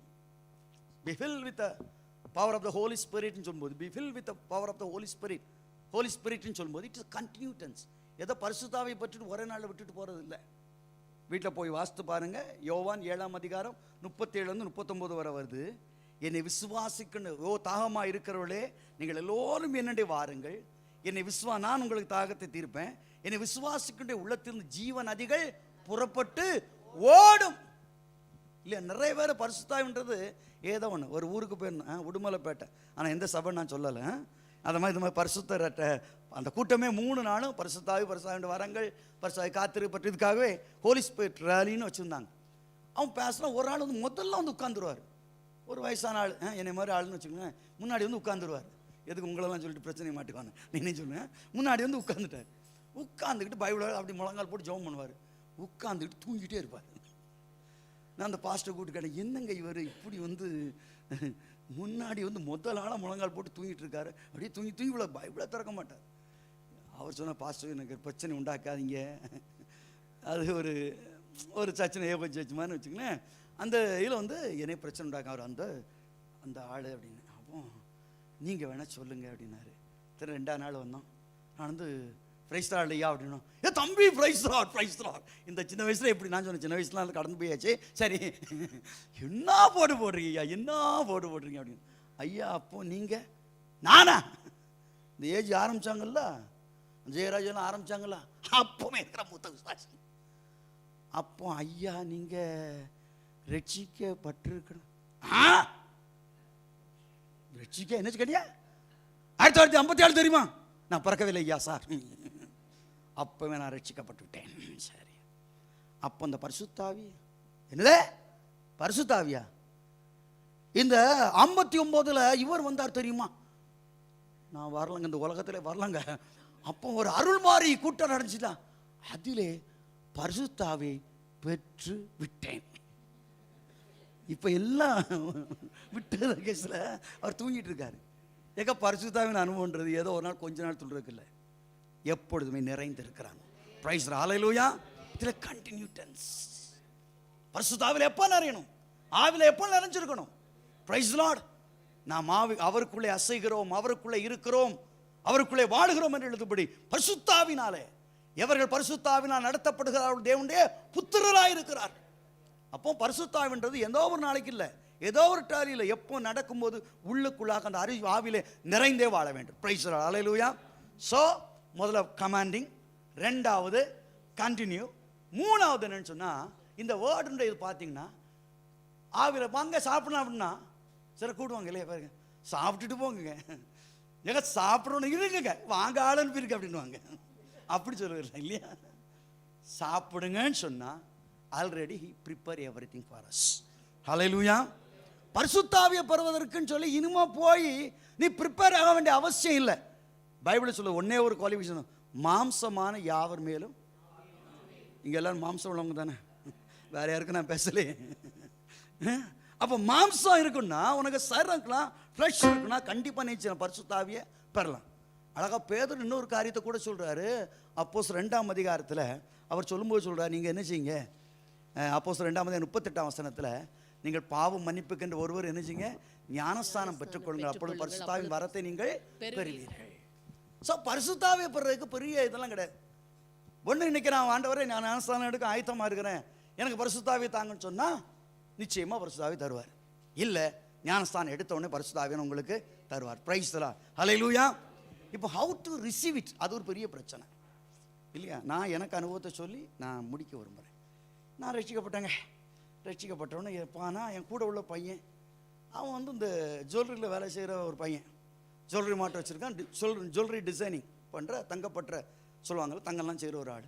Be fill with the power of the Holy ஸ்பிரிட்னு சொல்லும்போது, be fill with the power of the Holy Spirit, Holy ஸ்பிரிட்னு சொல்லும்போது it's continue tense. ஏதோ பரிசுத்தாவை பற்றிட்டு ஒரே நாளில் விட்டுட்டு போகிறது இல்லை. வீட்டில் போய் வாசித்து பாருங்க. யோவான் 7ஆம் அதிகாரம் 37-39 வரை வருது. என்னை விசுவாசிக்கணும், தாகமாக இருக்கிறவர்களே நீங்கள் எல்லோரும் என்னுடைய வாருங்கள், என்னை நான் உங்களுக்கு தாகத்தை தீர்ப்பேன், என்னை விசுவாசிக்கின்ற உள்ளத்திலிருந்து ஜீவ நதிகள் புறப்பட்டு ஓடும். இல்லை, நிறைய பேர் பரிசுத்தாவின்றது ஏதோ ஒன்று. ஒரு ஊருக்கு போயிருந்தேன், உடுமலைப்பேட்டை, ஆனால் எந்த சபை நான் சொல்லலை. அது மாதிரி இது மாதிரி பரிசுத்த அந்த கூட்டமே 3 நாளும் பரிசுத்தாவி வரங்கள், பரிசுத்தாவி காத்திருப்பற்று இதுக்காகவே ஹோலி ஸ்பிரிட் ரேலின்னு வச்சுருந்தாங்க. அவன் பேசினா ஒரு ஆள் வந்து முதல்ல வந்து உட்காந்துருவார். ஒரு வயசான ஆள், என்னை மாதிரி ஆளுன்னு வச்சுக்கோங்க, முன்னாடி வந்து உட்காந்துருவார். எதுக்கு உங்களெல்லாம் சொல்லிட்டு பிரச்சனை மாட்டுக்கான நீ சொல்லுவேன். முன்னாடி வந்து உட்காந்துட்டார். உட்காந்துக்கிட்டு பைபிள் அப்படி முழங்கால் போட்டு ஜெபம் பண்ணுவார். உட்காந்துக்கிட்டு தூங்கிட்டே இருப்பார். நான் அந்த பாஸ்டர் கூட்டு கேட்டேன், என்னங்க இவர் இப்படி வந்து முன்னாடி வந்து முதல் ஆளாக முழங்கால் போட்டு தூங்கிட்டு இருக்காரு, அப்படியே தூங்கி பைபிளை திறக்க மாட்டார். அவர் சொன்ன, பாஸ்டர் எனக்கு பிரச்சனை உண்டாக்காதீங்க, அது ஒரு சச்சனை ஏபச்சு வச்சுமான்னு வச்சுங்களேன். அந்த இதில் வந்து என்னை பிரச்சனை உண்டாக்க அவர் அந்த ஆள் அப்படின்னு. அப்போ நீங்கள் வேணால் சொல்லுங்கள் அப்படின்னாரு. சரி, 2ஆம் நாள் வந்தோம். நான் வந்து பிரைஸ் லார்ட் இல்லையா அப்படின்னா, தம்பி பிரைஸ் லார்ட். இந்த சின்ன வயசுல எப்படி நான் சொன்னேன், சின்ன வயசுலாம் கடந்து போயாச்சு. சரி, என்ன போடுறீங்க ஐயா, என்ன போடுறீங்க அப்படின்னு. ஐயா, அப்போ நீங்கள் நானா இந்த ஏஜ் ஆரம்பிச்சாங்கல்ல, ஜெயராஜெல்லாம் ஆரம்பிச்சாங்கல்ல, அப்போவே இருக்கிற மூத்த விசுவாசி. அப்போ ஐயா நீங்க ரட்சிக்கப்பட்டிருக்கணும். ரட்சிக்க என்ன கேட்டியா? 1957 தெரியுமா? நான் பிறக்கவில்லை ஐயா சார். அப்பவே நான் ரட்சிக்கப்பட்டு விட்டேன். சரி, அப்போ அந்த பரிசுத்தாவி என்னதே பரிசுத்தாவியா? இந்த 59ல் இவர் வந்தார் தெரியுமா? நான் வரலங்க, இந்த உலகத்தில் வரலங்க. அப்போ ஒரு அருள் மாறி கூட்டம் நடந்துச்சுதான், அதிலே பரிசுத்தாவை பெற்று விட்டேன். இப்போ எல்லாம் விட்டத கேஸில் அவர் தூங்கிட்டு இருக்காரு. ஏக பரிசுத்தாவின் அனுபவன்றது ஏதோ ஒரு நாள் கொஞ்ச நாள் துள்ளுறதுக்கு இல்லை, எப்பொழுதுமே நிறைந்து இருக்கிறாங்க. பிரைஸ் ஹல்லேலூயா. இதில் கண்டினியூ டென்ஸ். பரிசுத்தாவில எப்போ நிறையணும்? ஆவில எப்போ நிறைஞ்சிருக்கணும்? Price Lord. நாம் அவருக்குள்ளே அசைகிறோம், அவருக்குள்ளே இருக்கிறோம், அவருக்குள்ளே வாழுகிறோம் என்று எழுதும்படி பரிசுத்தாவினாலே எவர்கள் பரிசுத்தாவினால் நடத்தப்படுகிறார்கள் தேவனுடைய புத்திரராய் இருக்கிறார். அப்போ பரிசுத்தாவின்றது ஏதோ ஒரு நாளைக்கு இல்லை, ஏதோ ஒரு டாலியில் எப்போ நடக்கும்போது உள்ளுக்குள்ளாக அந்த அறிவு ஆவிலே நிறைந்தே வாழ வேண்டும். Praise Lord. ஹல்லேலூயா. ஸோ முதல்ல கமாண்டிங், ரெண்டாவது கண்டினியூ, மூணாவது என்னன்னு சொன்னால் இந்த வேர்டுன்ற இது பார்த்தீங்கன்னா ஆவியில் வாங்க சாப்பிடலாம் அப்படின்னா சில கூடுவாங்க இல்லையா, பாருங்க சாப்பிட்டுட்டு போங்க, எங்க சாப்பிடணும் இருங்க, வாங்க ஆளுன்னு இருக்கு அப்படின்வாங்க. அப்படி சொல்லுவாங்க இல்லையா? சாப்பிடுங்கன்னு சொன்னால் already he prepare everything for us. Hallelujah. பரிசுத்தாவியை பெறுவதற்குன்னு சொல்லி இனிமே போய் நீ ப்ரிப்பேர் ஆக வேண்டிய அவசியம் இல்லை. பைபிள் சொல்ல ஒன்னே ஒரு குவாலிஃபிகேஷன், மாம்சமான யாவர் மேலும். இங்கே எல்லாரும் மாம்சம் உள்ளவங்க தானே, வேற யாருக்கும் நான் பேசலே. அப்போ மாம்சம் இருக்குன்னா உனக்கு சரீரம் இருக்கலாம், ஃப்ளஷ் இருக்குன்னா கண்டிப்பாக நீச்சல் பரிசுத்தாவியை பெறலாம். அழகாக பேதுரு இன்னொரு காரியத்தை கூட சொல்கிறாரு. அப்போஸ்தலர் 2ஆம் அதிகாரத்தில் அவர் சொல்லும்போது சொல்கிறார், நீங்கள் என்ன செய்யுங்க, அப்போஸ்தலர் 2ஆம் அதிகாரம் 38ஆம் வசனத்தில், நீங்கள் பாவம் மன்னிப்புக்கென்று ஒருவர் என்ன செய்யுங்க, ஞானஸ்தானம் பெற்றுக்கொள்ளுங்கள், அப்பொழுது பரிசுத்தாவின் வரத்தை நீங்கள் பெறுவீர்கள். ஸோ பரிசுத்தாவியை பெறுறதுக்கு பெரிய இதெல்லாம் கிடையாது. ஒன்று இன்னைக்கு நான் ஆண்டவரே நான் ஞானஸ்தானம் எடுக்க ஆயத்தமாக இருக்கிறேன், எனக்கு பரிசுத்தாவியை தாங்கன்னு சொன்னால் நிச்சயமாக பரிசுத்தாவி தருவார். இல்லை ஞானஸ்தானம் எடுத்த உடனே பரிசுத்தாவின்னு உங்களுக்கு தருவார். Praise the Lord. ஹல்லேலூயா. இப்போ ஹவு டு ரிசீவ் இட், அது ஒரு பெரிய பிரச்சனை இல்லையா? நான் எனக்கு அனுபவத்தை சொல்லி நான் முடிக்க விரும்புகிறேன். நான் ரட்சிக்கப்பட்டேங்க. ரட்சிக்கப்பட்டவொன்னே எப்பானா என் கூட உள்ள பையன், அவன் வந்து இந்த ஜுவல்லரியில் வேலை செய்கிற ஒரு பையன், ஜுவல்லரி மாட்ட வச்சுருக்கான், ஜுவல்லரி டிசைனிங் பண்ணுற தங்கப்பற்ற சொல்லுவாங்கள்ல, தங்கம்லாம் செய்கிற ஒரு ஆள்.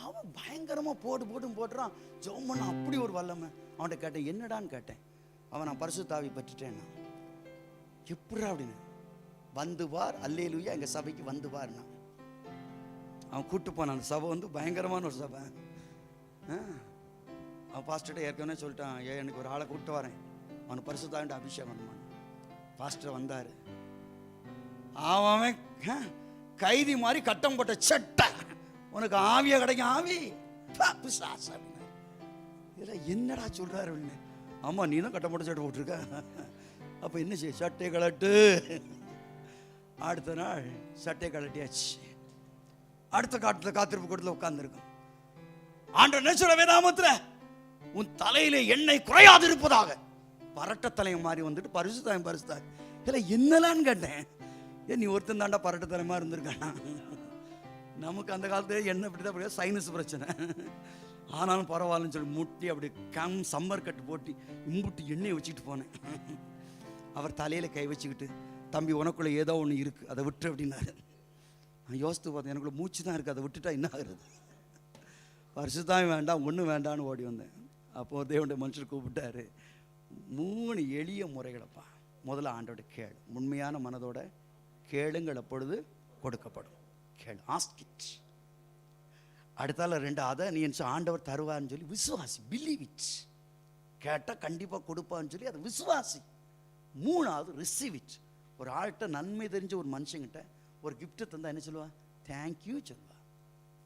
அவன் பயங்கரமாக போட்டுறான். ஜெபம் பண்ண அப்படி ஒரு வல்லமை. அவன்கிட்ட கேட்டேன், என்னடான்னு கேட்டேன். அவன் நான் பரிசுத்தாவி பற்றிட்டேன்னா. எப்படா அப்படின்னு, வந்து பார், அல்லேலூயா எங்கள் சபைக்கு வந்து பார்னா. அவன் கூப்பிட்டு போனான். அந்த சபை வந்து பயங்கரமான ஒரு சபை. அவன் பாஸ்டர்கிட்ட ஏற்கனவே சொல்லிட்டான், எனக்கு ஒரு ஆளை கூப்பிட்டு வரேன், அவனுக்கு பரிசுத்தாவின்ட்டு அபிஷேகம் பண்ணுவான். பாஸ்டர் வந்தார். அவன் கைதி மாதிரி கட்டம் போட்ட சட்டை, உனக்கு ஆவியா கிடைக்கும், ஆவி இதெல்லாம் என்னடா சொல்றாரு? ஆமா நீ தான் கட்டம் போட்ட சட்டை போட்டிருக்க, அப்ப என்ன செய்ய, சட்டை கலட்டு. அடுத்த நாள் சட்டை கலட்டியாச்சு. அடுத்த காத்திருப்பு கூட்டத்தில் உட்கார்ந்துருக்கும். ஆண்டவர் என்ன சொல்ற வேதாமத்தில், உன் தலையிலே எண்ணெய் குறையாது இருப்பதாக. பரட்ட தலையை மாறி வந்துட்டு பரிசுத்தாவி. இதில் என்னலான்னு கேட்டேன். நீ ஒருத்தன் தாண்டா பரட்ட தலைமா இருந்திருக்கானா? நமக்கு அந்த காலத்துல எண்ணெய் இப்படி தான், சைனஸ் பிரச்சனை. ஆனாலும் பரவாயில்லன்னு சொல்லி முட்டி அப்படி சம்மர் கட்டு போட்டு இம்புட்டு எண்ணெயை வச்சுக்கிட்டு போனேன். அவர் தலையில கை வச்சுக்கிட்டு, தம்பி உனக்குள்ள ஏதோ ஒன்று இருக்கு, அதை விட்டு அப்படின்னாரு. நான் யோசித்து பார்த்தேன், எனக்குள்ள மூச்சு தான் இருக்குது, அதை விட்டுட்டா என்ன ஆகுறது? வருஷத்தாவே வேண்டாம், ஒன்றும் வேண்டான்னு ஓடி வந்தேன். அப்போது தேவனுடைய மனுஷர் கூப்பிட்டாரு. 3 எளிய முறைகளப்பா. முதல்ல ஆண்டோட கேளு, உண்மையான மனதோட கேளுங்கள், அப்பொழுது கொடுக்கப்படும். கேளு, ஆஸ்க் இட். அடுத்தால 2, அதை நீ என்ன ஆண்டவர் தருவான்னு சொல்லி விசுவாசி, பிலீவ் இட். கேட்டால் கண்டிப்பாக கொடுப்பான்னு சொல்லி அதை விசுவாசி. 3வது ரிசீவ் இட். ஒரு ஆள்கிட்ட நன்மை தெரிஞ்ச ஒரு மனுஷங்கிட்ட ஒரு கிஃப்ட் தந்தா என்ன சொல்லுவா? தேங்க்யூ சொல்லுவா.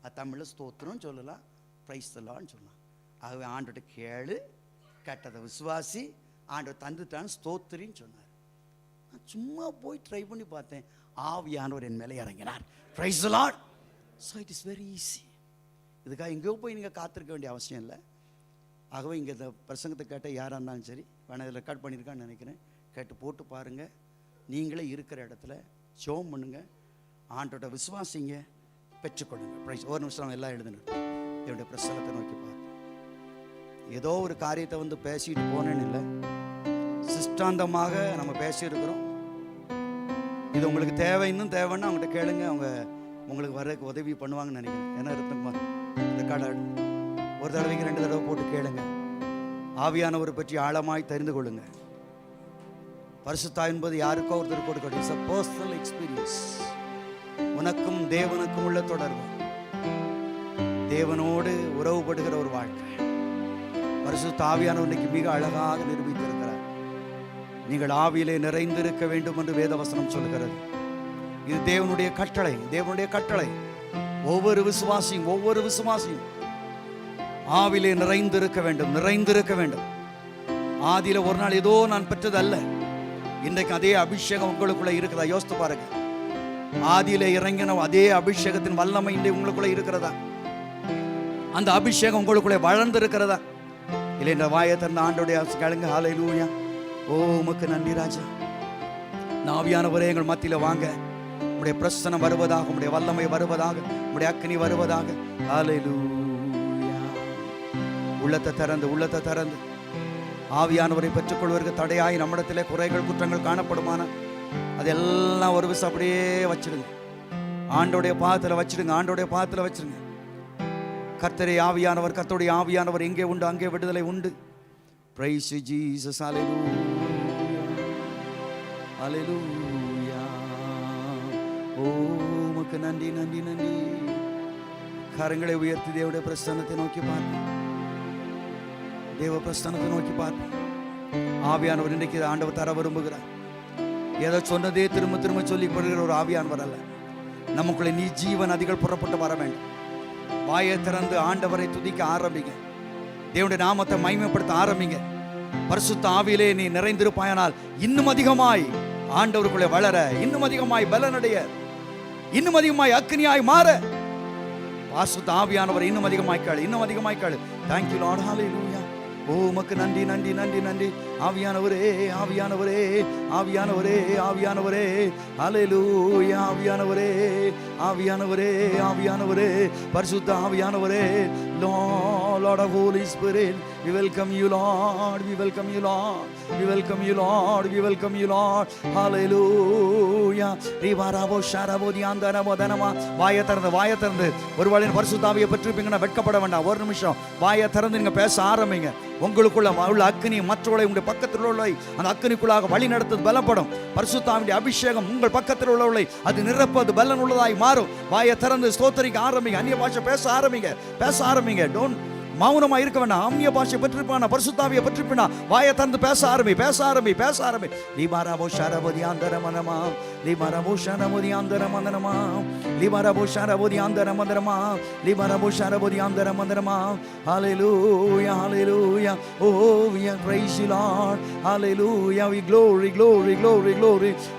அது தமிழில் ஸ்தோத்திரம் சொல்லலாம், பிரைஸ் தலான்னு சொல்லலாம். ஆகவே ஆண்டோட கேளு, கேட்டதை விசுவாசி, ஆண்டவர் தந்துட்டான்னு ஸ்தோத்திரின்னு சொன்னார். நான் சும்மா போய் ட்ரை பண்ணி பார்த்தேன். ஆவியானவர் என் மேலே இறங்கினார். Price the Lord. So it is very easy. இதுக்காக எங்கேயோ போய் நீங்கள் காத்திருக்க வேண்டிய அவசியம் இல்லை. ஆகவே இங்கே இந்த பிரசங்கத்தை கேட்ட யாராக இருந்தாலும் சரி, வேணா இதில் ரெக்கார்ட் பண்ணியிருக்கான்னு நினைக்கிறேன், கேட்டு போட்டு பாருங்கள். நீங்களே இருக்கிற இடத்துல ஜெபம் பண்ணுங்க. ஆண்டோட விசுவாசிங்க, பெற்றுக்கொள்ளுங்க. பிரைஸ். ஒரு நிமிஷம் எல்லாம் எழுதுங்க. என்னுடைய பிரசன்னத்தை நோக்கி பாருங்க. ஏதோ ஒரு காரியத்தை வந்து பேசிட்டு போனேன்னு இல்லை, சிஷ்டாந்தமாக நம்ம பேசியிருக்கிறோம். இது உங்களுக்கு தேவை, இன்னும் தேவைன்னா அவங்ககிட்ட கேளுங்க, அவங்க உங்களுக்கு வர உதவி பண்ணுவாங்கன்னு நினைக்கிறேன். ஏன்னா இருக்குமா ரெக்கார்டு ஒரு தடவைக்கு 2 தடவை போட்டு கேளுங்க. ஆவியானவரை பற்றி ஆழமாய் தெரிந்து கொள்ளுங்க. பரிசுத்தா என்பது யாருக்கோ ஒருத்தர் கொடுக்க, இட்ஸ் a personal experience. உனக்கும் தேவனுக்கும் உள்ள தொடர்பு, தேவனோடு உறவுபடுகிற ஒரு வாழ்க்கை. பரிசுத்த ஆவியானவர் இன்னைக்கு மிக அழகாக நிரூபித்திருக்கிறார். நீங்கள் ஆவியிலே நிறைந்திருக்க வேண்டும் என்று வேதவசனம் சொல்கிறது. இது தேவனுடைய கட்டளை, தேவனுடைய கட்டளை. ஒவ்வொரு விசுவாசியும் ஆவிலே நிறைந்திருக்க வேண்டும், நிறைந்திருக்க வேண்டும். ஆதியில ஒரு நாள் ஏதோ நான் பெற்றது அல்ல, இன்றைக்கு அதே அபிஷேகம் உங்களுக்குள்ள இருக்குதா? யோசித்து பாருங்க. ஆதியில இறங்கின அதே அபிஷேகத்தின் வல்லமை இன்றைக்கு உங்களுக்குள்ள இருக்கிறதா? அந்த அபிஷேகம் உங்களுக்குள்ளே வளர்ந்து இருக்கிறதா? இல்லை என்ற வாயை திறந்த ஆண்டோடைய கேளுங்க. ஹல்லேலூயா. ஓ உமக்கு நன்றி ராஜா. ஆவியானவரே எங்கள் மத்தியில வாங்க. உம்முடைய பிரசன்னம் வருவதாக, உம்முடைய வல்லமை வருவதாக, உம்முடைய அக்கினி வருவதாக. ஹல்லேலூயா. உள்ளத்தை திறந்து ஆவியானவரை பெற்றுக்கொள்வதற்கு தடையாய் நம்மிடத்திலே குறைகள் குற்றங்கள் காணப்படுமான அதெல்லாம் ஒரு விஷயம் அப்படியே வச்சிடுங்க. ஆண்டோடைய பாதத்தில் வச்சிடுங்க. கர்த்தரே ஆவியானவர், கர்த்தருடைய ஆவியானவர் எங்கே உண்டு அங்கே விடுதலை உண்டு. Praise you Jesus. Hallelujah. Hallelujah. ஓ உமக்கு நன்றி. கரங்களை உயர்த்தி தேவனுடைய பிரசன்னத்தை நோக்கி பார்ப்போம். தேவ பிரசன்னத்தை நோக்கி பார்ப்போம். ஆவியானவர் இன்றைக்கு ஆண்டவர் தர விரும்புகிறார். ஏதோ சொன்னதே திரும்ப சொல்லி படுகிற ஒரு ஆவியானவர் அல்ல. நமக்குள்ளே நீ ஜீவன் அதிகள் புறப்பட்டு வர வேண்டும். வாயை திறந்து ஆண்டவரை துதிக்க ஆரம்பிங்க. தேவனுடைய நாமத்தை மகிமைப்படுத்த ஆரம்பிங்க. பரிசுத்த ஆவியிலே நீ நிறைந்திருப்பாயானால் இன்னும் அதிகமாய் ஆண்டவருக்குள்ளே வளர, இன்னும் அதிகமாய் பலனடைய, இன்னும் அதிகமாய் அக்கினியாய் மாற பரிசுத்த ஆவியானவர் இன்னும் அதிகமாய் கேளு. Thank you Lord. Hallelujah. ஓ உமக்கு நன்றி. ஆவியானவரே. ஹல்லேலூயா. ஆவியானவரே. பரிசுத்த ஆவியானவரே. Lord of Holy Spirit, we welcome you Lord. Hallelujah. ரிவாராபோ ஷாராபோ தியாந்தரபோ தனமா. வாயை திறந்து ஒருவேளை பரிசுத்த ஆவியை பெற்றிருப்பீங்கன்னா வெட்கப்பட வேண்டாம். ஒரு நிமிஷம் வாயை திறந்து நீங்க பேச ஆரம்பிங்க. உங்களுக்குள்ள உள்ள அக்கினி மற்றவர்களை உங்களுடைய பக்கத்தில் உள்ளவர்களை அந்த அக்கினிக்குள்ளாக வழி நடத்துவது பலப்படும். பரிசுத்த ஆவியுடைய அபிஷேகம் உங்கள் பக்கத்தில் உள்ளவர்களை அது நிரப்பது பலன் உள்ளதாய் மாறும். வாயை திறந்து ஸ்தோத்திரிக்க ஆரம்பிங்க. அந்நிய பாஷை பேச ஆரம்பிங்க. டோன்ட் மௌனமா இருக்க வேண்டாம். ஆம்னிய பாஷை பெற்றிருப்பான, பரிசுத்தாவியை பெற்றிருப்பினா வாயை திறந்து பேச ஆரம்பி. லிபாராபோ ஷாரபோதி ஆந்தரமனமா. Hallelujah. Oh, we praise you Lord. Hallelujah. We glory.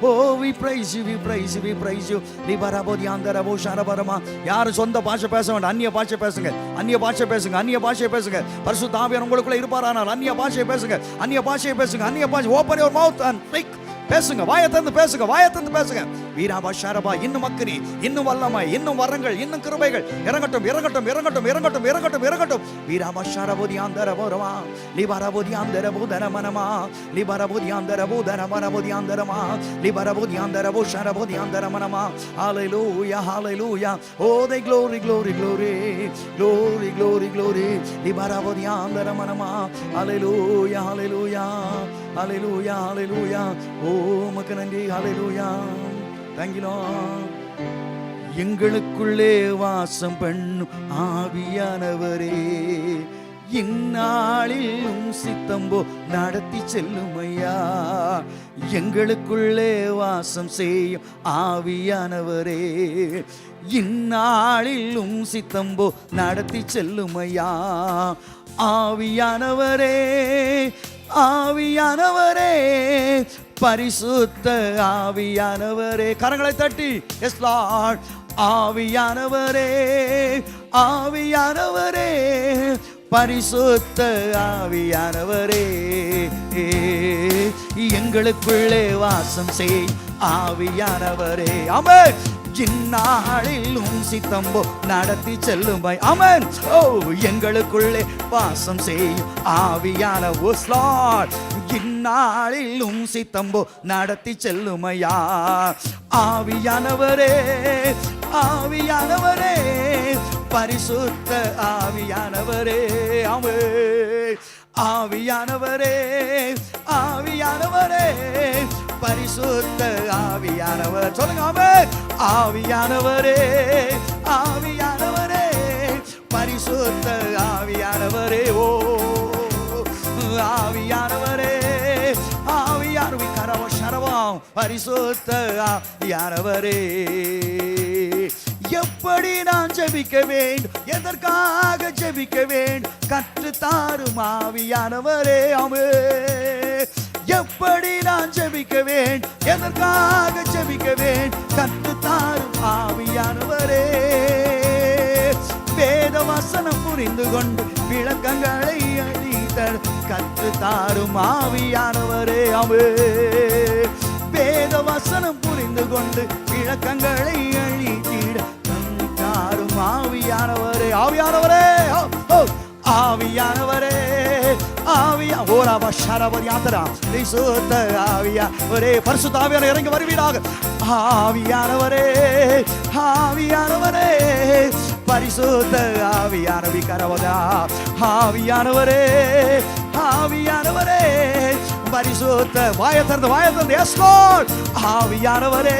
Oh, we praise you. லிபாராபோதி ஆந்தரபோ ஷாரபரமா. யாரும் சொந்த பாஷை பேச வேண்டாம். அந்நிய பாஷை பேசுங்க. பரிசுத்த ஆவியானவர் உங்களுக்குள்ள இருப்பாரானால் அந்நிய பாஷையை பேசுங்க. Open your mouth and speak. பேசுங்க. வாயை திறந்து பேசுங்க. வீராபா ஷாரபா. இன்னும் அக்கினி, இன்னும் வல்லமை, இன்னும் வரங்கள், இன்னும் கிருபைகள் இறங்கட்டும். வீராபா ஷாரபோதி ஆந்தரபோரமா. லிபாரபோதி ஆந்தரபோதனமனமா. லிபாரபோதி ஆந்தரபோ ஷாரபோதி ஆந்தரமனமா. Hallelujah. Oh, they glory. லிபாரபோதி ஆந்தரமனமா. Hallelujah. ஓ உமக்கு நன்றி. Hallelujah. Thank you Lord. எங்களுக்குள்ளே வாசம் பண்ணும் ஆவியானவரே, இந்நாளில் சித்தம்போ நடத்தி செல்லுமையா. எங்களுக்குள்ளே வாசம் செய்யும் ஆவியானவரே, இந்நாளில் சித்தம்போ நடத்தி செல்லுமையா. ஆவியானவரே, பரிசுத்த ஆவியானவரே. கரங்களை தட்டி எஸ் லார்ட். ஆவியானவரே, பரிசுத்த ஆவியானவரே, எங்களுக்குள்ளே வாசம் செய் ஆவியானவரே. ஆமென். இந்நாளில் உம் சித்தம்போ நடத்தி செல்லுமை. ஆமென். ஓ, எங்களுக்குள்ளே வாசம் செய்யும் ஆவியான ஓஸ்லாட், இந்நாளில் உம் சித்தம்போ நடத்தி செல்லுமையா. ஆவியானவரே, ஆவியானவரே, பரிசுத்த ஆவியானவரே. ஆமென். ஆவியானவரே, ஆவியானவரே, பரிசுத்த ஆவியானவர். சொல்லுங்க ஆமென். ஆவியானவரே, ஆவியானவரே, பரிசுத்த ஆவியானவரே. ஓ, ஆவியானவரே, ஆவியானவரே, கரவ சரவம், பரிசுத்த ஆவியானவரே. எப்படி நான் ஜெபிக்க வேண்டும், எதற்காக ஜெபிக்க வேண்டும், கற்று தாரும் ஆவியானவரே. ஆமென். எப்படி நான் ஜெபிக்க வேண்டும், எதற்காக ஜெபிக்க வேண்டும், கற்று தாரும் ஆவியானவரே. வேத வசனம் புரிந்து கொண்டு விளக்கங்களை அளித்தல் கற்று தாரும் ஆவியானவரே. ஆமென். வேத வசனம் புரிந்து கொண்டு விளக்கங்களை அளித்திட தாரும் ஆவியானவரே. ஆவியானவரே, ஆவியானவரே, ஆவியா ஓராவ ஷரவரியாதரா பரிசுத்த ஆவியானவரே. பரிசுத்த ஆவியானவர் இறங்கி வருவீராக. ஆவியானவரே, ஆவியானவரே, பரிசுத்த ஆவியானவரே கரவதா. ஆவியானவரே, ஆவியானவரே, பரிசுத்த வாய திறந்து, வாய திறந்து. Yes Lord. ஆவியானவரே,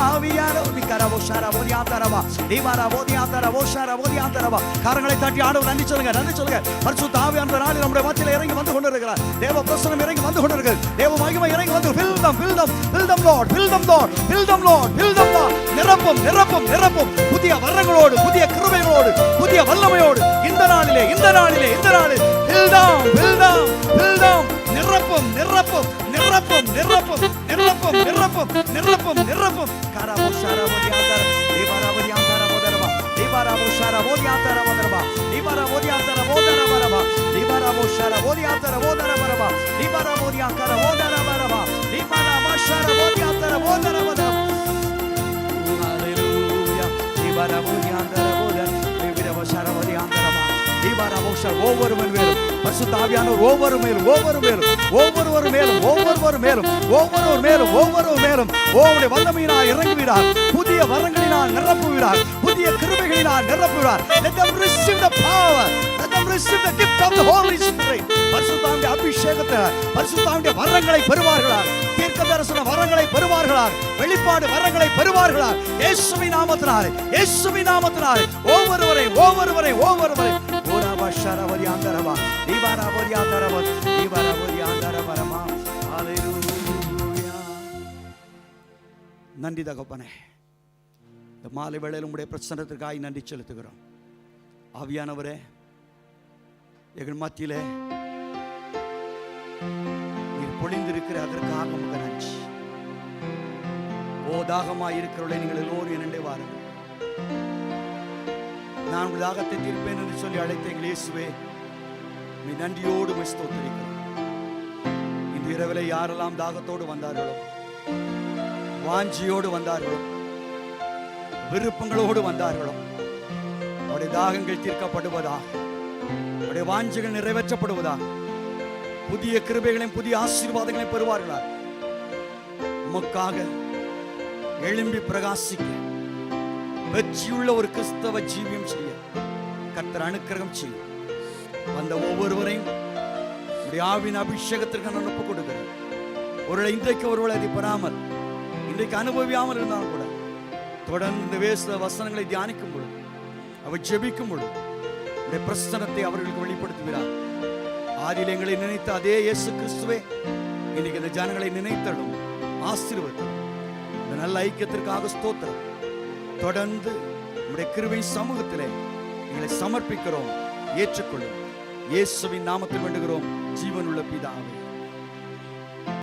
ஆவியானவரே கரவோ ஷரவரியாதரவா தீவாரவோதியாதரவோ ஷரவோதியாதரவா. கரங்களை தட்டி ஆண்டவர் நன்றி சொல்லுங்க, நன்றி சொல்லுங்க. பரிசுத்த ஆவியானவர் நாளை நம்முடைய மத்தியில இறங்கி வந்து கொண்டிருக்கிறார். தேவ பிரசன்னம் இறங்கி வந்து கொண்டிருக்கிறது. தேவ மகிமை இறங்கி வந்து fill them, fill them, fill them Lord, fill them Lord, fill them Lord, fill them Lord. நிரப்பும், நிரப்பும், நிரப்பும். புதிய வரங்களோடு, புதிய கிருபைகளோடு, புதிய வல்லமையோடு இந்த நாளிலே, இந்த நாளிலே, இந்த நாளிலே fill them, fill them, fill them. நிரப்பும், நிரப்பும், நிரப்பும், நிரப்பும், நிரப்பும், நிரப்பும், நிரப்பும், நிரப்பும். கரவோ ஷரவோதியாதர தீவாரவோதியாதர போதரவா தீவாரவோ ஷரவோதியாதர போதரவா தீவாரவோதியாதர போதரவரவா தீவாரவோ ஷரவோதியாதர போதரவரவா தீவாரவோதியாதர போதரவரவா தீவாரவோ ஷரவோதியாதர போதரவரவா. ஹalleluya. தீவாரவோதியாதர போதர தீவாரவோ ஷரவோதியாதரவா தீவாரவோ ஷர. ஒவ்வொருவர் மேலும் பரிசுத்த ஆவியானவர் ஒவ்வொரு மேலும், ஒவ்வொரு மேலும், ஒவ்வொருவர் மேலும், ஒவ்வொருவர் மேலும், ஒவ்வொருவர் மேலும், ஒவ்வொருவர் மேலும் ஓவுடைய வல்லமையினால் இறங்குகிறார். புதிய வரங்களினால் நிரப்புகிறார். புதிய கிருபைகளினால் நிரப்புகிறார். Let them receive the power. Let them receive the gift of the Holy Spirit. பரிசுத்தாவின் அபிஷேகத்தை, பரிசுத்தாவின் வரங்களை பெறுவார்களாக. தீர்க்கதரிசன வரங்களை பெறுவார்களாக. வெளிப்பாடு வரங்களை பெறுவார்களாக. இயேசுவின் நாமத்தினாலே, இயேசுவின் நாமத்தினாலே ஒவ்வொருவரை, ஒவ்வொருவரை, ஒவ்வொருவரை ஓராவா ஷரவரியாந்தரவா தீவாரவோதியாதரவா தீவாரவோதியாதரவரமா. ஹalleluya. நன்றி தகப்பனே. இந்த மாலை வேளையில் உம்முடைய பிரசன்னத்திற்காக நன்றி செலுத்துகிறோம். ஆவியானவரே, எங்கள் மத்தியிலே நீர் பொழிந்திருக்கிற அதற்காக உமக்கு நன்றி. ஓ, தாகமாய் இருக்கிறவர்களே நீங்கள் எல்லோரும் என்னண்டே வாருங்கள். நான் உங்கள் தாகத்தை தீர்ப்பேன் என்று சொல்லி அழைத்த எங்கள் இயேசுவே, நீ நன்றியோடு ஸ்தோத்திரிக்கிறோம். இன்று இரவிலே யாரெல்லாம் தாகத்தோடு வந்தார்களோ, வாஞ்சியோடு வந்தார்களோ, விருப்பங்களோடு வந்தார்களோ, அவருடைய தாகங்கள் தீர்க்கப்படுவதாக, அவருடைய வாஞ்சிகள் நிறைவேற்றப்படுவதாக, புதிய கிருபைகளையும் புதிய ஆசீர்வாதங்களையும் பெறுவார்களாக. உமக்காக எழும்பி பிரகாசிக்க, வெற்றியுள்ள ஒரு கிறிஸ்தவ ஜீவியம் செய்ய கர்த்தர் அனுக்கிரகம் செய்யும். வந்த ஒவ்வொருவரையும் ஆவின் அபிஷேகத்திற்கு நான் ஒப்புக் கொடுக்கிறேன். ஒருவேளை இன்றைக்கு ஒருவேளை அதை பெறாமல், இன்றைக்கு அனுபவியாமல் இருந்தாலும் கூட தொடர்ந்து வேத வசனங்களை தியானிக்கும் பொழுது, அவர் ஜெபிக்கும் பொழுது உடைய பிரசன்னத்தை அவர்களுக்கு வெளிப்படுத்துகிறார். ஆதியில் எங்களை நினைத்த அதே இயேசு கிறிஸ்துவே இன்னைக்கு இந்த ஜனங்களை நினைத்தடும், ஆசீர்வதித்தடும். இந்த நல்ல ஐக்கியத்திற்காக ஸ்தோத்திரம். தொடர்ந்து நம்முடைய கிருபை சமூகத்திலே எங்களை சமர்ப்பிக்கிறோம். ஏற்றுக்கொள்ளும். இயேசுவின் நாமத்தில் வேண்டுகிறோம் ஜீவனுள்ள பிதாவே.